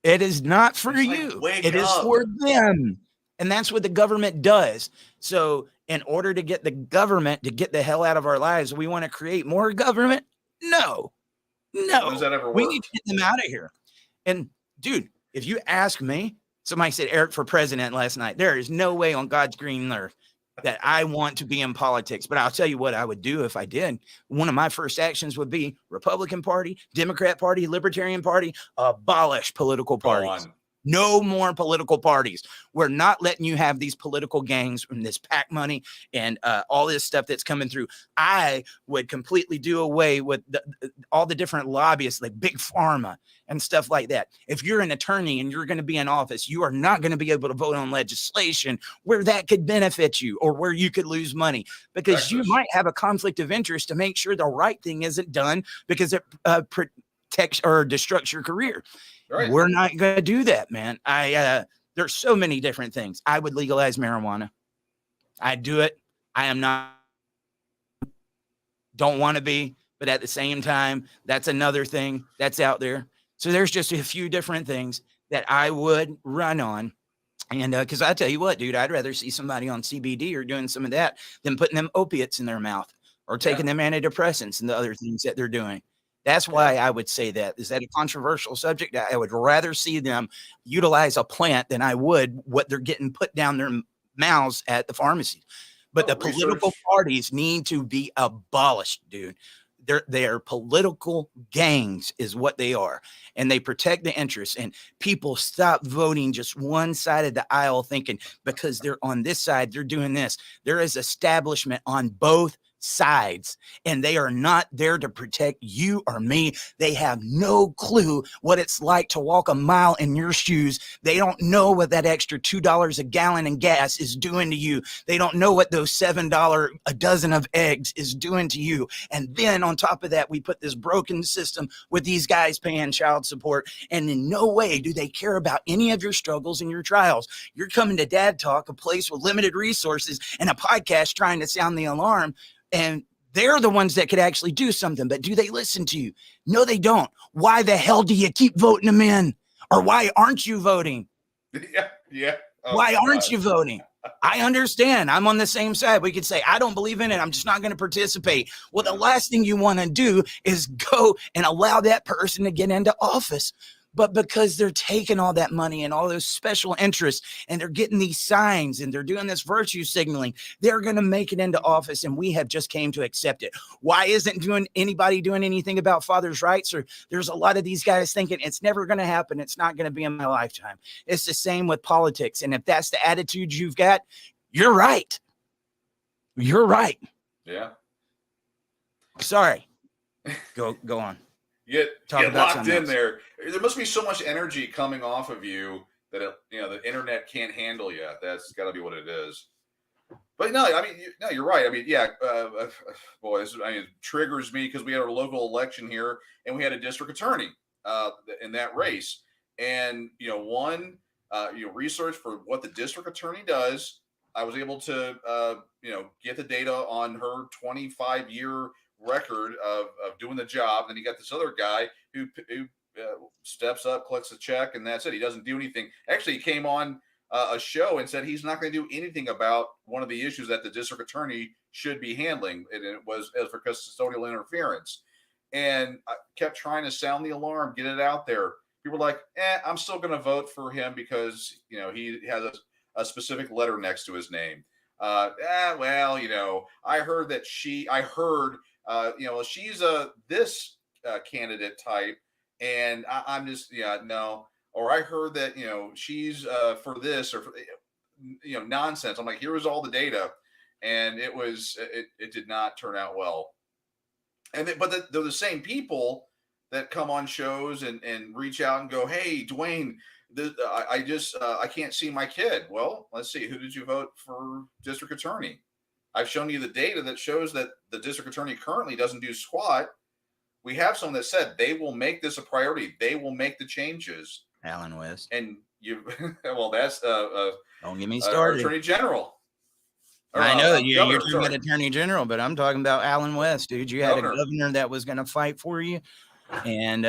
It is not for you. It is for them. And that's what the government does. So in order to get the government to get the hell out of our lives, we want to create more government? No. Does that ever work? We need to get them out of here. And dude, if you ask me, somebody said Eric for president last night. There is no way on God's green earth that I want to be in politics. But I'll tell you what I would do if I did. One of my first actions would be Republican Party, Democrat Party, Libertarian Party, abolish political parties. No more political parties. We're not letting you have these political gangs and this PAC money and all this stuff that's coming through. I would completely do away with all the different lobbyists like Big Pharma and stuff like that. If you're an attorney and you're going to be in office, you are not going to be able to vote on legislation where that could benefit you or where you could lose money because you might have a conflict of interest to make sure the right thing isn't done because it protects or destructs your career. Right. We're not going to do that, man. There's so many different things. I would legalize marijuana. I'd do it. I am not, don't want to be, but at the same time, that's another thing that's out there. So there's just a few different things that I would run on. And because I tell you what, dude, I'd rather see somebody on CBD or doing some of that than putting them opiates in their mouth or taking them antidepressants and the other things that they're doing. That's why I would say that. Is that a controversial subject? I would rather see them utilize a plant than I would what they're getting put down their mouths at the pharmacy. But the political parties need to be abolished, dude. They're political gangs is what they are. And they protect the interests. And people stop voting just one side of the aisle thinking because they're on this side, they're doing this. There is establishment on both sides, and they are not there to protect you or me. They have no clue what it's like to walk a mile in your shoes. They don't know what that extra $2 a gallon in gas is doing to you. They don't know what those $7 a dozen of eggs is doing to you. And then on top of that, we put this broken system with these guys paying child support, and in no way do they care about any of your struggles and your trials. You're coming to Dad Talk, a place with limited resources and a podcast trying to sound the alarm. And They're the ones that could actually do something, but do they listen to you? No, they don't. Why the hell do you keep voting them in? Or why aren't you voting? Yeah. Oh, why aren't you voting? I understand. I'm on the same side. We could say, I don't believe in it. I'm just not going to participate. Well, the last thing you want to do is go and allow that person to get into office. But because they're taking all that money and all those special interests and they're getting these signs and they're doing this virtue signaling, they're going to make it into office, and we have just came to accept it. Why isn't anybody doing anything about fathers' rights? Or there's a lot of these guys thinking it's never going to happen. It's not going to be in my lifetime. It's the same with politics. And if that's the attitude you've got, you're right. You're right. Yeah. Sorry. Go on. Get locked in there. There must be so much energy coming off of you that the internet can't handle you. That's got to be what it is. But no, I mean, you're right. I mean, yeah, boy, it triggers me because we had our local election here and we had a district attorney in that race, and research for what the district attorney does. I was able to get the data on her 25-year record of doing the job. Then you got this other guy who steps up, collects a check, and that's it. He doesn't do anything. Actually, he came on a show and said he's not going to do anything about one of the issues that the district attorney should be handling, and it was for custodial interference. And I kept trying to sound the alarm, get it out there. People were like, I'm still going to vote for him because he has a specific letter next to his name. I heard that she's this candidate type, and I'm just no. Or I heard that she's for this or for, nonsense. I'm like, here was all the data, and it did not turn out well. And but they're the same people that come on shows and reach out and go, hey, Dwayne, I can't see my kid. Well, let's see, who did you vote for district attorney? I've shown you the data that shows that the district attorney currently doesn't do squat. We have someone that said they will make this a priority. They will make the changes. Alan West. And well, that's don't get me started. Attorney General. I know you're talking about Attorney General, but I'm talking about Alan West, dude. You had a governor that was going to fight for you, and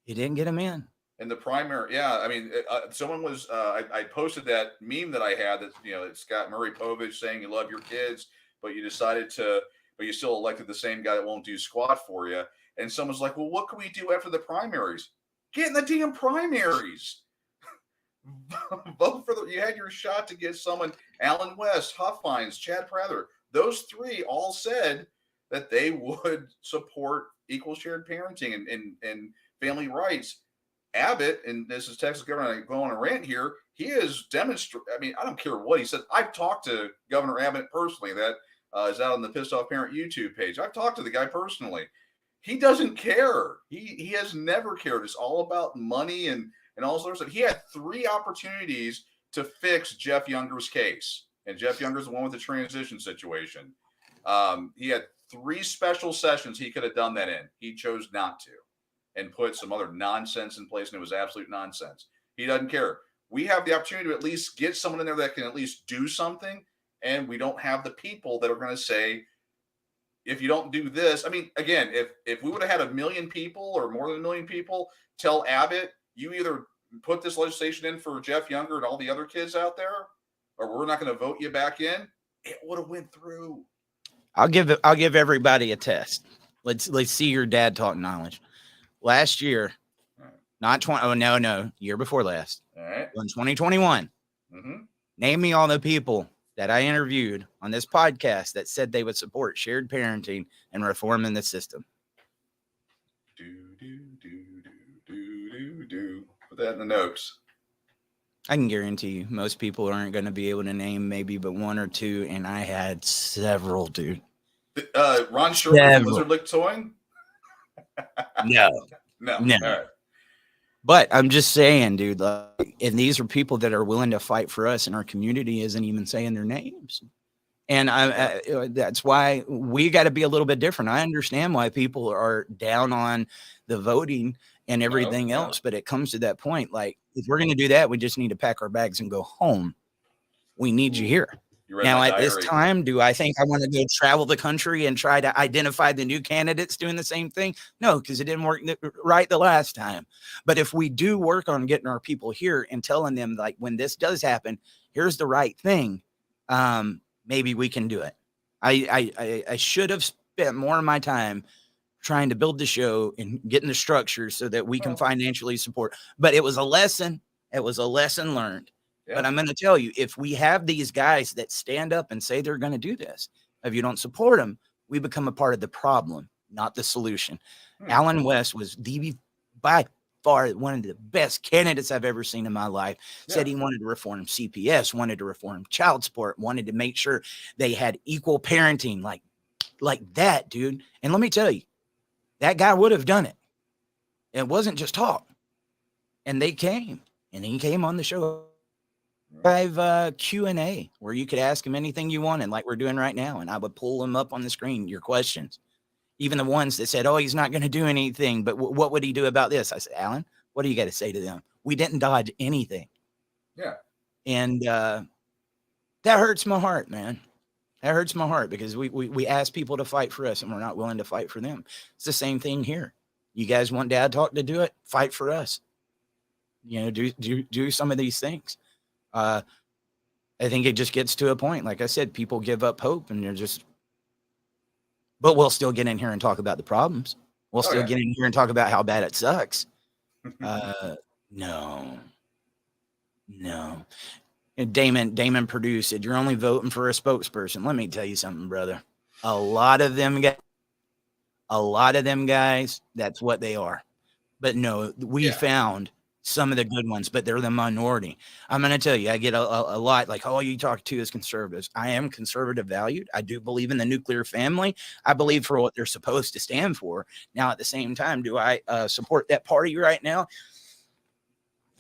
you didn't get him in. In the primary, yeah. I mean, someone was. I posted that meme that I had that it's got Murray Povich saying you love your kids, but you still elected the same guy that won't do squat for you. And someone's like, well, what can we do after the primaries? Get in the damn primaries. Vote for you had your shot to get someone. Alan West, Huffines, Chad Prather. Those three all said that they would support equal shared parenting and family rights. Abbott, and this is Texas Governor going on a rant here, he has demonstrated. I mean, I don't care what he said. I've talked to Governor Abbott personally. That is out on the Pissed Off Parent YouTube page. I've talked to the guy personally. He doesn't care. He has never cared. It's all about money and all sorts of stuff. He had 3 opportunities to fix Jeff Younger's case, and Jeff Younger's the one with the transition situation. He had 3 special sessions he could have done that in. He chose not to, and put some other nonsense in place, and it was absolute nonsense. He doesn't care. We have the opportunity to at least get someone in there that can at least do something, and we don't have the people that are going to say, if you don't do this, I mean, again, if we would have had 1 million people or more than 1 million people tell Abbott, you either put this legislation in for Jeff Younger and all the other kids out there, or we're not going to vote you back in, it would have went through. I'll give everybody a test. Let's see your dad talk knowledge. Last year, not 20. Oh, no, year before last. All right. In 2021. Mm-hmm. Name me all the people that I interviewed on this podcast that said they would support shared parenting and reforming the system. Put that in the notes. I can guarantee you most people aren't going to be able to name maybe but 1 or 2, and I had several, dude. Ron Sherman, Lizard Lick Towing? No. All right. But I'm just saying, dude, and these are people that are willing to fight for us, and our community isn't even saying their names. And that's why we got to be a little bit different. I understand why people are down on the voting and everything else, but it comes to that point. Like, if we're going to do that, we just need to pack our bags and go home. We need you here. You read Now, my at this diary. time, do I think I want to go travel the country and try to identify the new candidates doing the same thing? No, because it didn't work right the last time. But if we do work on getting our people here and telling them, like, when this does happen, here's the right thing, maybe we can do it. I should have spent more of my time trying to build the show and getting the structure so that we can financially support. But it was a lesson. It was a lesson learned. Yeah. But I'm going to tell you, if we have these guys that stand up and say they're going to do this, if you don't support them, we become a part of the problem, not the solution. Alan West was by far one of the best candidates I've ever seen in my life. Said he wanted to reform CPS, wanted to reform child support, wanted to make sure they had equal parenting, like that, dude. And let me tell you, that guy would have done it. It wasn't just talk. And they came, and he came on the show. Live Q&A where you could ask him anything you wanted, like we're doing right now, and I would pull them up on the screen, your questions. Even the ones that said, oh, he's not going to do anything, but what would he do about this? I said, Alan, what do you got to say to them? We didn't dodge anything. Yeah. And that hurts my heart, man. That hurts my heart because we ask people to fight for us and we're not willing to fight for them. It's the same thing here. You guys want Dad Talk to do it? Fight for us. You know, do some of these things. I think it just gets to a point. Like I said, people give up hope and they're just, but we'll still get in here and talk about the problems. We'll still get in here and talk about how bad it sucks. No. And Damon Purdue said, you're only voting for a spokesperson. Let me tell you something, brother. A lot of them guys, that's what they are. But no, we found some of the good ones, but they're the minority. I'm going to tell you, I get a lot like, oh, you talk to as conservatives. I am conservative valued. I do believe in the nuclear family. I believe for what they're supposed to stand for. Now, at the same time, do I support that party right now?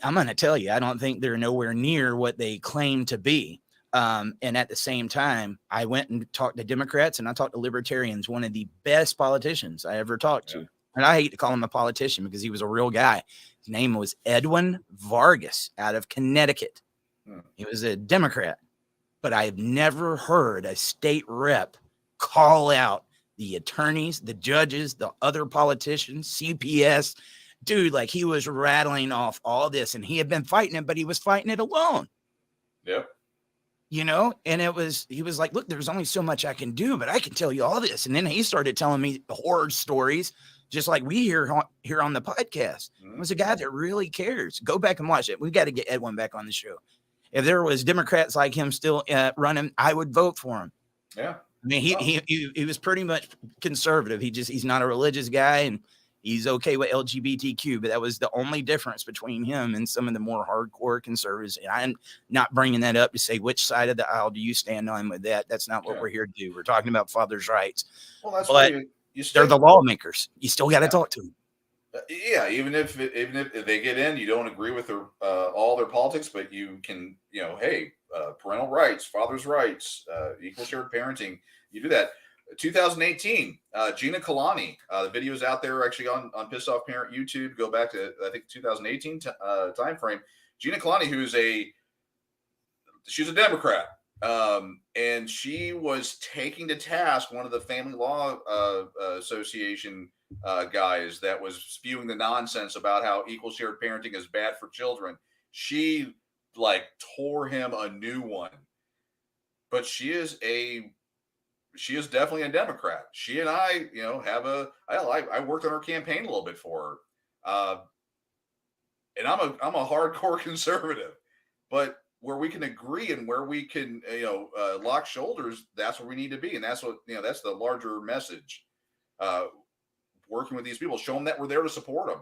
I'm going to tell you, I don't think they're nowhere near what they claim to be. And at the same time, I went and talked to Democrats and I talked to libertarians, one of the best politicians I ever talked to. And I hate to call him a politician because he was a real guy. His name was Edwin Vargas out of Connecticut. He was a Democrat, but I've never heard a state rep call out the attorneys, the judges, the other politicians, CPS. Dude, like he was rattling off all this and he had been fighting it, but he was fighting it alone. Yep. You know, and he was like, look, there's only so much I can do, but I can tell you all this. And then he started telling me horror stories, just like we hear on the podcast. It was a guy that really cares. Go back and watch it. We've got to get Edwin back on the show. If there was Democrats like him still running, I would vote for him. Yeah. I mean, he was pretty much conservative. He's not a religious guy and he's okay with LGBTQ, but that was the only difference between him and some of the more hardcore conservatives. And I'm not bringing that up to say which side of the aisle do you stand on with that. That's not what we're here to do. We're talking about fathers' rights. Well, that's why they're the lawmakers. You still got to talk to them. Yeah, even if they get in, you don't agree with their all their politics, but you can, hey, parental rights, fathers' rights, equal shared parenting. You do that. 2018, Gina Kalani. The video is out there actually on Pissed Off Parent YouTube. Go back to I think 2018 time frame. Gina Kalani, she's a Democrat, and she was taking to task one of the Family Law Association guys that was spewing the nonsense about how equal shared parenting is bad for children. She tore him a new one, but she is definitely a Democrat. She and I, I worked on her campaign a little bit for her. And I'm a hardcore conservative, but where we can agree and where we can, lock shoulders, that's where we need to be. And that's what, that's the larger message. Working with these people, show them that we're there to support them.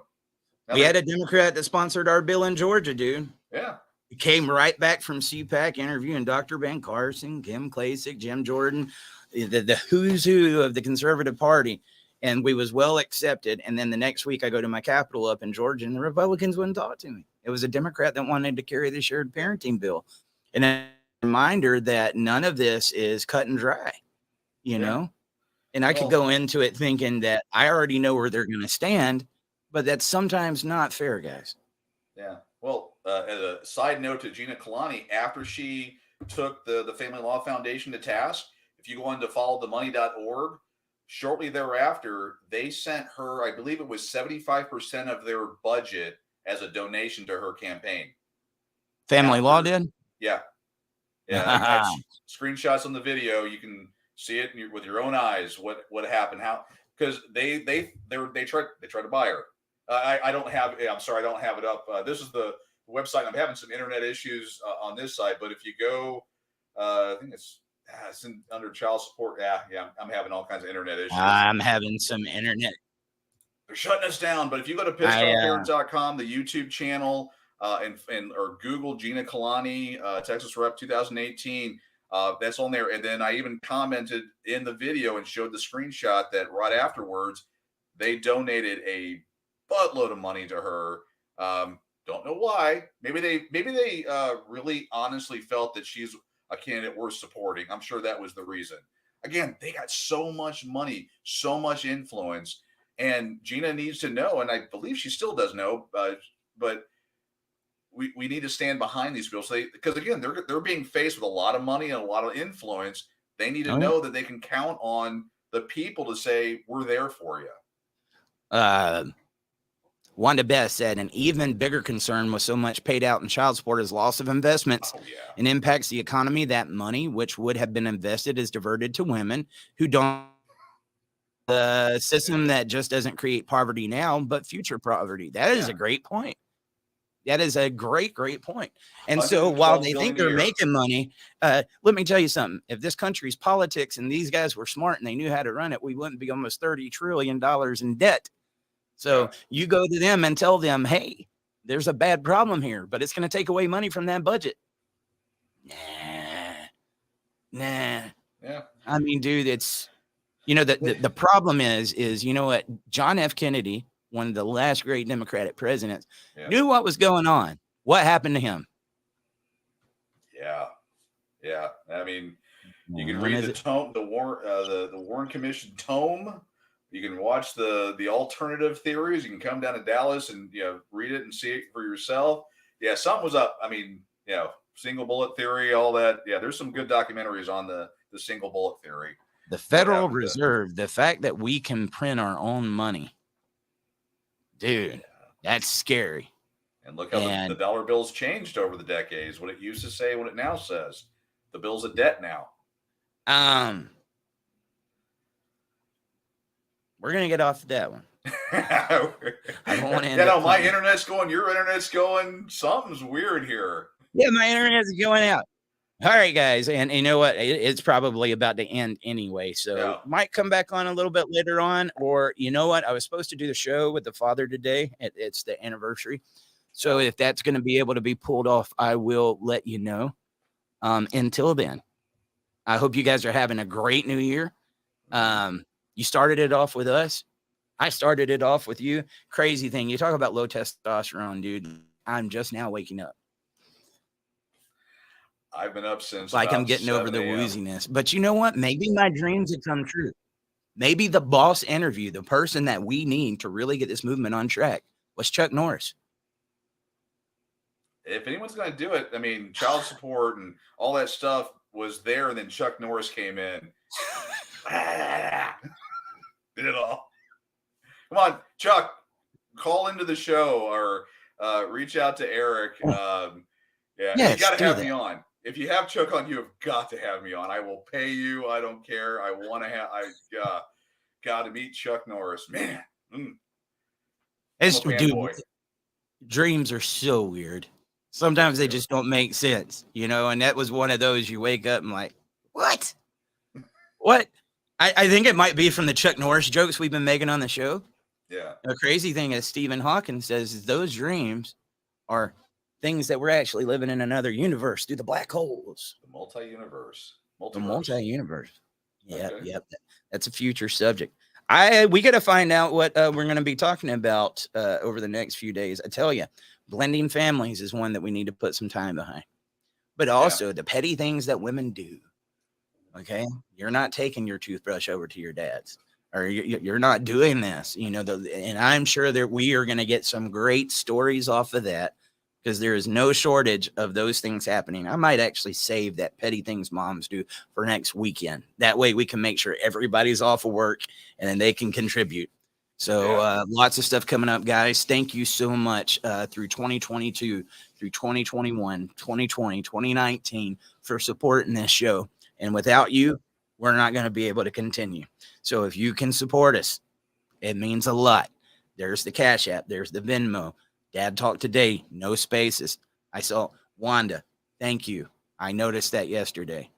We had a Democrat that sponsored our bill in Georgia, dude. Yeah. He came right back from CPAC interviewing Dr. Ben Carson, Kim Klacik, Jim Jordan, the who's who of the conservative party. And we was well accepted. And then the next week I go to my capital up in Georgia and the Republicans wouldn't talk to me. It was a Democrat that wanted to carry the shared parenting bill. And a reminder that none of this is cut and dry, you know? And I could go into it thinking that I already know where they're going to stand, but that's sometimes not fair, guys. Yeah. Well, as a side note to Gina Kalani, after she took the Family Law Foundation to task. If you go on to followthemoney.org, shortly thereafter, they sent her, I believe it was 75% of their budget as a donation to her campaign. Family Law did? Yeah. Yeah. I have screenshots on the video. You can see it with your own eyes. What happened? How? Because they tried to buy her. I don't have. I'm sorry, I don't have it up. This is the website. I'm having some internet issues on this site, but if you go, I think it's under child support. Yeah, I'm having all kinds of internet issues. I'm having some internet. They're shutting us down. But if you go to pissedoffparents.com, the YouTube channel, and or Google Gina Kalani, Texas Rep 2018. That's on there. And then I even commented in the video and showed the screenshot that right afterwards they donated a buttload of money to her. Don't know why. Maybe they really honestly felt that she's a candidate worth supporting. I'm sure that was the reason. Again, they got so much money, so much influence, and Gina needs to know, and I believe she still does know, but we need to stand behind these people. So because again, they're being faced with a lot of money and a lot of influence. They need to know that they can count on the people to say, we're there for you. Wanda Best said an even bigger concern with so much paid out in child support is loss of investments and impacts the economy. That money, which would have been invested, is diverted to women who don't. The system that just doesn't create poverty now, but future poverty. That is a great point. That is a great point. And so while they think they're making money, let me tell you something. If this country's politics and these guys were smart and they knew how to run it, we wouldn't be almost $30 trillion in debt. So you go to them and tell them, hey, there's a bad problem here, but it's going to take away money from that budget. Nah. Yeah. I mean, dude, it's, the problem is, you know what? John F. Kennedy, one of the last great Democratic presidents, knew what was going on. What happened to him? Yeah. I mean, you can read the Warren Commission tome. You can watch the alternative theories. You can come down to Dallas and read it and see it for yourself. Yeah, something was up. I mean, single bullet theory, all that. Yeah, there's some good documentaries on the single bullet theory. The Federal Reserve, the fact that we can print our own money, dude, that's scary. And look how the dollar bill's changed over the decades. What it used to say, what it now says. The bill's a debt now. We're gonna get off that one. I don't want to. My internet's going. Your internet's going. Something's weird here. Yeah, my internet's going out. All right, guys, and you know what? It's probably about to end anyway, so might come back on a little bit later on. Or you know what? I was supposed to do the show with the father today. It's the anniversary, so if that's going to be able to be pulled off, I will let you know. Until then, I hope you guys are having a great new year. You started it off with us. I started it off with you. Crazy thing. You talk about low testosterone, dude. I'm just now waking up. I've been up since I'm getting over the wooziness. But you know what? Maybe my dreams have come true. Maybe the boss interview, the person that we need to really get this movement on track, was Chuck Norris. If anyone's going to do it, I mean, child support and all that stuff was there, and then Chuck Norris came in. Did it all. Come on, Chuck, call into the show or reach out to Eric. You got to have me on. If you have Chuck on, you have got to have me on. I will pay you. I don't care. I want to have. I got to meet Chuck Norris, man. Dude, dreams are so weird. Sometimes they just don't make sense, And that was one of those. You wake up and like, what? What? I think it might be from the Chuck Norris jokes we've been making on the show. Yeah. The crazy thing is Stephen Hawking says those dreams are things that we're actually living in another universe through the black holes. The multi-universe. The multi-universe. Yep. That's a future subject. We got to find out what we're going to be talking about over the next few days. I tell you, blending families is one that we need to put some time behind. But also the petty things that women do. Okay, you're not taking your toothbrush over to your dad's, or you're not doing this, and I'm sure that we are going to get some great stories off of that because there is no shortage of those things happening. I might actually save that petty things moms do for next weekend. That way we can make sure everybody's off of work and then they can contribute. So lots of stuff coming up, guys. Thank you so much through 2022, through 2021, 2020, 2019 for supporting this show. And without you, we're not going to be able to continue. So if you can support us, it means a lot. There's the Cash App. There's the Venmo. Dad Talk Today, no spaces. I saw Wanda. Thank you. I noticed that yesterday.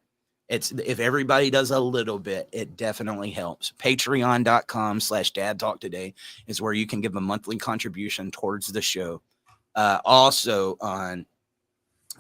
It's if everybody does a little bit, it definitely helps. Patreon.com/Dad Talk Today is where you can give a monthly contribution towards the show. Also on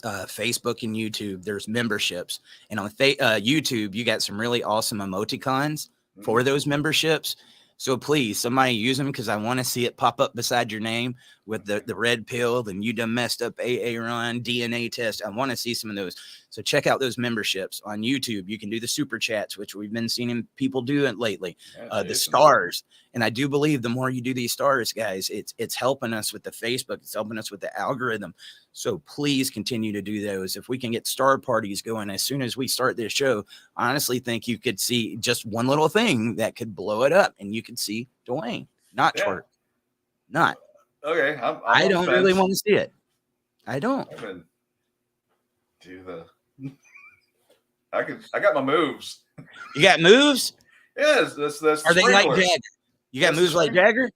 Facebook and YouTube, there's memberships. And on YouTube, you got some really awesome emoticons for those memberships. So please, somebody use them because I want to see it pop up beside your name with the red pill, and you done messed up AA run, DNA test. I want to see some of those. So check out those memberships on YouTube. You can do the super chats, which we've been seeing people do it lately. The stars. And I do believe the more you do these stars, guys, it's helping us with the Facebook. It's helping us with the algorithm. So please continue to do those. If we can get star parties going as soon as we start this show, I honestly think you could see just one little thing that could blow it up, and you could see Dwayne, not Twerk. Not. Okay. I don't really want to see it. I don't. Do the. I got my moves. You got moves? Yes. That's Are they like Jagger? You got moves like Jagger?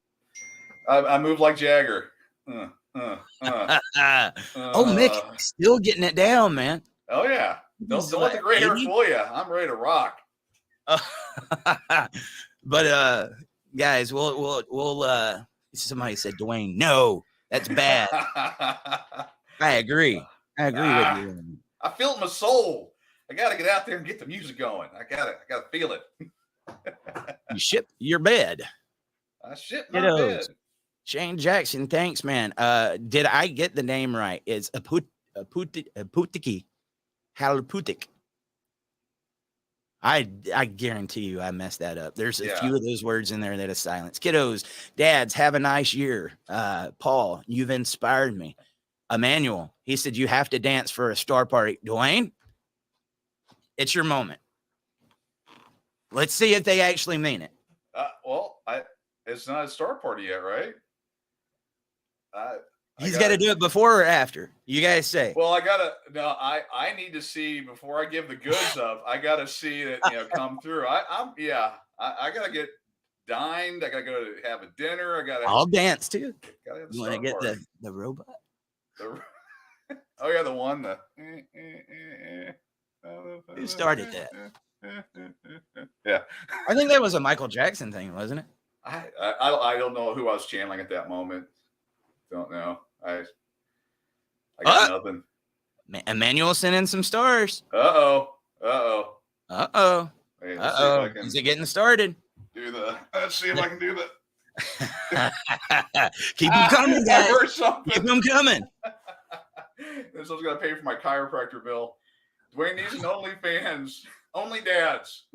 I move like Jagger. Oh, Mick, still getting it down, man. Oh yeah. Don't let the gray hair fool you. I'm ready to rock. But guys, we'll somebody said Dwayne. No, that's bad. I agree with you. I feel it in my soul. I gotta get out there and get the music going. I gotta feel it. You ship your bed. I ship my bed. Shane Jackson, thanks, man. Did I get the name right? It's Aputiki. Halaputik. I guarantee you I messed that up. There's a few of those words in there that are silence. Kiddos, dads, have a nice year. Paul, you've inspired me. Emmanuel, he said you have to dance for a star party. Dwayne, it's your moment. Let's see if they actually mean it. It's not a star party yet, right? He's got to do it before or after. You guys say. Well, I need to see before I give the goods up. I got to see it, come through. I got to get dined. I got to go to have a dinner. I'll dance too. You want to get the robot? Oh yeah, the one. Who started that? Yeah, I think that was a Michael Jackson thing, wasn't it? I don't know who I was channeling at that moment. Don't know. I got nothing. Emmanuel sent in some stars. Uh-oh. Is it getting started? Let's see if I can do that. Keep them coming, guys. Keep them coming. This was going to pay for my chiropractor bill. Dwayne needs an OnlyFans. Only dads.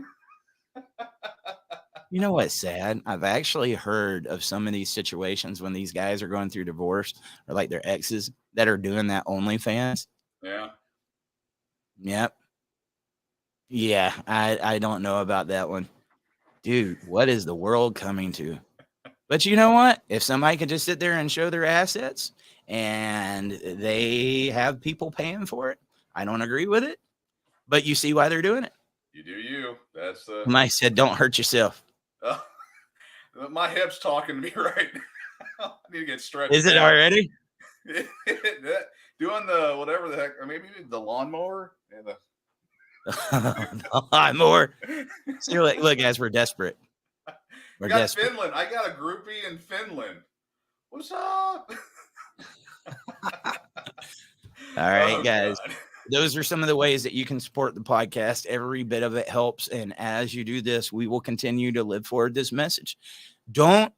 You know what's sad? I've actually heard of some of these situations when these guys are going through divorce or like their exes that are doing that OnlyFans. Yeah. Yep. Yeah, I don't know about that one. Dude, what is the world coming to? But you know what? If somebody could just sit there and show their assets and they have people paying for it, I don't agree with it. But you see why they're doing it. You do you. That's the. Mike said, "Don't hurt yourself." My hip's talking to me right now. I need to get stretched. Is it already? Doing the whatever the heck, or maybe the lawnmower. Yeah, the lawnmower. See, look, guys, we're desperate. We're desperate. Finland. I got a groupie in Finland. What's up? All right, guys. God. Those are some of the ways that you can support the podcast. Every bit of it helps. And as you do this, we will continue to live forward this message. Let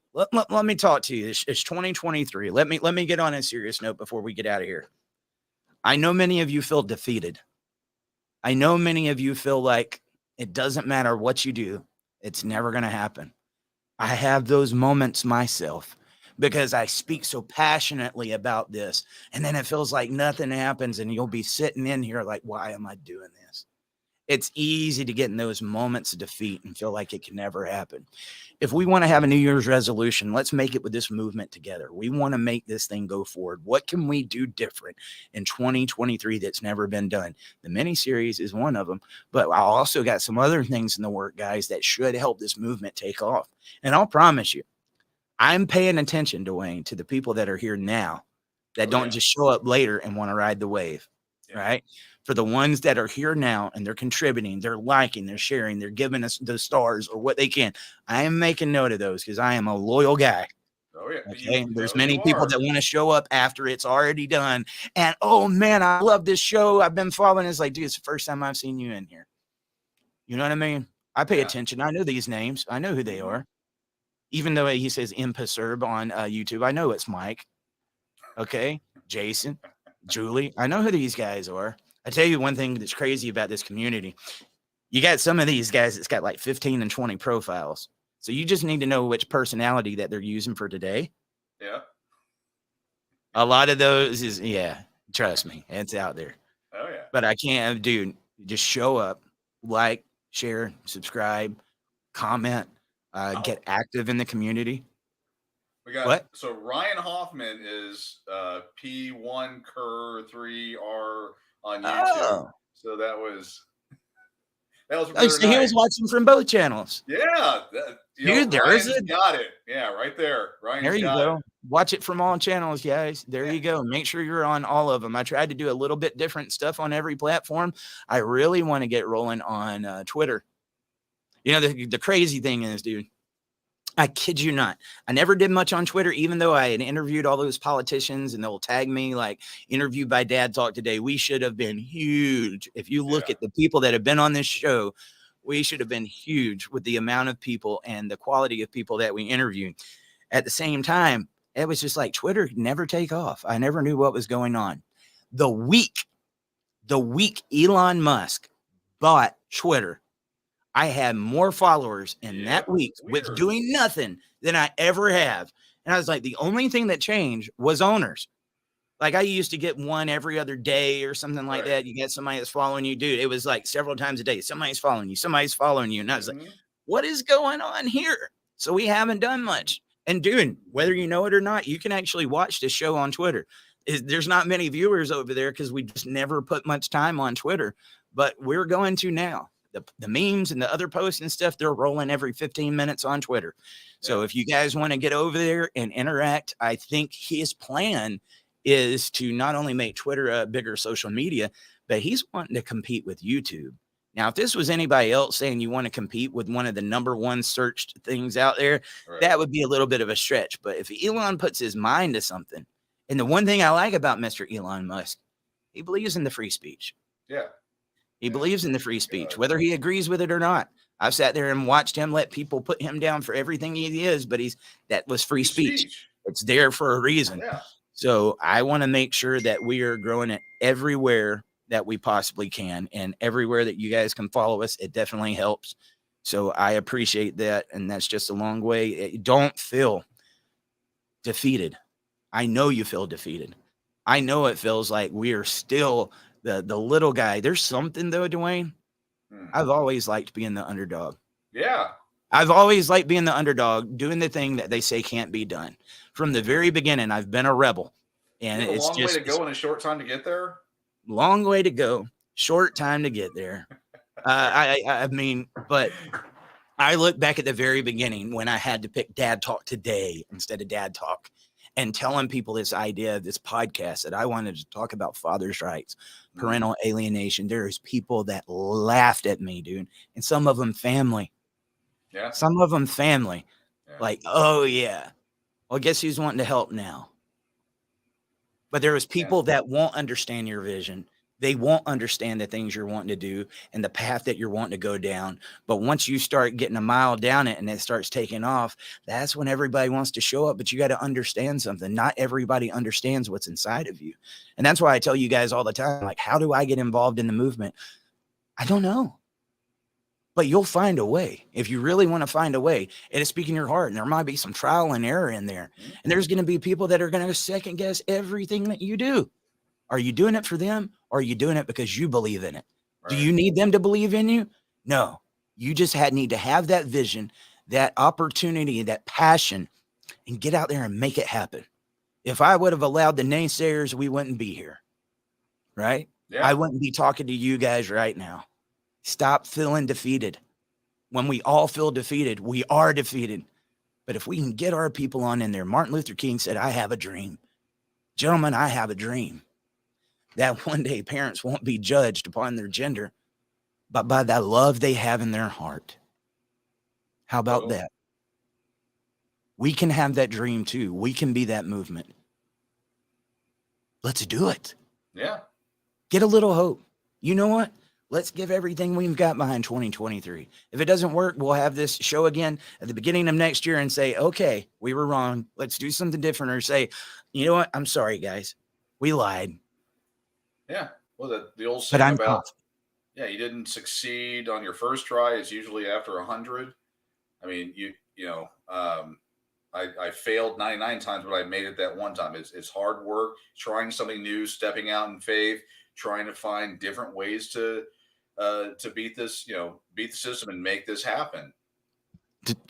me talk to you. It's 2023. Let me get on a serious note before we get out of here. I know many of you feel defeated. I know many of you feel like it doesn't matter what you do. It's never going to happen. I have those moments myself. because I speak so passionately about this. And then it feels like nothing happens, and you'll be sitting in here like, why am I doing this? It's easy to get in those moments of defeat and feel like it can never happen. If we want to have a New Year's resolution, let's make it with this movement together. We want to make this thing go forward. What can we do different in 2023 that's never been done? The mini series is one of them, but I also got some other things in the work, guys, that should help this movement take off. And I'll promise you, I'm paying attention, Dwayne, to the people that are here now that don't just show up later and want to ride the wave, right? For the ones that are here now and they're contributing, they're liking, they're sharing, they're giving us the stars or what they can. I am making note of those because I am a loyal guy. Oh yeah. Okay. There's many people that want to show up after it's already done. And oh man, I love this show. I've been following. It's like, dude, it's the first time I've seen you in here. You know what I mean? I pay attention. I know these names. I know who they are. Even though he says Imperserb on YouTube, I know it's Mike. Okay. Jason, Julie. I know who these guys are. I tell you one thing that's crazy about this community. You got some of these guys that's got like 15 and 20 profiles. So you just need to know which personality that they're using for today. Yeah. A lot of those is, trust me, it's out there. Oh, yeah. But I can't, dude, just show up, like, share, subscribe, comment, get active in the community. We got So Ryan Hoffman is P1 Cur 3R on YouTube. Oh. So that was so he was watching from both channels. Yeah. Dude, got it. Yeah, right there. Ryan's there you go. It. Watch it from all channels, guys. There you go. Make sure you're on all of them. I tried to do a little bit different stuff on every platform. I really want to get rolling on Twitter. You know, the crazy thing is, dude, I kid you not, I never did much on Twitter, even though I had interviewed all those politicians and they'll tag me like interviewed by Dad Talk Today. We should have been huge. If you look at the people that have been on this show, we should have been huge with the amount of people and the quality of people that we interviewed. At the same time, it was just like Twitter never take off. I never knew what was going on. The week Elon Musk bought Twitter, I had more followers in that week with doing nothing than I ever have. And I was like, the only thing that changed was owners. Like I used to get one every other day or something like that. You get somebody that's following you, dude. It was like several times a day. Somebody's following you. Somebody's following you. And I was like, what is going on here? So we haven't done much. And dude, whether you know it or not, you can actually watch this show on Twitter. There's not many viewers over there because we just never put much time on Twitter, but we're going to now. The memes and the other posts and stuff, they're rolling every 15 minutes on Twitter. So if you guys want to get over there and interact, I think his plan is to not only make Twitter a bigger social media, but he's wanting to compete with YouTube. Now, if this was anybody else saying you want to compete with one of the #1 searched things out there, that would be a little bit of a stretch. But if Elon puts his mind to something, and the one thing I like about Mr. Elon Musk, he believes in the free speech. Yeah. He believes in the free speech, whether he agrees with it or not. I've sat there and watched him let people put him down for everything he is, but that was free speech. It's there for a reason. Yeah. So I want to make sure that we are growing it everywhere that we possibly can, and everywhere that you guys can follow us. It definitely helps. So I appreciate that. And that's just a long way. Don't feel defeated. I know you feel defeated. I know it feels like we are still the little guy. There's something though, Dwayne. I've always liked being the underdog. Yeah. I've always liked being the underdog, doing the thing that they say can't be done. From the very beginning, I've been a rebel. And it's a long way to go in a short time to get there. Long way to go. Short time to get there. I mean, but I look back at the very beginning when I had to pick Dad Talk Today instead of Dad Talk, and telling people this idea of this podcast that I wanted to talk about father's rights, parental alienation. There's people that laughed at me, dude. And some of them family. Yeah. Some of them family. Yeah. Like, oh yeah. Well, guess who's wanting to help now? But there was people that won't understand your vision. They won't understand the things you're wanting to do and the path that you're wanting to go down. But once you start getting a mile down it and it starts taking off, that's when everybody wants to show up. But you got to understand something. Not everybody understands what's inside of you. And that's why I tell you guys all the time, like, how do I get involved in the movement? I don't know. but you'll find a way. If you really want to find a way, it is speaking your heart. And there might be some trial and error in there. Mhm. And there's going to be people that are going to second guess everything that you do. Are you doing it for them? Or are you doing it because you believe in it? Do Right. you need them to believe in you? No. You just need to have that vision, that opportunity, that passion, and get out there and make it happen. If I would have allowed the naysayers, we wouldn't be here, right? Yeah. I wouldn't be talking to you guys right now. Stop feeling defeated. When we all feel defeated, we are defeated. But if we can get our people on in there, Martin Luther King said, I have a dream. Gentlemen, I have a dream that one day parents won't be judged upon their gender, but by the love they have in their heart. How about that? We can have that dream too. We can be that movement. Let's do it. Yeah. Get a little hope. You know what? Let's give everything we've got behind 2023. If it doesn't work, we'll have this show again at the beginning of next year and say, okay, we were wrong. Let's do something different, or say, you know what? I'm sorry, guys. We lied. Yeah. Well, the old But saying I'm about, confident. yeah, you didn't succeed on your first try is usually after 100. I mean, I failed 99 times, but I made it that one time. It's hard work, trying something new, stepping out in faith, trying to find different ways to beat this, beat the system and make this happen.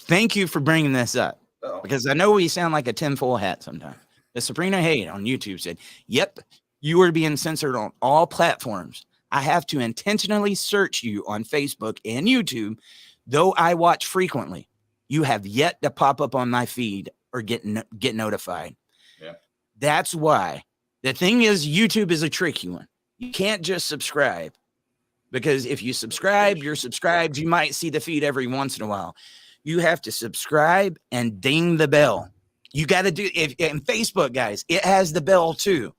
Thank you for bringing this up. Uh-oh. Because I know we sound like a tinfoil hat sometimes. But Sabrina Hayes on YouTube said, yep, you are being censored on all platforms. I have to intentionally search you on Facebook and YouTube, though I watch frequently. You have yet to pop up on my feed or get notified. Yeah. That's why. The thing is, YouTube is a tricky one. You can't just subscribe, because if you subscribe, you're subscribed. You might see the feed every once in a while. You have to subscribe and ding the bell. You got to do it. And Facebook, guys, it has the bell too.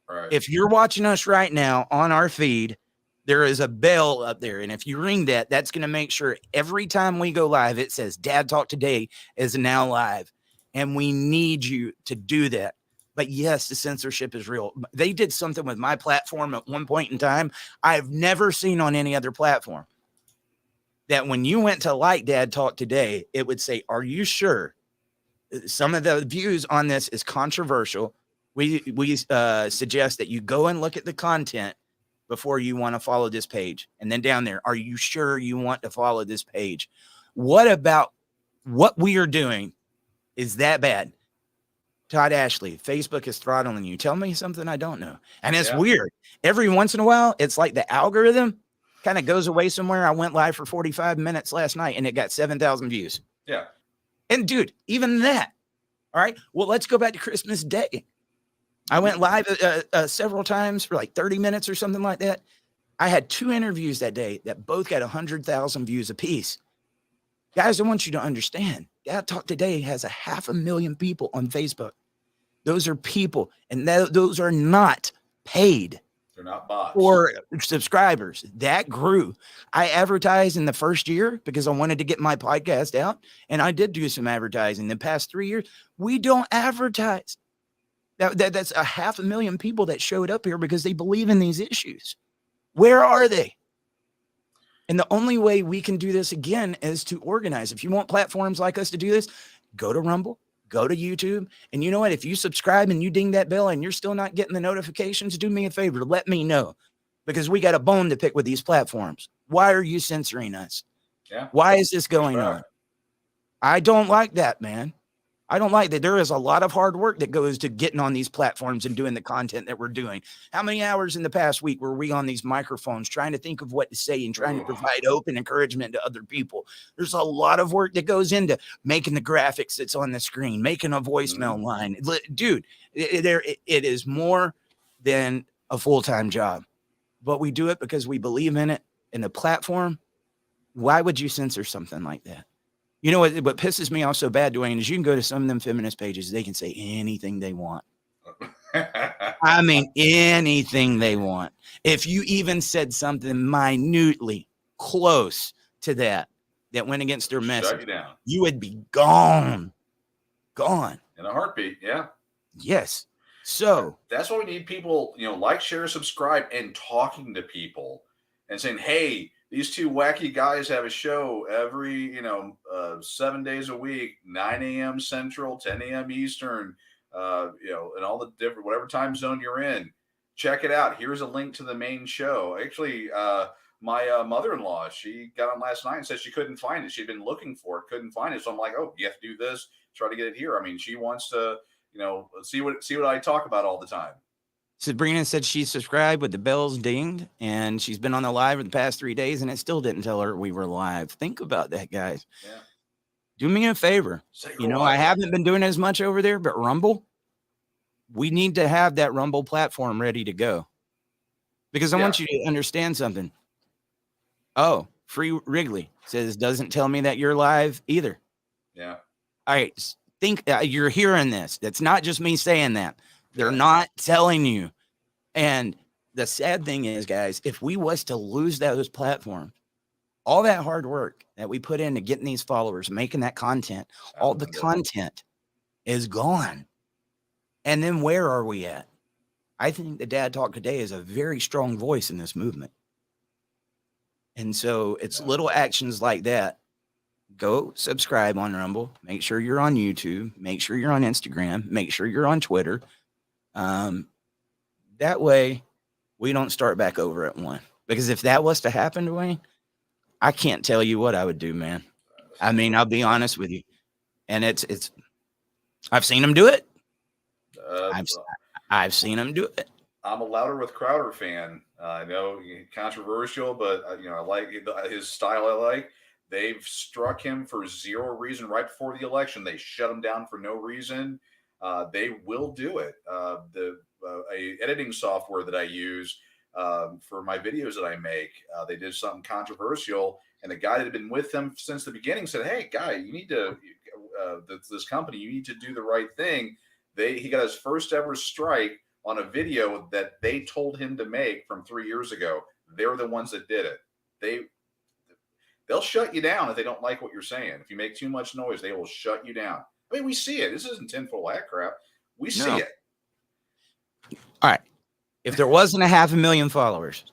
Right. If you're watching us right now on our feed, there is a bell up there. And if you ring that, that's going to make sure every time we go live, it says Dad Talk Today is now live. And we need you to do that. But yes, the censorship is real. They did something with my platform at one point in time I've never seen on any other platform. That when you went to like Dad Talk Today, it would say, are you sure? Some of the views on this is controversial. We suggest that you go and look at the content before you want to follow this page. And then down there, are you sure you want to follow this page? What about what we are doing is that bad? Todd Ashley, Facebook is throttling you. Tell me something I don't know. And it's weird. Every once in a while, it's like the algorithm kind of goes away somewhere. I went live for 45 minutes last night and it got 7,000 views. Yeah. And dude, even that. All right. Well, let's go back to Christmas Day. I went live several times for like 30 minutes or something like that. I had 2 interviews that day that both got 100,000 views apiece. Guys, I want you to understand. Dad Talk Today has 500,000 people on Facebook. Those are people, and those are not paid. They're not bots or subscribers. That grew. I advertised in the first year because I wanted to get my podcast out, and I did do some advertising. The past 3 years, we don't advertise. That's 500,000 people that showed up here because they believe in these issues. Where are they? And the only way we can do this again is to organize. If you want platforms like us to do this, go to Rumble, go to YouTube. And you know what? If you subscribe and you ding that bell and you're still not getting the notifications, do me a favor. Let me know, because we got a bone to pick with these platforms. Why are you censoring us? Yeah. Why is this going on? I don't like that, man. I don't like that. There is a lot of hard work that goes to getting on these platforms and doing the content that we're doing. How many hours in the past week were we on these microphones trying to think of what to say and trying to provide open encouragement to other people? There's a lot of work that goes into making the graphics that's on the screen, making a voicemail line. Dude, it is more than a full-time job. But we do it because we believe in it. And the platform, why would you censor something like that? You know what pisses me off so bad, Dwayne, is you can go to some of them feminist pages. They can say anything they want. I mean, anything they want. If you even said something minutely close to that went against their message, you would be gone. Gone. In a heartbeat, yeah. Yes. So that's why we need people, like, share, subscribe, and talking to people and saying, hey, these two wacky guys have a show every 7 days a week, 9 a.m. Central, 10 a.m. Eastern, and all the different whatever time zone you're in. Check it out. Here's a link to the main show. Actually, my mother-in-law, she got on last night and said she couldn't find it. She'd been looking for it, couldn't find it. So I'm like, oh, you have to do this, try to get it here. I mean, she wants to, see what I talk about all the time. Sabrina said she subscribed with the bells dinged, and she's been on the live for the past 3 days, and it still didn't tell her we were live. Think about that, guys. Yeah. Do me a favor. I haven't been doing as much over there, but Rumble, we need to have that Rumble platform ready to go. Because I want you to understand something. Oh, Free Wrigley says, doesn't tell me that you're live either. Yeah. All right. Think you're hearing this. That's not just me saying that. They're not telling you. And the sad thing is, guys, if we was to lose those platforms, all that hard work that we put into getting these followers, making that content, all the content is gone. And then where are we at? I think the Dad Talk Today is a very strong voice in this movement. And so it's little actions like that. Go subscribe on Rumble. Make sure you're on YouTube. Make sure you're on Instagram. Make sure you're on Twitter. That way we don't start back over at one. Because if that was to happen, Dwayne, I can't tell you what I would do, man. I mean, I'll be honest with you. And it's I've seen them do it. I've seen them do it. I'm a Louder with Crowder fan. I know controversial, but I like his style. I like. They've struck him for zero reason right before the election. They shut him down for no reason. They will do it. A editing software that I use for my videos that I make, they did something controversial, and the guy that had been with them since the beginning said, "Hey, guy, you need to this company. You need to do the right thing." He got his first ever strike on a video that they told him to make from 3 years ago. They're the ones that did it. They'll shut you down if they don't like what you're saying. If you make too much noise, they will shut you down. I mean, we see it. This isn't tinfoil hat crap. We see it. All right. If there wasn't 500,000 followers,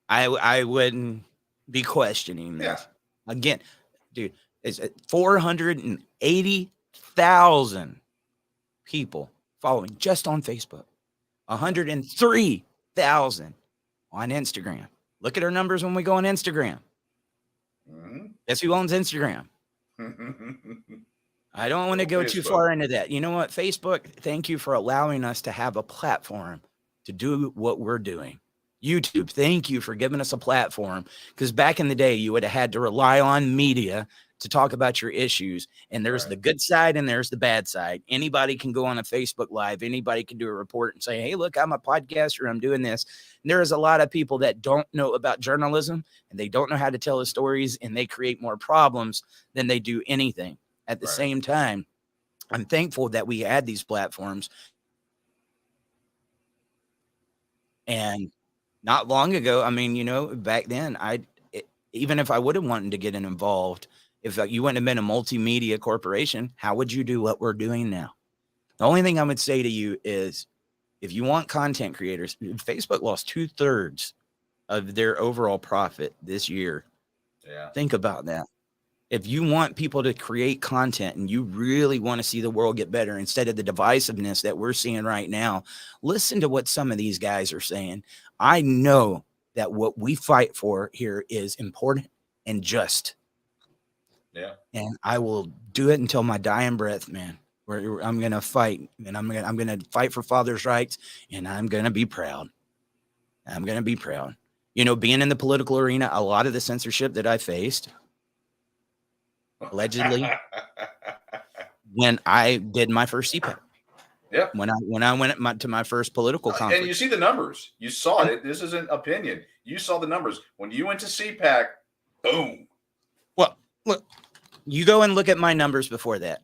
I wouldn't be questioning this. Yeah. Again, dude, it's 480,000 people following just on Facebook, 103,000 on Instagram. Look at our numbers when we go on Instagram. Mm-hmm. Guess who owns Instagram? I don't want to go too far into that. You know what? Facebook, thank you for allowing us to have a platform to do what we're doing. YouTube, thank you for giving us a platform, because back in the day, you would have had to rely on media to talk about your issues. And there's the good side and there's the bad side. Anybody can go on a Facebook Live. Anybody can do a report and say, hey, look, I'm a podcaster. I'm doing this. And there is a lot of people that don't know about journalism, and they don't know how to tell the stories, and they create more problems than they do anything. At the same time, I'm thankful that we had these platforms. And not long ago, I mean, back then, even if I would have wanted to get involved, if you wouldn't have been a multimedia corporation, how would you do what we're doing now? The only thing I would say to you is, if you want content creators, Facebook lost 2/3 of their overall profit this year. Yeah. Think about that. If you want people to create content and you really want to see the world get better instead of the divisiveness that we're seeing right now, listen to what some of these guys are saying. I know that what we fight for here is important and just. Yeah. And I will do it until my dying breath, man. Where I'm going to fight, and I'm going to fight for fathers' rights, and I'm going to be proud. I'm going to be proud. You know, being in the political arena, a lot of the censorship that I faced, allegedly, when I did my first CPAC. Yep. When I went to my first political conference. And you see the numbers. You saw it. This isn't opinion. You saw the numbers. When you went to CPAC, boom. Well, look, you go and look at my numbers before that.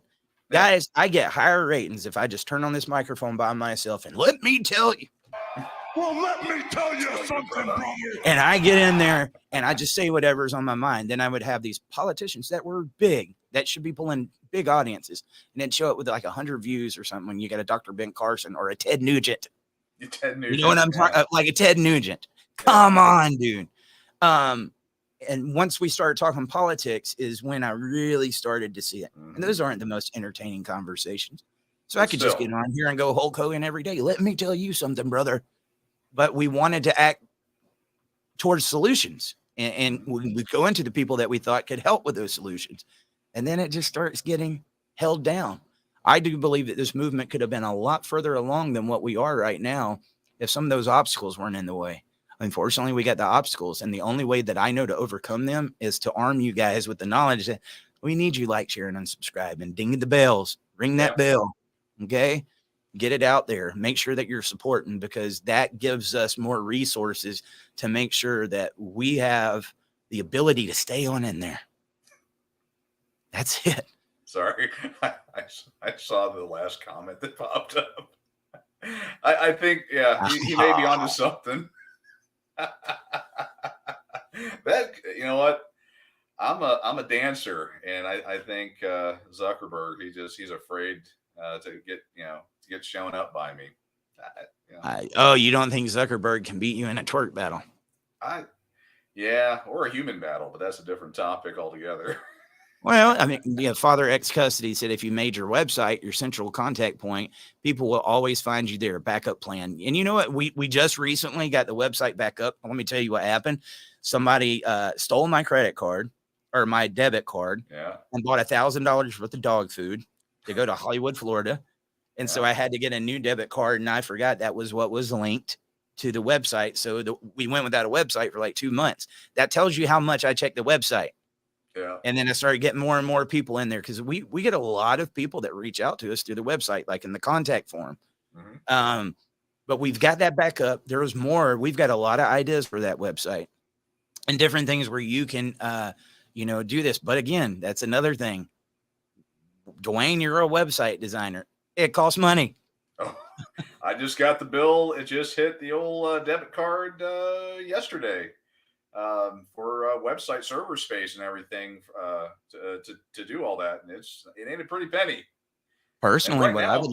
Yeah. Guys, I get higher ratings if I just turn on this microphone by myself and let me tell you. Well, let me tell you something, brother. And I get in there and I just say whatever's on my mind. Then I would have these politicians that were big, that should be pulling big audiences, and then show it with like 100 views or something when you got a Dr. Ben Carson or a Ted Nugent. Ted Nugent. You know what I'm talking about? Like a Ted Nugent. Come on, dude. And once we started talking politics is when I really started to see it. And those aren't the most entertaining conversations. So I could just get on here and go Hulk Hogan every day. Let me tell you something, brother. But we wanted to act towards solutions. And we go into the people that we thought could help with those solutions. And then it just starts getting held down. I do believe that this movement could have been a lot further along than what we are right now if some of those obstacles weren't in the way. Unfortunately, we got the obstacles. And the only way that I know to overcome them is to arm you guys with the knowledge that we need you like, share, and unsubscribe, and ding the bells, ring that bell. Okay. Get it out there. Make sure that you're supporting, because that gives us more resources to make sure that we have the ability to stay on in there. That's it. Sorry. I saw the last comment that popped up. I think, yeah, he may be onto something. That, you know what? I'm a dancer, and I think Zuckerberg, he's afraid to get shown up by me. You don't think Zuckerberg can beat you in a twerk battle? Yeah, or a human battle, but that's a different topic altogether. Well, I mean, Father X Custody said if you made your website your central contact point, people will always find you there. Backup plan. And you know what? We just recently got the website back up. Let me tell you what happened. Somebody stole my credit card or my debit card and bought $1,000 worth of dog food to go to Hollywood, Florida. And so I had to get a new debit card, and I forgot that was what was linked to the website. So we went without a website for like 2 months. That tells you how much I checked the website. Yeah. And then I started getting more and more people in there, because we get a lot of people that reach out to us through the website, like in the contact form. But we've got that back up. There was more. We've got a lot of ideas for that website and different things where you can, do this. But again, that's another thing. Dwayne, you're a website designer. It costs money. Oh, I just got the bill. It just hit the old debit card yesterday. For website server space and everything to do all that, and it ain't a pretty penny. Personally, what I would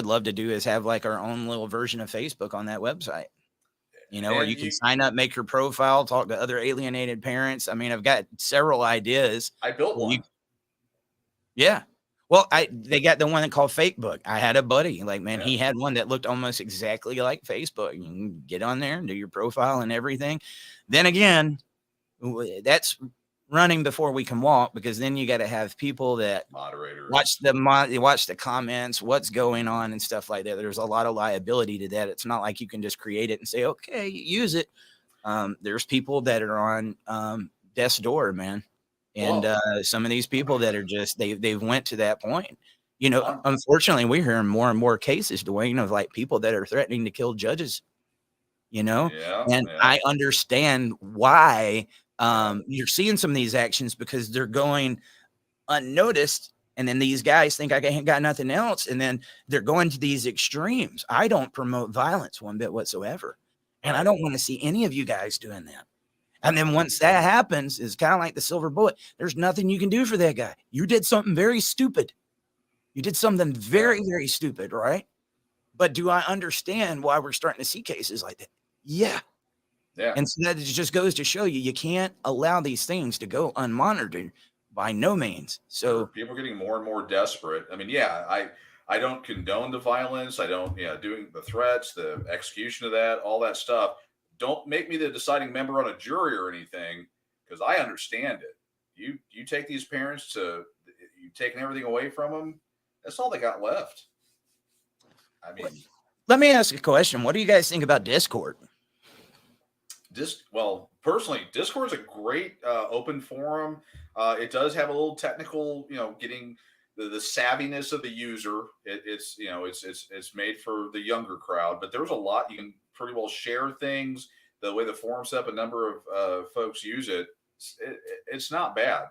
love to do is have like our own little version of Facebook on that website. Where you can sign up, make your profile, talk to other alienated parents. I mean, I've got several ideas. I built one. Yeah. Well, they got the one that called Fakebook. I had a buddy, he had one that looked almost exactly like Facebook. You can get on there and do your profile and everything. Then again, that's running before we can walk, because then you got to have people that moderators watch the comments, what's going on and stuff like that. There's a lot of liability to that. It's not like you can just create it and say, okay, use it. There's people that are on death's door, man. And some of these people that are just they've went to that point. Unfortunately, we're hearing more and more cases, Dwayne, of like people that are threatening to kill judges. I understand why you're seeing some of these actions, because they're going unnoticed. And then these guys think I ain't got nothing else. And then they're going to these extremes. I don't promote violence one bit whatsoever. And I don't want to see any of you guys doing that. And then once that happens, it's kind of like the silver bullet. There's nothing you can do for that guy. You did something very stupid. You did something very, very stupid, right? But do I understand why we're starting to see cases like that? Yeah. And so that just goes to show you can't allow these things to go unmonitored by no means. So people are getting more and more desperate. I mean, I don't condone the violence. I don't, doing the threats, the execution of that, all that stuff. Don't make me the deciding member on a jury or anything, because I understand it. You take these parents you've taken everything away from them. That's all they got left. I mean, let me ask you a question. What do you guys think about Discord? Personally, Discord's a great open forum. It does have a little technical, getting the savviness of the user. It's made for the younger crowd, but there's a lot you can pretty well share things. The way the forum's set up, a number of folks use it. It's not bad.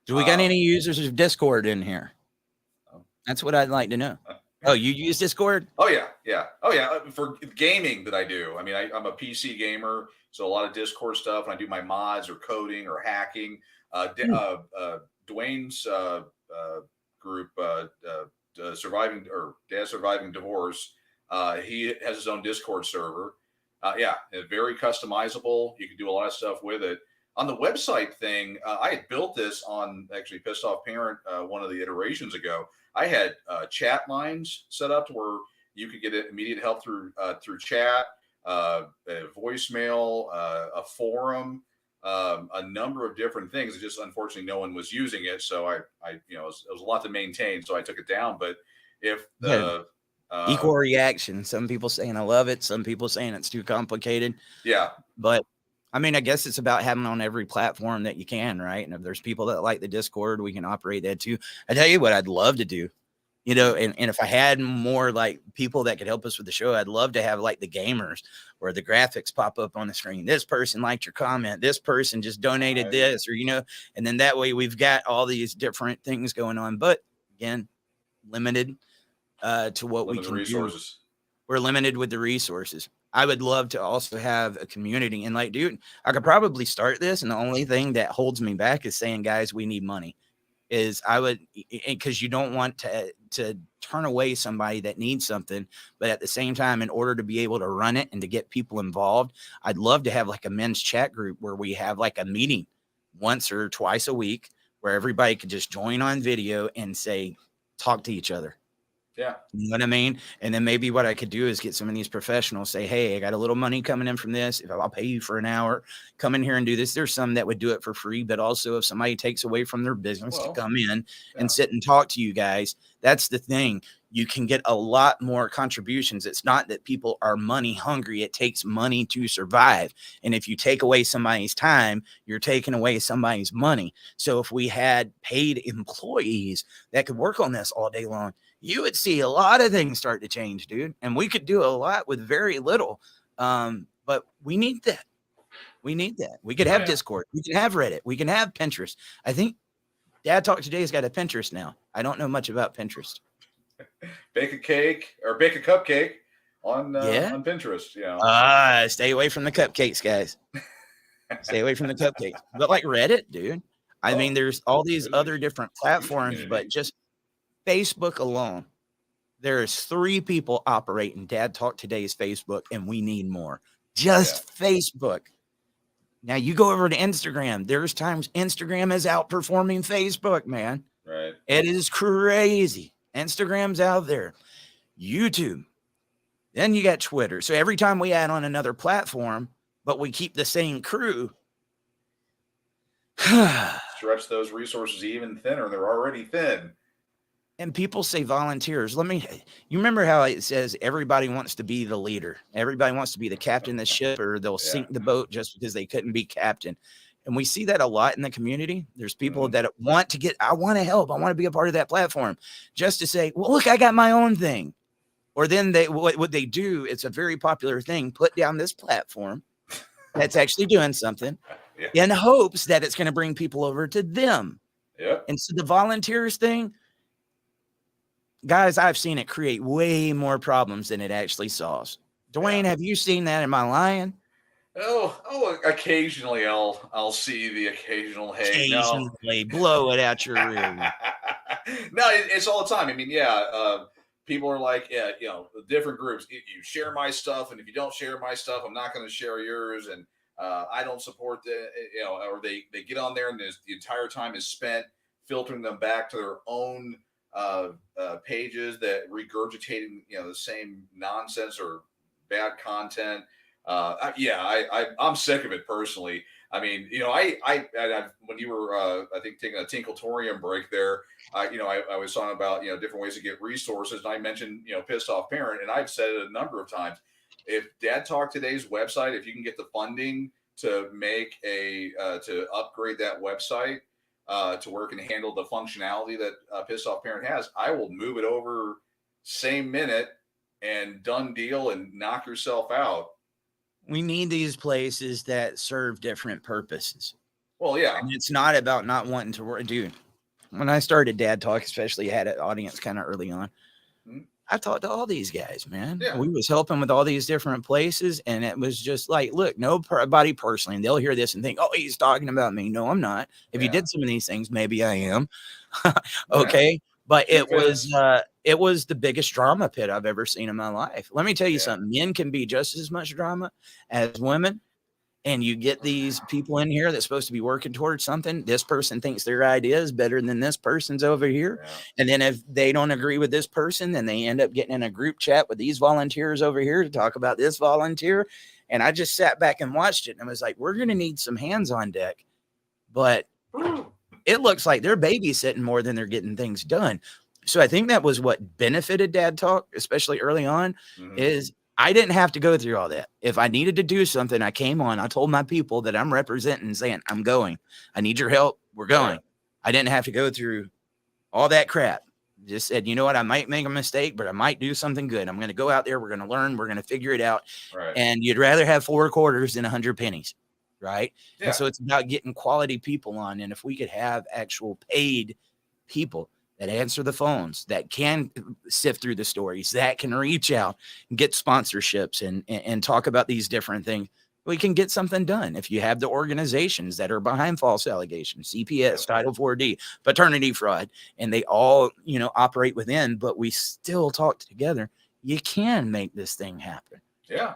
Do we got any users of Discord in here? That's what I'd like to know. Oh, you use Discord? Oh yeah. Oh yeah. For gaming that I do. I mean, I'm a PC gamer, so a lot of Discord stuff. And I do my mods or coding or hacking. Dwayne's group, Dad Surviving Divorce. He has his own Discord server. Yeah, very customizable. You can do a lot of stuff with it. On the website thing, I had built this on actually Pissed Off Parent one of the iterations ago. I had chat lines set up to where you could get immediate help through chat, a voicemail, a forum, a number of different things. It just unfortunately no one was using it, so I it was a lot to maintain, so I took it down. But if Yeah. the Equal reaction. Some people saying I love it. Some people saying it's too complicated. yeah, But I mean, I guess it's about having on every platform that you can, right? And if there's people that like the Discord, we can operate that too. I tell you what, I'd love to do, and if I had more like people that could help us with the show, I'd love to have like the gamers where the graphics pop up on the screen. This person liked your comment. This person just donated this, or, and then that way we've got all these different things going on. But again, limited to what we can resources. do. We're limited with the resources. I would love to also have a community, and like, dude, I could probably start this. And the only thing that holds me back is saying, guys, we need money. Because you don't want to turn away somebody that needs something, but at the same time, in order to be able to run it and to get people involved, I'd love to have like a men's chat group where we have like a meeting once or twice a week where everybody could just join on video and talk to each other. Yeah. You know what I mean? And then maybe what I could do is get some of these professionals, say, hey, I got a little money coming in from this. If I'll pay you for an hour, come in here and do this. There's some that would do it for free, but also if somebody takes away from their business to come in and sit and talk to you guys, that's the thing. You can get a lot more contributions. It's not that people are money hungry. It takes money to survive. And if you take away somebody's time, you're taking away somebody's money. So if we had paid employees that could work on this all day long, you would see a lot of things start to change, dude. And we could do a lot with very little. But we need that. We need that. We could have Discord. We can have Reddit. We can have Pinterest. I think Dad Talk Today has got a Pinterest now. I don't know much about Pinterest. Bake a cake or bake a cupcake on Pinterest. Stay away from the cupcakes, guys. Stay away from the cupcakes. But like Reddit, dude. I mean, there's all these other different platforms, but just Facebook alone, there's 3 people operating Dad Talk Today's Facebook, and we need more. Just Facebook. Now you go over to Instagram. There's times Instagram is outperforming Facebook, man. Right. It is crazy. Instagram's out there. YouTube. Then you got Twitter. So every time we add on another platform, but we keep the same crew. Stretch those resources even thinner. They're already thin. And people say volunteers. You remember how it says everybody wants to be the leader. Everybody wants to be the captain of the ship, or they'll sink the boat just because they couldn't be captain. And we see that a lot in the community. There's people that want to I want to help. I want to be a part of that platform just to say, well, look, I got my own thing. Or then what they do, it's a very popular thing, put down this platform that's actually doing something in hopes that it's going to bring people over to them. Yeah. And so the volunteers thing, guys, I've seen it create way more problems than it actually solves. Dwayne, have you seen that? Am I lying? Oh, occasionally I'll see the occasional hey. Occasionally blow it out your rear. No, it's all the time. I mean, people are like, different groups. You share my stuff, and if you don't share my stuff, I'm not going to share yours. And I don't support or they get on there, and the entire time is spent filtering them back to their own pages that regurgitating the same nonsense or bad content. I'm sick of it personally. I mean, I when you were I think taking a Tinkletorium break there, I was talking about different ways to get resources, and I mentioned Pissed Off Parent, and I've said it a number of times. If Dad Talk Today's website, if you can get the funding to make to upgrade that website to where it can handle the functionality that Pissed Off Parent has, I will move it over same minute and done deal and knock yourself out. We need these places that serve different purposes. Well, yeah. And it's not about not wanting to work. Dude, when I started Dad Talk, especially had an audience kind of early on, I talked to all these guys, man. Yeah. We was helping with all these different places. And it was just like, look, nobody personally, and they'll hear this and think, oh, he's talking about me. No, I'm not. If you did some of these things, maybe I am. Okay. But Too fast. it was the biggest drama pit I've ever seen in my life. Let me tell you Yeah. something. Men can be just as much drama as women. And you get these people in here that's supposed to be working towards something. This person thinks their idea is better than this person's over here. Yeah. And then if they don't agree with this person, then they end up getting in a group chat with these volunteers over here to talk about this volunteer. And I just sat back and watched it and I was like, we're going to need some hands on deck. But it looks like they're babysitting more than they're getting things done. So I think that was what benefited Dad Talk, especially early on, is I didn't have to go through all that. If I needed to do something, I came on. I told my people that I'm representing, saying, I'm going. I need your help. We're going. Yeah. I didn't have to go through all that crap. Just said, you know what? I might make a mistake, but I might do something good. I'm going to go out there. We're going to learn. We're going to figure it out. Right. And you'd rather have 4 quarters than 100 pennies. Right. Yeah. And so it's about getting quality people on. And if we could have actual paid people that answer the phones, that can sift through the stories, that can reach out and get sponsorships and talk about these different things, we can get something done. If you have the organizations that are behind false allegations, CPS, Title 4D, paternity fraud, and they all, operate within, but we still talk together, you can make this thing happen. Yeah.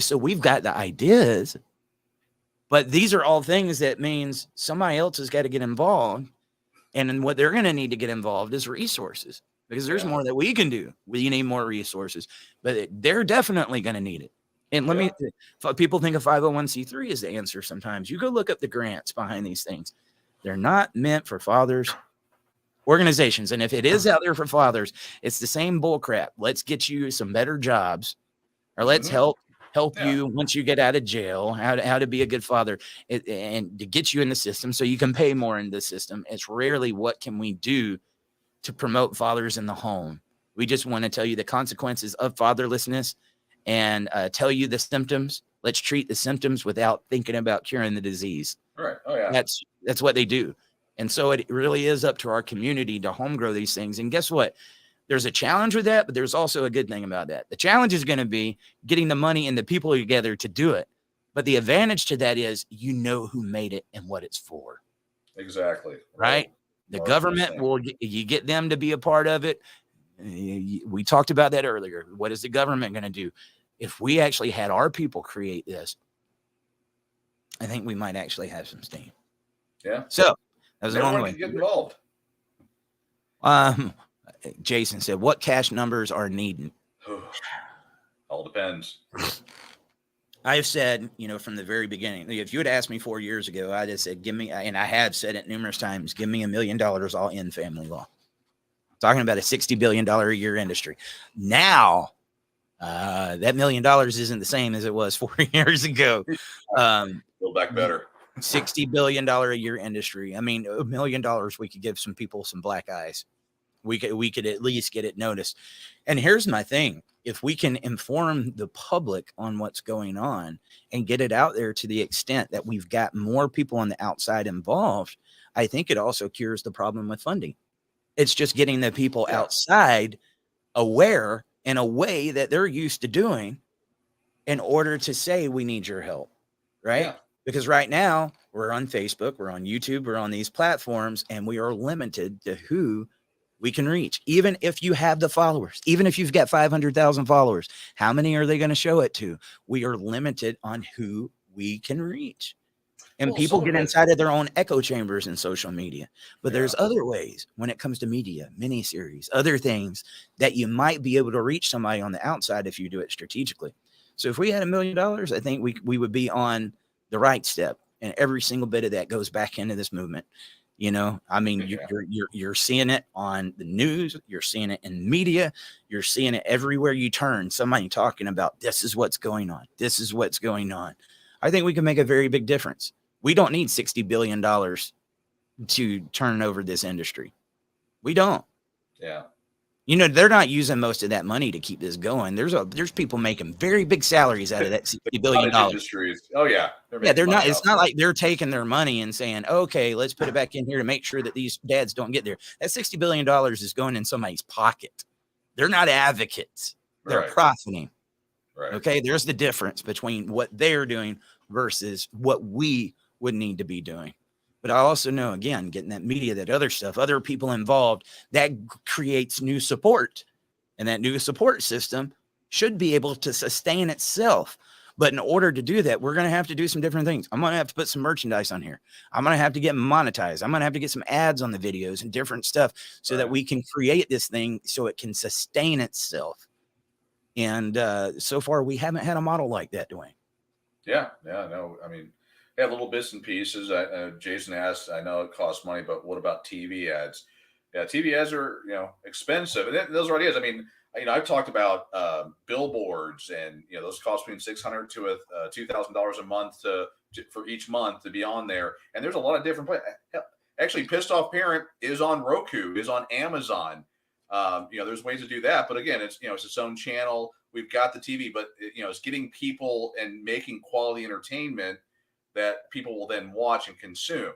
So we've got the ideas, but these are all things that means somebody else has got to get involved. And then what they're going to need to get involved is resources, because there's more that we can do. We need more resources, but they're definitely going to need it. And people think of 501c3 is the answer. Sometimes you go look up the grants behind these things. They're not meant for fathers organizations. And if it is out there for fathers, it's the same bull crap. Let's get you some better jobs, or let's help you once you get out of jail, how to be a good father, and to get you in the system so you can pay more in the system. It's rarely what can we do to promote fathers in the home. We just want to tell you the consequences of fatherlessness and tell you the symptoms. Let's treat the symptoms without thinking about curing the disease. Right. Oh yeah. That's what they do. And so it really is up to our community to home grow these things. And guess what? There's a challenge with that, but there's also a good thing about that. The challenge is going to be getting the money and the people together to do it. But the advantage to that is who made it and what it's for. Exactly. Right? The government you get them to be a part of it. We talked about that earlier. What is the government going to do? If we actually had our people create this, I think we might actually have some steam. Yeah. So that was a long way. Get involved. Jason said, what cash numbers are needed? All depends. I've said, from the very beginning, if you had asked me 4 years ago, I'd have said, and I have said it numerous times, give me $1 million, I'll end family law. Talking about a $60 billion a year industry. Now, that $1 million isn't the same as it was 4 years ago. Build back better. $60 billion a year industry. I mean, $1 million, we could give some people some black eyes. We could at least get it noticed. And here's my thing. If we can inform the public on what's going on and get it out there to the extent that we've got more people on the outside involved, I think it also cures the problem with funding. It's just getting the people outside aware in a way that they're used to doing in order to say, we need your help. Right? Yeah. Because right now we're on Facebook, we're on YouTube, we're on these platforms, and we are limited to who we can reach. Even if you have the followers, even if you've got 500,000 followers, how many are they going to show it to? We are limited on who we can reach. And people get inside of their own echo chambers in social media. But there's other ways when it comes to media, miniseries, other things that you might be able to reach somebody on the outside if you do it strategically. So if we had $1 million, I think we would be on the right step. And every single bit of that goes back into this movement. I mean, you're seeing it on the news, you're seeing it in media, you're seeing it everywhere you turn. Somebody talking about this is what's going on. This is what's going on. I think we can make a very big difference. We don't need $60 billion to turn over this industry. We don't. Yeah. They're not using most of that money to keep this going. There's people making very big salaries out of that $60 billion. Industries. Oh yeah. They're not. It's not like they're taking their money and saying, "Okay, let's put it back in here to make sure that these dads don't get there." That $60 billion is going in somebody's pocket. They're not advocates. They're profiting. Right. Okay. There's the difference between what they're doing versus what we would need to be doing. But I also know, again, getting that media, that other stuff, other people involved, that creates new support. And that new support system should be able to sustain itself. But in order to do that, we're going to have to do some different things. I'm going to have to put some merchandise on here. I'm going to have to get monetized. I'm going to have to get some ads on the videos and different stuff so that we can create this thing so it can sustain itself. And so far, we haven't had a model like that, Dwayne. Yeah, no. I mean, little bits and pieces. Jason asked, I know it costs money, but what about TV ads? Yeah, TV ads are expensive, and those are ideas. I mean, I've talked about billboards, and those cost between $600 to $2,000 a month for each month to be on there. And there's a lot of different places. Actually, Pissed Off Parent is on Roku, is on Amazon. There's ways to do that, but again, it's its own channel. We've got the TV, but it's getting people and making quality entertainment that people will then watch and consume.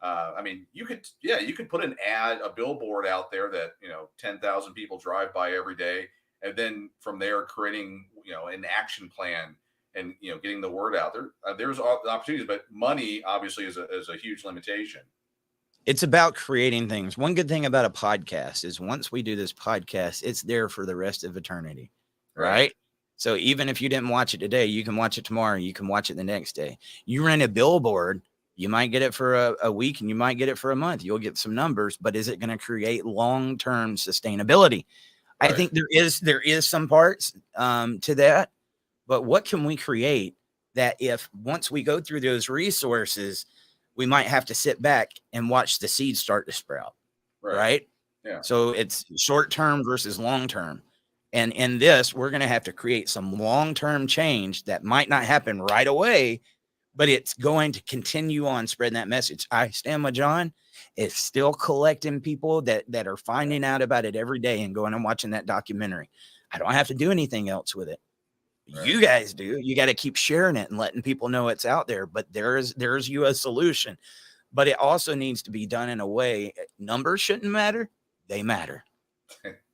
I mean, you could put an ad, a billboard out there that 10,000 people drive by every day, and then from there creating an action plan and getting the word out there. There's opportunities, but money obviously is a huge limitation. It's about creating things. One good thing about a podcast is once we do this podcast, it's there for the rest of eternity, right? So even if you didn't watch it today, you can watch it tomorrow. You can watch it the next day. You rent a billboard, you might get it for a week and you might get it for a month. You'll get some numbers, but is it going to create long-term sustainability? Right. I think there is some parts to that, but what can we create that if once we go through those resources, we might have to sit back and watch the seeds start to sprout, right? Yeah. So it's short-term versus long-term. And in this, we're going to have to create some long-term change that might not happen right away, but it's going to continue on spreading that message. I Stand with John is still collecting people that are finding out about it every day and going and watching that documentary. I don't have to do anything else with it. Right. You guys do. You got to keep sharing it and letting people know it's out there. But there's you a solution. But it also needs to be done in a way. Numbers shouldn't matter. They matter.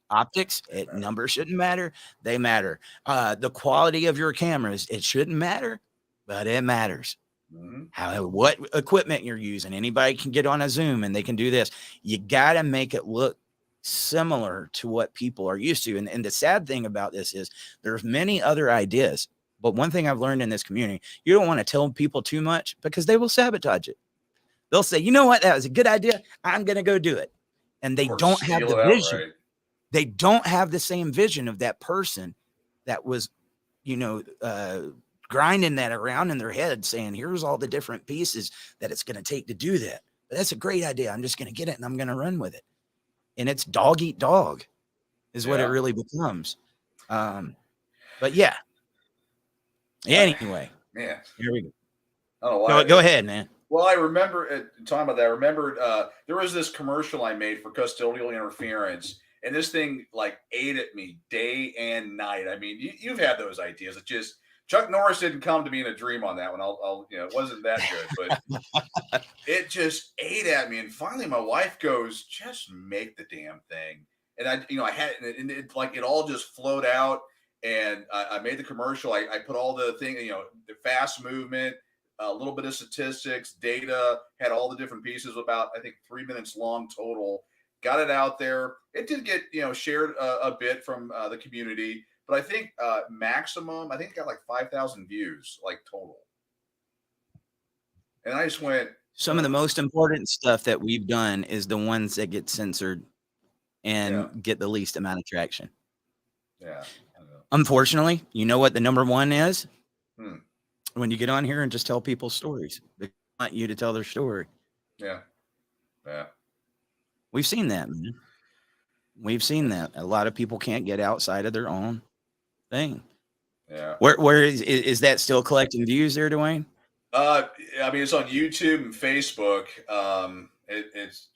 Optics, numbers shouldn't matter. They matter. The quality of your cameras, it shouldn't matter, but it matters. Mm-hmm. What equipment you're using. Anybody can get on a Zoom and they can do this. You got to make it look similar to what people are used to. And the sad thing about this is there's many other ideas, but one thing I've learned in this community, you don't want to tell people too much because they will sabotage it. They'll say, you know what, that was a good idea, I'm going to go do it. And they don't have the vision. Outright. They don't have the same vision of that person that was, grinding that around in their head saying, here's all the different pieces that it's going to take to do that. But that's a great idea. I'm just going to get it and I'm going to run with it. And it's dog eat dog is what it really becomes. But yeah. Anyway, man, here we go. I don't know why. Go ahead, man. Well, I remember talking about that. I remembered there was this commercial I made for custodial interference, and this thing like ate at me day and night. I mean, you've had those ideas. It just Chuck Norris didn't come to me in a dream on that one. It wasn't that good, but it just ate at me. And finally, my wife goes, "Just make the damn thing." And I had it, and it all just flowed out. And I made the commercial. I put all the thing, the fast movement, a little bit of statistics, data, had all the different pieces, about I think 3 minutes long total. Got it out there. It did get shared a bit from the community. But I think maximum, it got like 5,000 views, like total. And I just went. Some of the most important stuff that we've done is the ones that get censored and get the least amount of traction. Yeah. Unfortunately, you know what the number one is? When you get on here and just tell people stories. They want you to tell their story. Yeah. Yeah. We've seen that, man. We've seen that. A lot of people can't get outside of their own thing. Yeah. Where is that still collecting views there, Dwayne? It's on YouTube and Facebook. It's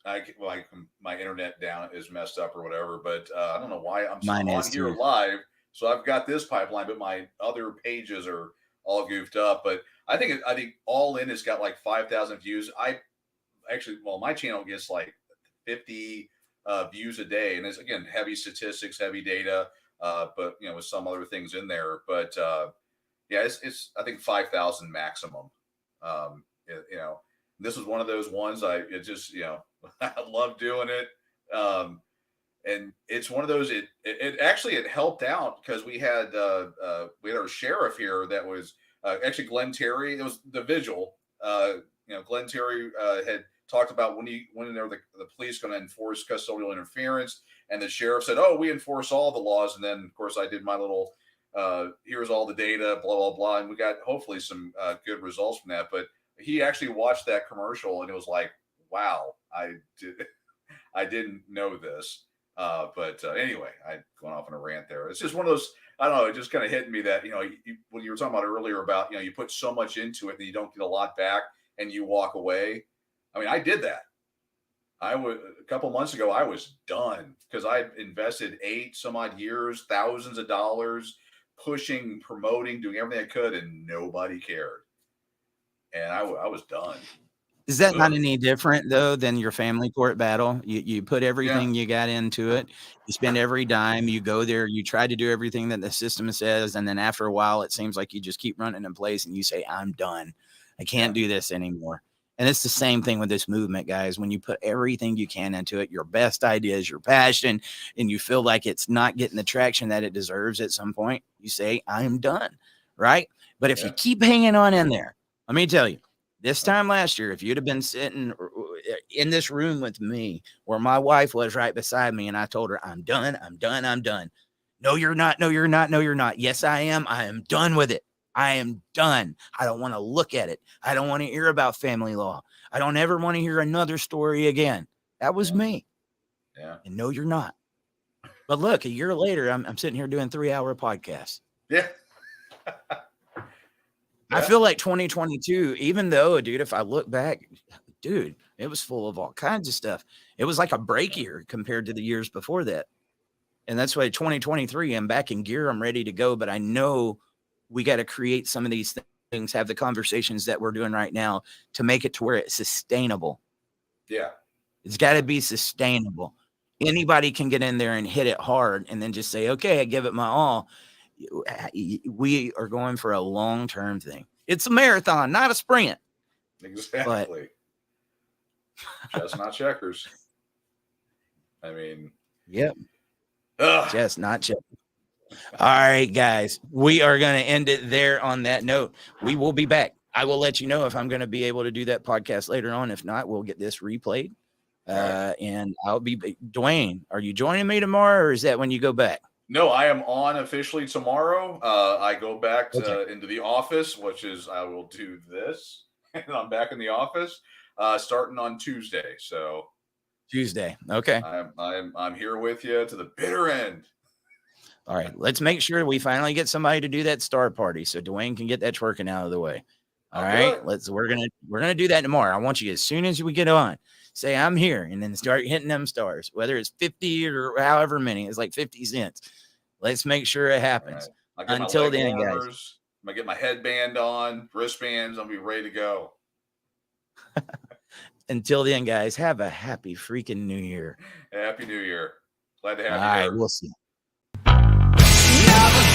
my internet down is messed up or whatever, but I don't know why I'm still on here live. So I've got this pipeline, but my other pages are all goofed up. But I think all in it's got like 5,000 views. My channel gets like 50 views a day, and it's again heavy statistics, heavy data. But with some other things in there. But it's I think 5,000 maximum. this was one of those ones I love doing it. And it's one of those, it actually, it helped out because we had our sheriff here that was actually Glenn Terry. It was the vigil. Glenn Terry had talked about when are the police going to enforce custodial interference, and the sheriff said, "Oh, we enforce all the laws." And then, of course, I did my little here's all the data, blah blah blah, and we got hopefully some good results from that. But he actually watched that commercial, and it was like, "Wow, I didn't know this." But anyway, I going off on a rant there. It's just one of those. I don't know. It just kind of hit me that when you were talking about earlier about you put so much into it that you don't get a lot back, and you walk away. I mean, I did that. A couple months ago, I was done because I invested 8 some odd years, thousands of dollars, pushing, promoting, doing everything I could, and nobody cared. And I was done. Is that not any different though than your family court battle? You put everything you got into it. You spend every dime. You go there. You try to do everything that the system says, and then after a while, it seems like you just keep running in place, and you say, "I'm done. I can't do this anymore." And it's the same thing with this movement, guys. When you put everything you can into it, your best ideas, your passion, and you feel like it's not getting the traction that it deserves at some point, you say, "I'm done." Right? But if you keep hanging on in there, let me tell you. This time last year, if you'd have been sitting in this room with me where my wife was right beside me and I told her, "I'm done, I'm done, I'm done." "No, you're not. No, you're not. No, you're not." "Yes, I am. I am done with it. I am done. I don't want to look at it. I don't want to hear about family law. I don't ever want to hear another story again." That was me. Yeah. And no, you're not. But look, a year later, I'm sitting here doing 3-hour podcasts. Yeah. I feel like 2022, even though, dude, if I look back, dude, it was full of all kinds of stuff. It was like a break year compared to the years before that. And that's why 2023, I'm back in gear. I'm ready to go. But I know we got to create some of these things, have the conversations that we're doing right now to make it to where it's sustainable. Yeah. It's got to be sustainable. Anybody can get in there and hit it hard and then just say, "Okay, I give it my all." We are going for a long-term thing. It's a marathon, not a sprint. Exactly. Chestnut checkers. I mean, yep. Chestnut checkers. All right, guys, we are going to end it there on that note. We will be back. I will let you know if I'm going to be able to do that podcast later on. If not, we'll get this replayed. And I'll be Dwayne. Are you joining me tomorrow, or is that when you go back? No, I am on officially tomorrow. I go back into the office, which is I will do this, and I'm back in the office starting on Tuesday. So Tuesday, okay. I'm here with you to the bitter end. All right, let's make sure we finally get somebody to do that star party so Dwayne can get that twerking out of the way. All right, we're gonna do that tomorrow. I want you, as soon as we get on, say "I'm here," and then start hitting them stars, whether it's 50 or however many. It's like 50 cents. Let's make sure it happens. Right. Until then, guys, I'm gonna get my headband on, wristbands. I'll be ready to go. Until then, guys, have a happy freaking New Year. Happy New Year. Glad to have you. All right, we'll see. Never